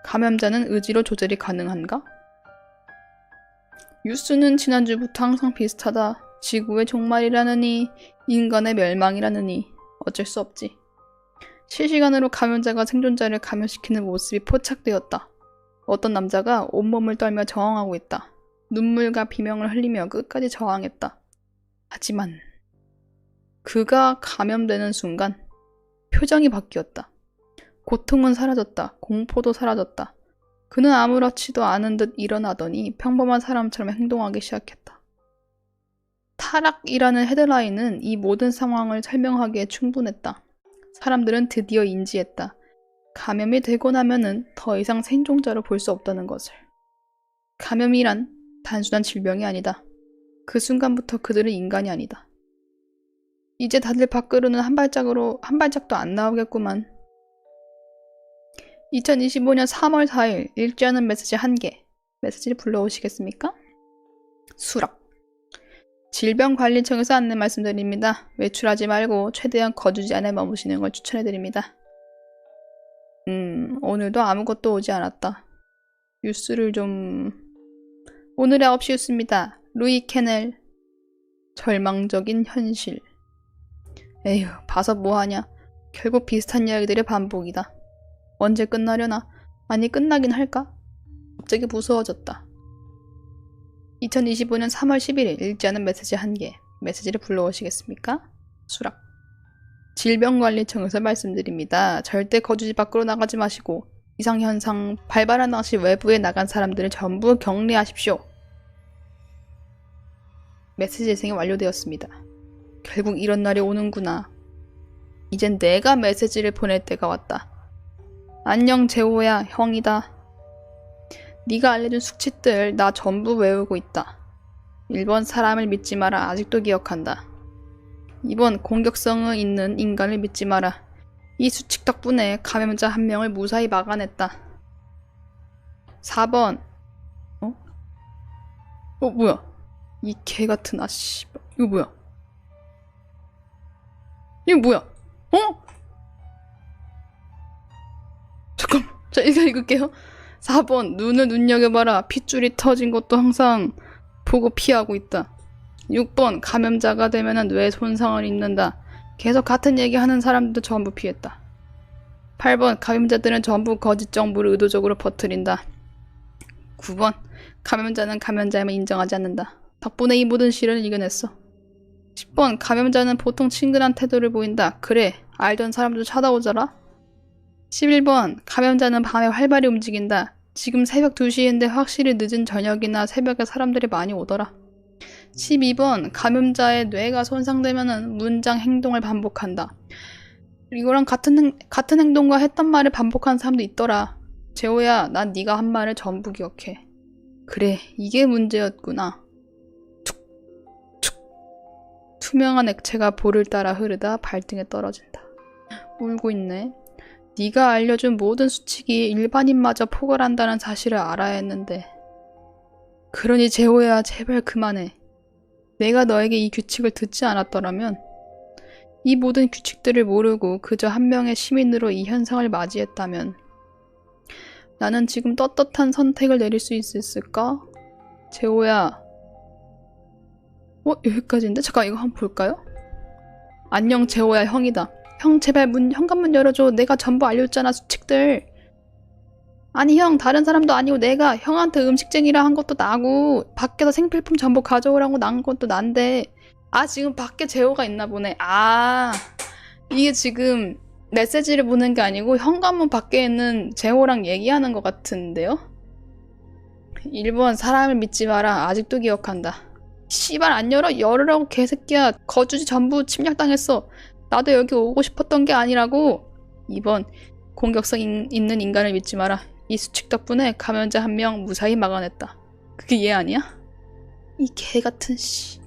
감염자는 의지로 조절이 가능한가? 뉴스는 지난주부터 항상 비슷하다. 지구의 종말이라느니 인간의 멸망이라느니 어쩔 수 없지. 실시간으로 감염자가 생존자를 감염시키는 모습이 포착되었다. 어떤 남자가 온몸을 떨며 저항하고 있다. 눈물과 비명을 흘리며 끝까지 저항했다. 하지만 그가 감염되는 순간 표정이 바뀌었다. 고통은 사라졌다. 공포도 사라졌다. 그는 아무렇지도 않은 듯 일어나더니 평범한 사람처럼 행동하기 시작했다. 타락이라는 헤드라인은 이 모든 상황을 설명하기에 충분했다. 사람들은 드디어 인지했다. 감염이 되고 나면은 더 이상 생존자로 볼 수 없다는 것을. 감염이란 단순한 질병이 아니다. 그 순간부터 그들은 인간이 아니다. 이제 다들 밖으로는 한 발짝도 안 나오겠구만. 2025년 3월 4일 읽지 않은 메시지 1개. 메시지를 불러오시겠습니까? 수락. 질병관리청에서 안내 말씀드립니다. 외출하지 말고 최대한 거주지 안에 머무시는 걸 추천해드립니다. 오늘도 아무것도 오지 않았다. 뉴스를 좀... 오늘의 9시 뉴스입니다. 루이 캐넬. 절망적인 현실. 에휴, 봐서 뭐하냐. 결국 비슷한 이야기들의 반복이다. 언제 끝나려나? 아니, 끝나긴 할까? 갑자기 무서워졌다. 2025년 3월 11일 읽지 않은 메시지 1개. 메시지를 불러오시겠습니까? 수락. 질병관리청에서 말씀드립니다. 절대 거주지 밖으로 나가지 마시고 이상현상 발발한 당시 외부에 나간 사람들을 전부 격리하십시오. 메시지 재생이 완료되었습니다. 결국 이런 날이 오는구나. 이젠 내가 메시지를 보낼 때가 왔다. 안녕 재호야, 형이다. 네가 알려준 수치들 나 전부 외우고 있다. 1번 사람을 믿지 마라. 아직도 기억한다. 2번 공격성 있는 인간을 믿지 마라. 이 수칙 덕분에 감염자 1명을 무사히 막아냈다. 4번 뭐야? 이 개같은 아씨. 이거 뭐야? 이거 뭐야? 잠깐만. 자, 읽을게요. 4번 눈을 눈여겨봐라. 핏줄이 터진 것도 항상 보고 피하고 있다. 6번 감염자가 되면 뇌 손상을 입는다. 계속 같은 얘기 하는 사람들도 전부 피했다. 8번 감염자들은 전부 거짓 정보를 의도적으로 퍼뜨린다. 9번 감염자는 감염자임을 인정하지 않는다. 덕분에 이 모든 시련을 이겨냈어. 10번 감염자는 보통 친근한 태도를 보인다. 그래, 알던 사람도 찾아오더라. 11번 감염자는 밤에 활발히 움직인다. 지금 새벽 2시인데 확실히 늦은 저녁이나 새벽에 사람들이 많이 오더라. 12번 감염자의 뇌가 손상되면 문장 행동을 반복한다. 이거랑 같은 행동과 했던 말을 반복하는 사람도 있더라. 재호야, 난 네가 한 말을 전부 기억해. 그래, 이게 문제였구나. 툭툭. 투명한 액체가 볼을 따라 흐르다 발등에 떨어진다. 울고 있네. 네가 알려준 모든 수칙이 일반인마저 포괄한다는 사실을 알아야 했는데. 그러니 재호야, 제발 그만해. 내가 너에게 이 규칙을 듣지 않았더라면 이 모든 규칙들을 모르고 그저 한 명의 시민으로 이 현상을 맞이했다면 나는 지금 떳떳한 선택을 내릴 수 있을까? 재호야. 여기까지인데? 잠깐 이거 한번 볼까요? 안녕 재호야, 형이다. 형 제발 현관문 열어줘. 내가 전부 알려줬잖아, 수칙들. 아니 형, 다른 사람도 아니고 내가 형한테 음식쟁이라 한 것도 나고 밖에서 생필품 전부 가져오라고 난 것도 난데. 지금 밖에 재호가 있나 보네. 이게 지금 메시지를 보낸 게 아니고 현관문 밖에 있는 재호랑 얘기하는 것 같은데요? 1번 사람을 믿지 마라. 아직도 기억한다. 씨발 안 열어? 열으라고 개새끼야. 거주지 전부 침략당했어. 나도 여기 오고 싶었던 게 아니라고. 2번 공격성 있는 인간을 믿지 마라. 이 수칙 덕분에 감염자 1명 무사히 막아냈다. 그게 얘 아니야? 이 개같은 씨.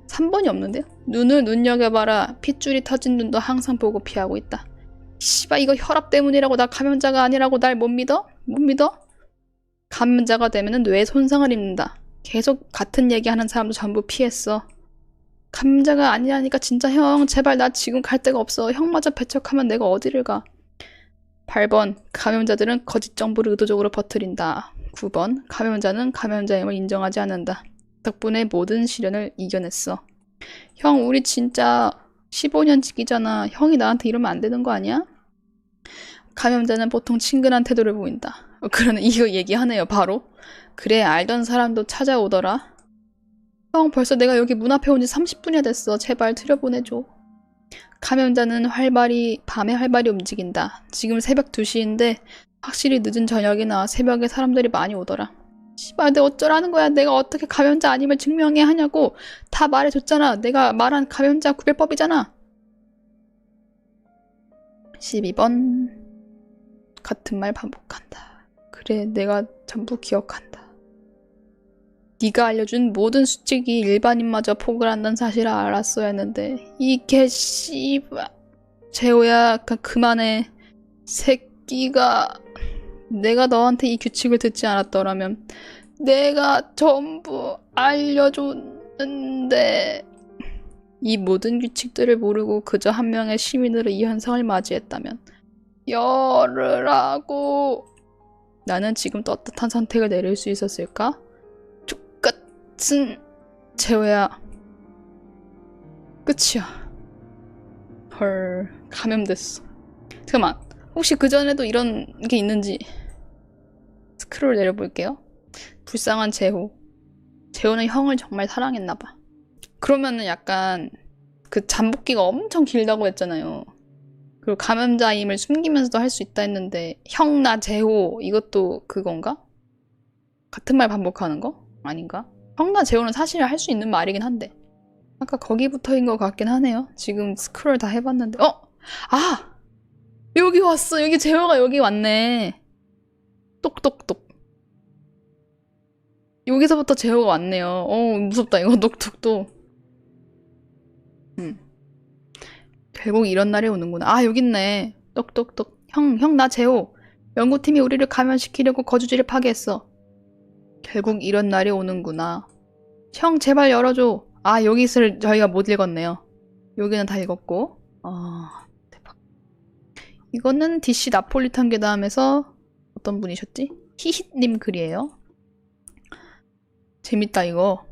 3번이 없는데요? 눈을 눈여겨봐라. 핏줄이 터진 눈도 항상 보고 피하고 있다. 씨발 이거 혈압 때문이라고. 나 감염자가 아니라고. 날 못 믿어? 못 믿어? 감염자가 되면 뇌 손상을 입는다. 계속 같은 얘기하는 사람도 전부 피했어. 감염자가 아니라니까 진짜 형. 제발 나 지금 갈 데가 없어. 형마저 배척하면 내가 어디를 가. 8번 감염자들은 거짓 정보를 의도적으로 퍼뜨린다. 9번 감염자는 감염자임을 인정하지 않는다. 덕분에 모든 시련을 이겨냈어. 형, 우리 진짜 15년 지기잖아. 형이 나한테 이러면 안 되는 거 아니야? 감염자는 보통 친근한 태도를 보인다. 그러네, 이거 얘기하네요, 바로. 그래, 알던 사람도 찾아오더라. 형, 벌써 내가 여기 문 앞에 온 지 30분이나 됐어. 제발 들여보내줘. 감염자는 밤에 활발히 움직인다. 지금 새벽 2시인데 확실히 늦은 저녁이나 새벽에 사람들이 많이 오더라. 씨발, 내가 어쩌라는 거야. 내가 어떻게 감염자 아님을 증명해야 하냐고. 다 말해줬잖아. 내가 말한 감염자 구별법이잖아. 12번. 같은 말 반복한다. 그래, 내가 전부 기억한다. 네가 알려준 모든 수칙이 일반인마저 포기한다는 사실을 알았어야 했는데 이 개씨발. 재호야, 그만해. 새끼가. 내가 너한테 이 규칙을 듣지 않았더라면 내가 전부 알려줬는데. 이 모든 규칙들을 모르고 그저 한 명의 시민으로 이 현상을 맞이했다면 열으라고. 나는 지금 떳떳한 선택을 내릴 수 있었을까? 똑같은. 재호야, 끝이야. 헐, 감염됐어. 잠깐만, 혹시 그전에도 이런 게 있는지 스크롤 내려볼게요. 불쌍한 재호. 재호는 형을 정말 사랑했나봐. 그러면은 약간 그 잠복기가 엄청 길다고 했잖아요. 그리고 감염자임을 숨기면서도 할 수 있다 했는데 형, 나 재호 이것도 그건가? 같은 말 반복하는 거? 아닌가? 형, 나 재호는 사실 할 수 있는 말이긴 한데 아까 거기부터인 것 같긴 하네요. 지금 스크롤 다 해봤는데 아! 여기 왔어. 여기 재호가 여기 왔네. 똑똑똑. 여기서부터 재호가 왔네요. 무섭다 이거. 똑똑똑. 결국 이런 날이 오는구나. 아, 여기 있네. 똑똑똑. 형, 나 재호. 연구팀이 우리를 감염시키려고 거주지를 파괴했어. 결국 이런 날이 오는구나. 형, 제발 열어줘. 아, 여기 있을 저희가 못 읽었네요. 여기는 다 읽었고. 대박. 이거는 DC 나폴리탄 괴담에서 어떤 분이셨지? 히힛님 글이에요. 재밌다 이거.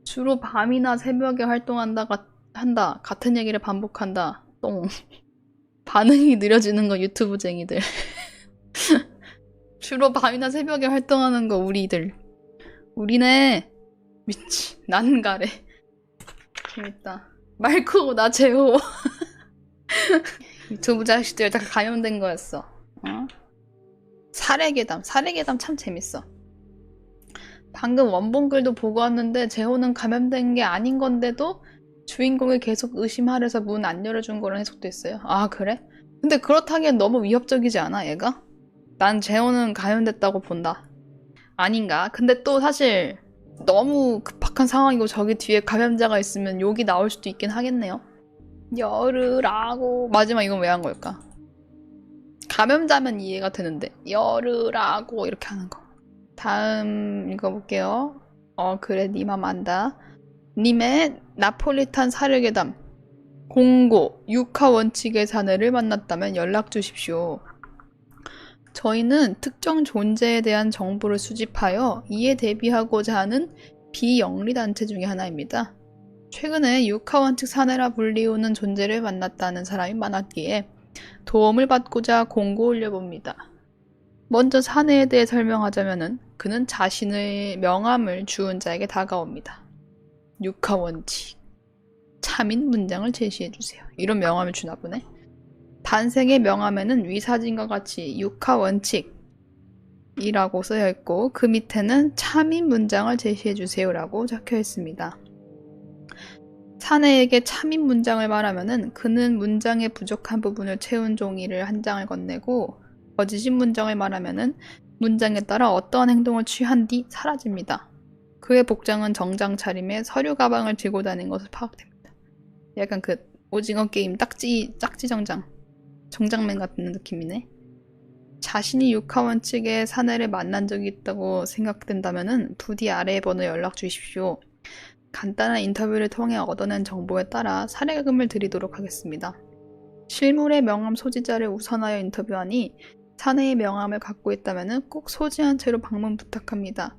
주로 밤이나 새벽에 활동한다. 같은 얘기를 반복한다. 똥. 반응이 느려지는 거 유튜브쟁이들. 주로 밤이나 새벽에 활동하는 거 우리들. 우리네. 미치. 난 가래. 재밌다. 말 크고 나 재호. 유튜브 자식들 다 감염된 거였어. 사례괴담 참 재밌어. 방금 원본 글도 보고 왔는데 재호는 감염된 게 아닌 건데도 주인공이 계속 의심하려서 문 안 열어준 거로 해석도 있어요. 아, 그래? 근데 그렇다기엔 너무 위협적이지 않아, 얘가? 난 재호는 감염됐다고 본다. 아닌가? 근데 또 사실 너무 급박한 상황이고 저기 뒤에 감염자가 있으면 욕이 나올 수도 있긴 하겠네요. 열으라고. 마지막 이건 왜 한 걸까? 감염자면 이해가 되는데 열으라고 이렇게 하는 거. 다음 읽어볼게요. 그래, 니 맘 안다. 님의 나폴리탄 사례괴담. 공고, 육하 원칙의 사내를 만났다면 연락 주십시오. 저희는 특정 존재에 대한 정보를 수집하여 이에 대비하고자 하는 비영리단체 중의 하나입니다. 최근에 육하 원칙 사내라 불리우는 존재를 만났다는 사람이 많았기에 도움을 받고자 공고 올려봅니다. 먼저 사내에 대해 설명하자면은 그는 자신의 명함을 주운 자에게 다가옵니다. 육하 원칙. 참인 문장을 제시해주세요. 이런 명함을 주나 보네. 반생의 명함에는 위 사진과 같이 육하 원칙이라고 쓰여 있고 그 밑에는 참인 문장을 제시해주세요 라고 적혀 있습니다. 사내에게 참인 문장을 말하면은 그는 문장의 부족한 부분을 채운 종이를 한 장을 건네고 거짓인 문장을 말하면은 문장에 따라 어떠한 행동을 취한 뒤 사라집니다. 그의 복장은 정장 차림에 서류 가방을 들고 다닌 것으로 파악됩니다. 약간 그 오징어 게임 짝지 정장맨 같은 느낌이네. 자신이 육하 원칙의 사내를 만난 적이 있다고 생각된다면은 부디 아래의 번호에 연락 주십시오. 간단한 인터뷰를 통해 얻어낸 정보에 따라 사례금을 드리도록 하겠습니다. 실물의 명함 소지자를 우선하여 인터뷰하니 사내의 명함을 갖고 있다면 꼭 소지한 채로 방문 부탁합니다.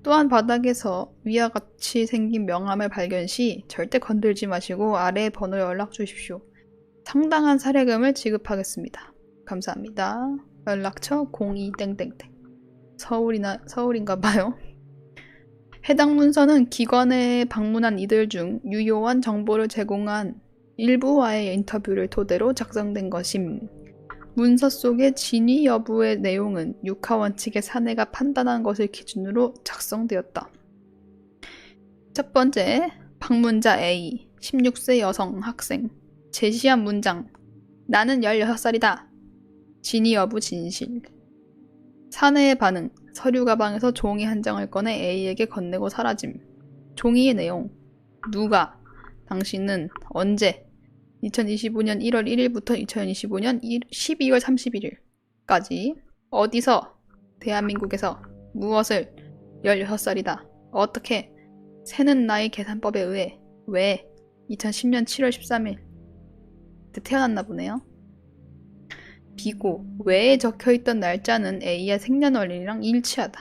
또한 바닥에서 위와 같이 생긴 명함을 발견 시 절대 건들지 마시고 아래의 번호에 연락 주십시오. 상당한 사례금을 지급하겠습니다. 감사합니다. 연락처 02땡땡땡. 서울인가 봐요. 해당 문서는 기관에 방문한 이들 중 유효한 정보를 제공한 일부와의 인터뷰를 토대로 작성된 것임. 문서 속의 진위 여부의 내용은 육하원 측의 사내가 판단한 것을 기준으로 작성되었다. 첫 번째, 방문자 A, 16세 여성 학생. 제시한 문장. 나는 16살이다. 진위 여부 진실. 사내의 반응. 서류 가방에서 종이 한 장을 꺼내 A에게 건네고 사라짐. 종이의 내용. 누가, 당신은, 언제, 2025년 1월 1일부터 2025년 12월 31일까지, 어디서, 대한민국에서, 무엇을, 16살이다. 어떻게, 세는 나이 계산법에 의해, 왜, 2010년 7월 13일, 그때 태어났나 보네요. 비고, 외에 적혀있던 날짜는 A의 생년월일이랑 일치하다.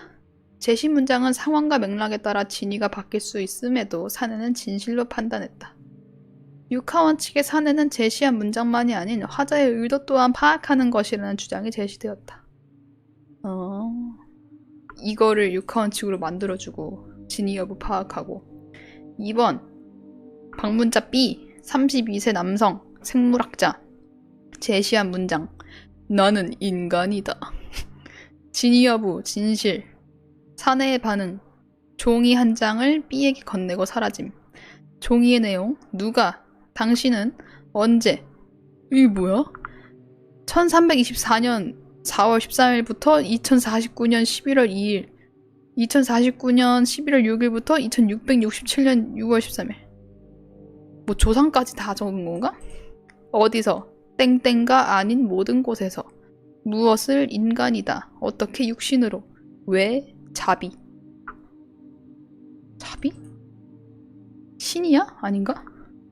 제시 문장은 상황과 맥락에 따라 진위가 바뀔 수 있음에도 사내는 진실로 판단했다. 육하원 측의 사내는 제시한 문장만이 아닌 화자의 의도 또한 파악하는 것이라는 주장이 제시되었다. 이거를 육하원 측으로 만들어주고 진위 여부 파악하고. 2번, 방문자 B, 32세 남성, 생물학자. 제시한 문장. 나는 인간이다. 진위 여부, 진실. 사내의 반응. 종이 한 장을 B에게 건네고 사라짐. 종이의 내용. 누가, 당신은, 언제. 이게 뭐야? 1324년 4월 13일부터 2049년 11월 2일. 2049년 11월 6일부터 2667년 6월 13일. 뭐 조상까지 다 적은 건가? 어디서? 땡땡가 아닌 모든 곳에서. 무엇을 인간이다. 어떻게 육신으로. 왜 자비. 자비? 신이야? 아닌가?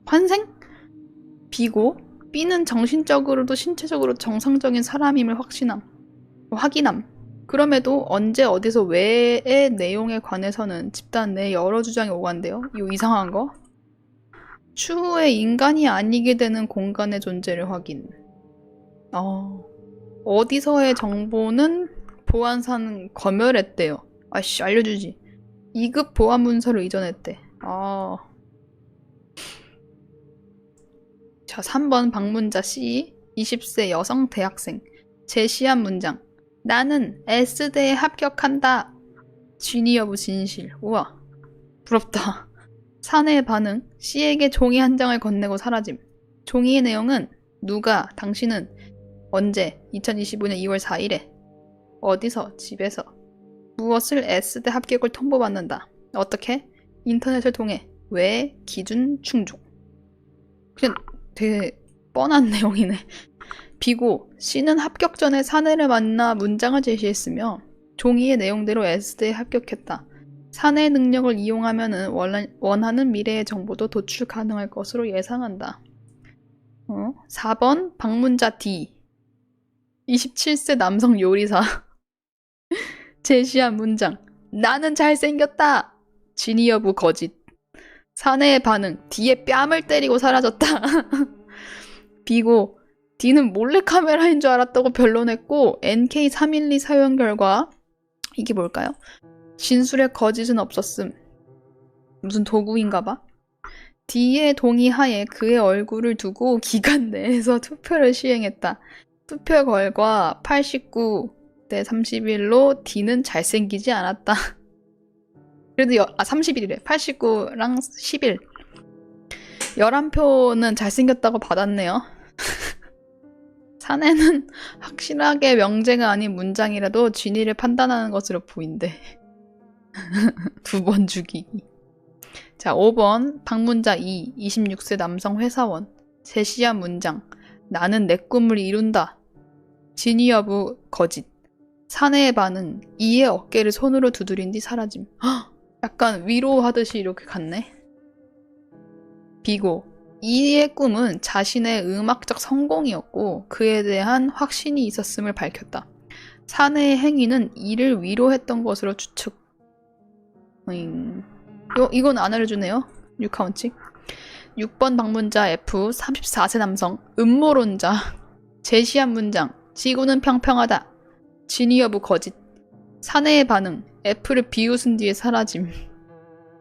환생? B고 B는 정신적으로도 신체적으로 정상적인 사람임을 확인함. 그럼에도 언제 어디서 왜의 내용에 관해서는 집단 내 여러 주장이 오간대요. 이거 이상한 거? 추후에 인간이 아니게 되는 공간의 존재를 확인. 어디서의 정보는 보안사는 검열했대요. 아씨, 알려주지. 2급 보안 문서를 이전했대. 자, 3번 방문자 C, 20세 여성 대학생. 제시한 문장. 나는 S대에 합격한다. 진위 여부 진실. 우와, 부럽다. 사내의 반응. C에게 종이 한 장을 건네고 사라짐. 종이의 내용은 누가, 당신은, 언제, 2025년 2월 4일에, 어디서, 집에서, 무엇을 S대 합격을 통보받는다. 어떻게? 인터넷을 통해. 왜? 기준 충족. 그냥 되게 뻔한 내용이네. B고 C는 합격 전에 사내를 만나 문장을 제시했으며 종이의 내용대로 S대에 합격했다. 사내의 능력을 이용하면 원하는 미래의 정보도 도출 가능할 것으로 예상한다. 4번 방문자 D, 27세 남성 요리사. 제시한 문장. 나는 잘생겼다. 진위 여부 거짓. 사내의 반응. D의 뺨을 때리고 사라졌다. B고 D는 몰래카메라인 줄 알았다고 변론했고 NK312 사용 결과 이게 뭘까요? 진술에 거짓은 없었음. 무슨 도구인가봐. D의 동의하에 그의 얼굴을 두고 기간 내에서 투표를 시행했다. 투표 결과 89대 31로 D는 잘생기지 않았다. 그래도 30일이래. 89랑 11. 11표는 잘생겼다고 받았네요. 사내는 확실하게 명제가 아닌 문장이라도 진위를 판단하는 것으로 보인대. 2번 죽이기. 자, 5번 방문자 2, 26세 남성 회사원. 제시한 문장. 나는 내 꿈을 이룬다. 진위 여부 거짓. 사내의 반응. 이의 어깨를 손으로 두드린 뒤 사라짐. 헉! 약간 위로하듯이 이렇게 갔네. B고 이의 꿈은 자신의 음악적 성공이었고 그에 대한 확신이 있었음을 밝혔다. 사내의 행위는 이를 위로했던 것으로 추측. 이건 안 알려주네요. 6카운치. 6번 방문자 F 34세 남성 음모론자 제시한 문장 지구는 평평하다 진위 여부 거짓 사내의 반응 F를 비웃은 뒤에 사라짐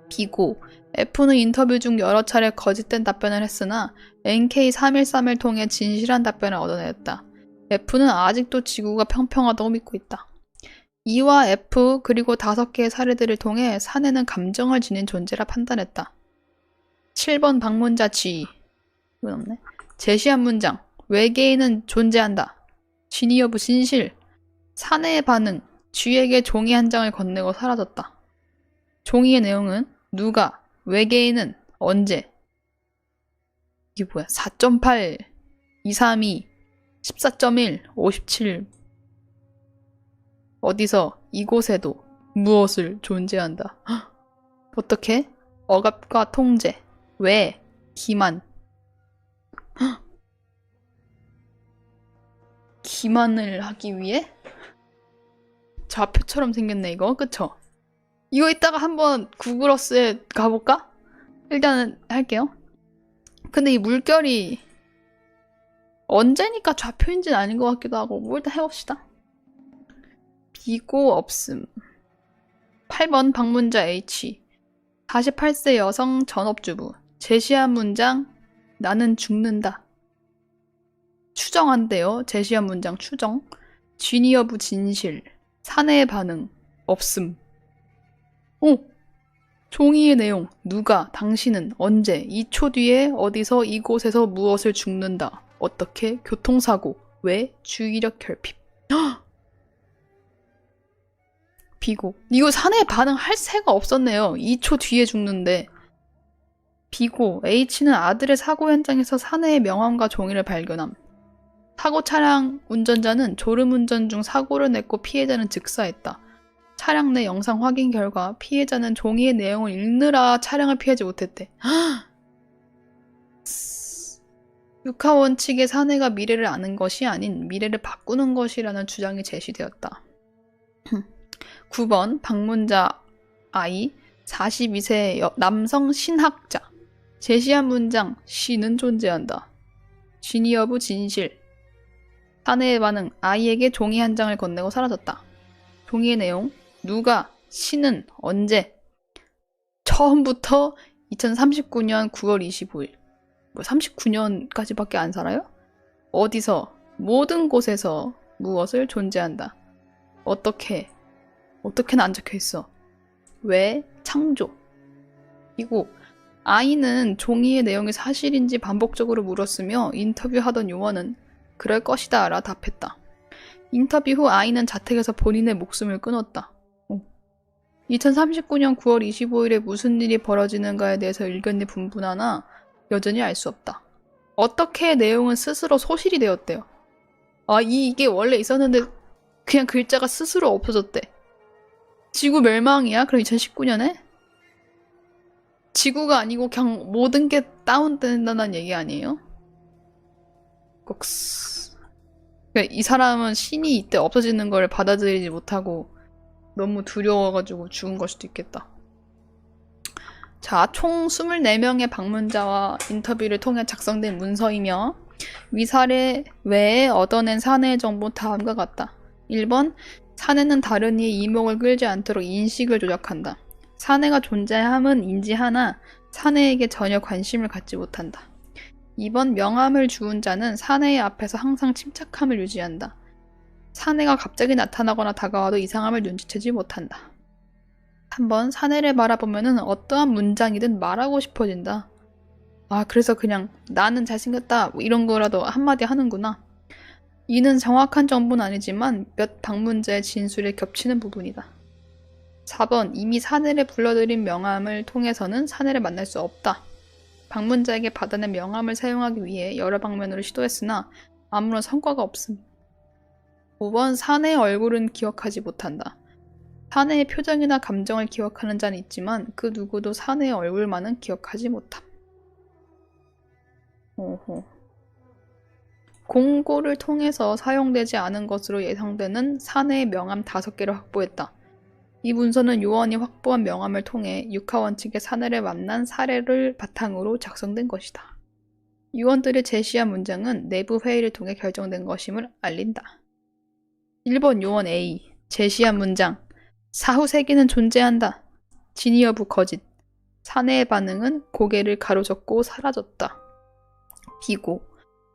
비고 F는 인터뷰 중 여러 차례 거짓된 답변을 했으나 NK313을 통해 진실한 답변을 얻어냈다. F는 아직도 지구가 평평하다고 믿고 있다. E와 F 그리고 5개의 사례들을 통해 사내는 감정을 지닌 존재라 판단했다. 7번 방문자 G 이건 없네. 제시한 문장 외계인은 존재한다. 진위 여부 진실 사내의 반응 G에게 종이 한 장을 건네고 사라졌다. 종이의 내용은 누가 외계인은 언제 이게 뭐야 4.8 232 14.1 57 어디서 이곳에도 무엇을 존재한다. 헉, 어떻게? 억압과 통제 왜? 기만 헉, 기만을 하기 위해? 좌표처럼 생겼네 이거 그쵸? 이거 이따가 한번 구글어스에 가볼까? 일단은 할게요. 근데 이 물결이 언제니까 좌표인지는 아닌 것 같기도 하고 뭐 일단 해봅시다. 비고 없음 8번 방문자 H 48세 여성 전업주부 제시한 문장 나는 죽는다. 추정한대요. 제시한 문장 추정 진위 여부 진실 사내의 반응 없음 오! 종이의 내용 누가 당신은 언제 2초 뒤에 어디서 이곳에서 무엇을 죽는다. 어떻게 교통사고 왜 주의력 결핍 헉! 비고 이거 사내의 반응 할 새가 없었네요. 2초 뒤에 죽는데 비고 H는 아들의 사고 현장에서 사내의 명함과 종이를 발견함. 사고 차량 운전자는 졸음운전 중 사고를 냈고 피해자는 즉사했다. 차량 내 영상 확인 결과 피해자는 종이의 내용을 읽느라 차량을 피하지 못했대. 육하 원칙의 사내가 미래를 아는 것이 아닌 미래를 바꾸는 것이라는 주장이 제시되었다. 9번 방문자 I 42세 남성 신학자 제시한 문장 신은 존재한다. 진위 여부 진실 사내의 반응 I에게 종이 한 장을 건네고 사라졌다. 종이의 내용 누가 신은 언제 처음부터 2039년 9월 25일 뭐 39년까지밖에 안 살아요? 어디서 모든 곳에서 무엇을 존재한다. 어떻게는 안 적혀있어. 왜? 창조. 이고 아이는 종이의 내용이 사실인지 반복적으로 물었으며 인터뷰하던 요원은 그럴 것이다 라 답했다. 인터뷰 후 아이는 자택에서 본인의 목숨을 끊었다. 2039년 9월 25일에 무슨 일이 벌어지는가에 대해서 의견이 분분하나 여전히 알 수 없다. 어떻게 내용은 스스로 소실이 되었대요. 이게 원래 있었는데 그냥 글자가 스스로 없어졌대. 지구 멸망이야? 그럼 2019년에? 지구가 아니고 그냥 모든 게 다운된다는 얘기 아니에요? 그러니까 이 사람은 신이 이때 없어지는 걸 받아들이지 못하고 너무 두려워가지고 죽은 걸 수도 있겠다. 자, 총 24명의 방문자와 인터뷰를 통해 작성된 문서이며 위 사례 외에 얻어낸 사내의 정보 다음과 같다. 1번 사내는 다른 이의 이목을 끌지 않도록 인식을 조작한다. 사내가 존재함은 인지하나 사내에게 전혀 관심을 갖지 못한다. 2번 명함을 주운 자는 사내의 앞에서 항상 침착함을 유지한다. 사내가 갑자기 나타나거나 다가와도 이상함을 눈치채지 못한다. 3번 사내를 바라보면 어떠한 문장이든 말하고 싶어진다. 그래서 그냥 나는 잘생겼다 뭐 이런 거라도 한마디 하는구나. 이는 정확한 정보는 아니지만 몇 방문자의 진술에 겹치는 부분이다. 4번 이미 사내를 불러들인 명함을 통해서는 사내를 만날 수 없다. 방문자에게 받아낸 명함을 사용하기 위해 여러 방면으로 시도했으나 아무런 성과가 없음. 5번 사내의 얼굴은 기억하지 못한다. 사내의 표정이나 감정을 기억하는 자는 있지만 그 누구도 사내의 얼굴만은 기억하지 못함. 공고를 통해서 사용되지 않은 것으로 예상되는 사내의 명함 5개를 확보했다. 이 문서는 요원이 확보한 명함을 통해 육하원 측의 사내를 만난 사례를 바탕으로 작성된 것이다. 요원들이 제시한 문장은 내부 회의를 통해 결정된 것임을 알린다. 1번 요원 A. 제시한 문장. 사후 세계는 존재한다. 진위 여부 거짓. 사내의 반응은 고개를 가로젓고 사라졌다. 비고.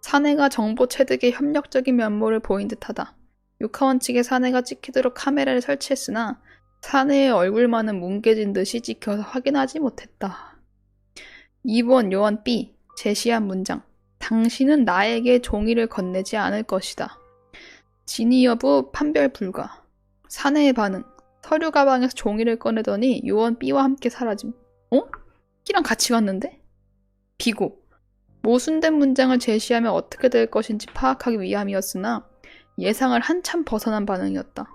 사내가 정보 체득에 협력적인 면모를 보인 듯하다. 육하원 측의 사내가 찍히도록 카메라를 설치했으나 사내의 얼굴만은 뭉개진 듯이 찍혀서 확인하지 못했다. 2번 요원 B. 제시한 문장. 당신은 나에게 종이를 건네지 않을 것이다. 진위 여부 판별 불가. 사내의 반응. 서류 가방에서 종이를 꺼내더니 요원 B와 함께 사라짐. B랑 같이 갔는데? 비고. 모순된 문장을 제시하면 어떻게 될 것인지 파악하기 위함이었으나 예상을 한참 벗어난 반응이었다.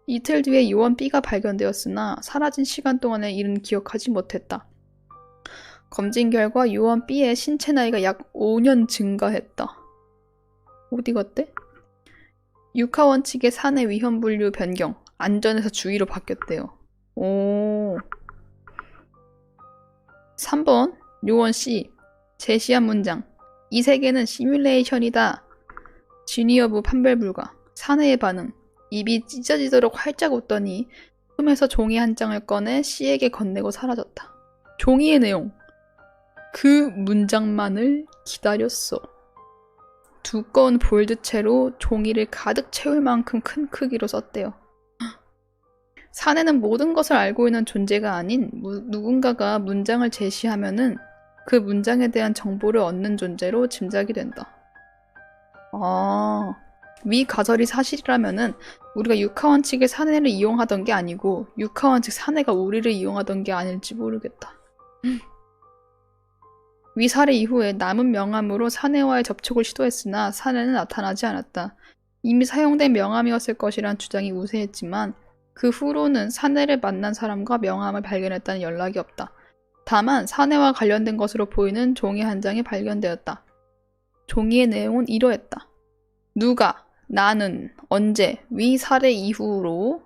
이틀 뒤에 요원 B가 발견되었으나 사라진 시간 동안의 일은 기억하지 못했다. 검진 결과 요원 B의 신체 나이가 약 5년 증가했다. 어디 갔대? 육하원 측의 사내 위험 분류 변경. 안전에서 주의로 바뀌었대요. 오. 3번 요원 C. 제시한 문장. 이 세계는 시뮬레이션이다. 진위 여부 판별 불가. 사내의 반응. 입이 찢어지도록 활짝 웃더니 품에서 종이 한 장을 꺼내 C에게 건네고 사라졌다. 종이의 내용. 그 문장만을 기다렸어. 두꺼운 볼드체로 종이를 가득 채울 만큼 큰 크기로 썼대요. 사내는 모든 것을 알고 있는 존재가 아닌 누군가가 문장을 제시하면은 그 문장에 대한 정보를 얻는 존재로 짐작이 된다. 위 가설이 사실이라면은 우리가 육하원 측의 사내를 이용하던 게 아니고 육하원 측 사내가 우리를 이용하던 게 아닐지 모르겠다. 위 사례 이후에 남은 명함으로 사내와의 접촉을 시도했으나 사내는 나타나지 않았다. 이미 사용된 명함이었을 것이란 주장이 우세했지만 그 후로는 사내를 만난 사람과 명함을 발견했다는 연락이 없다. 다만 사내와 관련된 것으로 보이는 종이 한 장이 발견되었다. 종이의 내용은 이러했다. 누가, 나는, 언제, 위 사례 이후로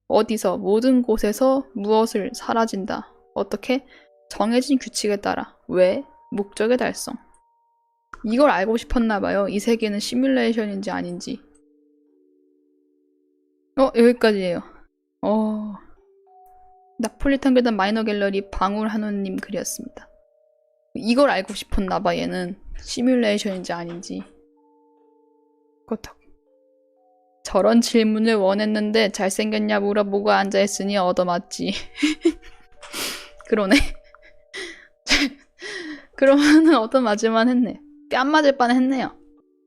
어디서, 모든 곳에서 무엇을 사라진다. 어떻게? 정해진 규칙에 따라. 왜? 목적의 달성. 이걸 알고 싶었나봐요. 이 세계는 시뮬레이션인지 아닌지. 여기까지예요. 나폴리탄 괴담 마이너 갤러리 방울한우님 글이었습니다. 이걸 알고 싶었나봐 얘는. 시뮬레이션인지 아닌지. 그렇다고. 저런 질문을 원했는데 잘생겼냐 물어보고 앉아있으니 얻어맞지. 그러네. 그러면은 얻어맞을만 했네. 뺨 맞을 뻔 했네요.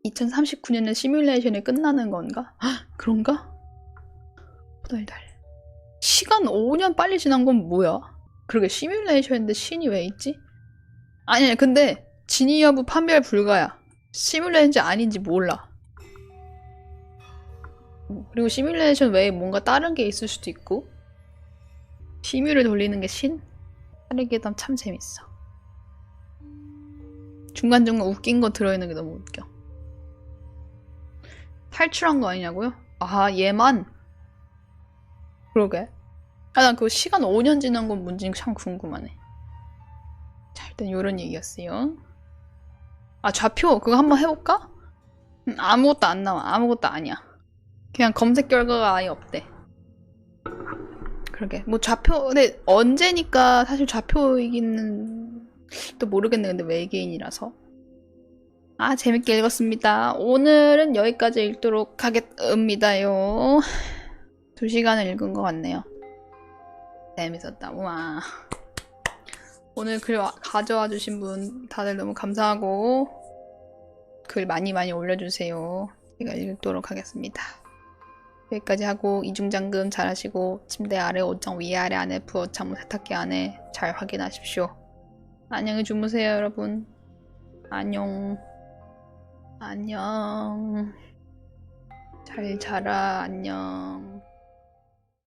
2039년에 시뮬레이션이 끝나는 건가? 그런가? 호달달. 시간 5년 빨리 지난 건 뭐야? 그러게 시뮬레이션인데 신이 왜 있지? 아니 근데 진위 여부 판별 불가야. 시뮬레이션인지 아닌지 몰라. 그리고 시뮬레이션 외에 뭔가 다른 게 있을 수도 있고. 시뮬을 돌리는 게 신? 사례계담 참 재밌어. 중간중간 웃긴 거 들어있는 게 너무 웃겨. 탈출한 거 아니냐고요? 얘만? 그러게. 난 그 시간 5년 지난 건 뭔지 참 궁금하네. 자, 일단 요런 얘기였어요. 좌표 그거 한번 해볼까? 아무것도 안 나와. 아무것도 아니야. 그냥 검색 결과가 아예 없대. 그러게. 뭐 좌표, 근데 언제니까 사실 좌표이기는 또 모르겠네. 근데 외계인이라서. 재밌게 읽었습니다. 오늘은 여기까지 읽도록 하겠습니다요. 2시간을 읽은 것 같네요. 재밌었다. 우와. 오늘 글 가져와 주신 분 다들 너무 감사하고 글 많이 올려주세요. 제가 읽도록 하겠습니다. 여기까지 하고 이중잠금 잘 하시고 침대 아래 옷장 위아래 안에 부엌 창문 세탁기 안에 잘 확인하십시오. 안녕히 주무세요 여러분. 안녕. 잘 자라. 안녕.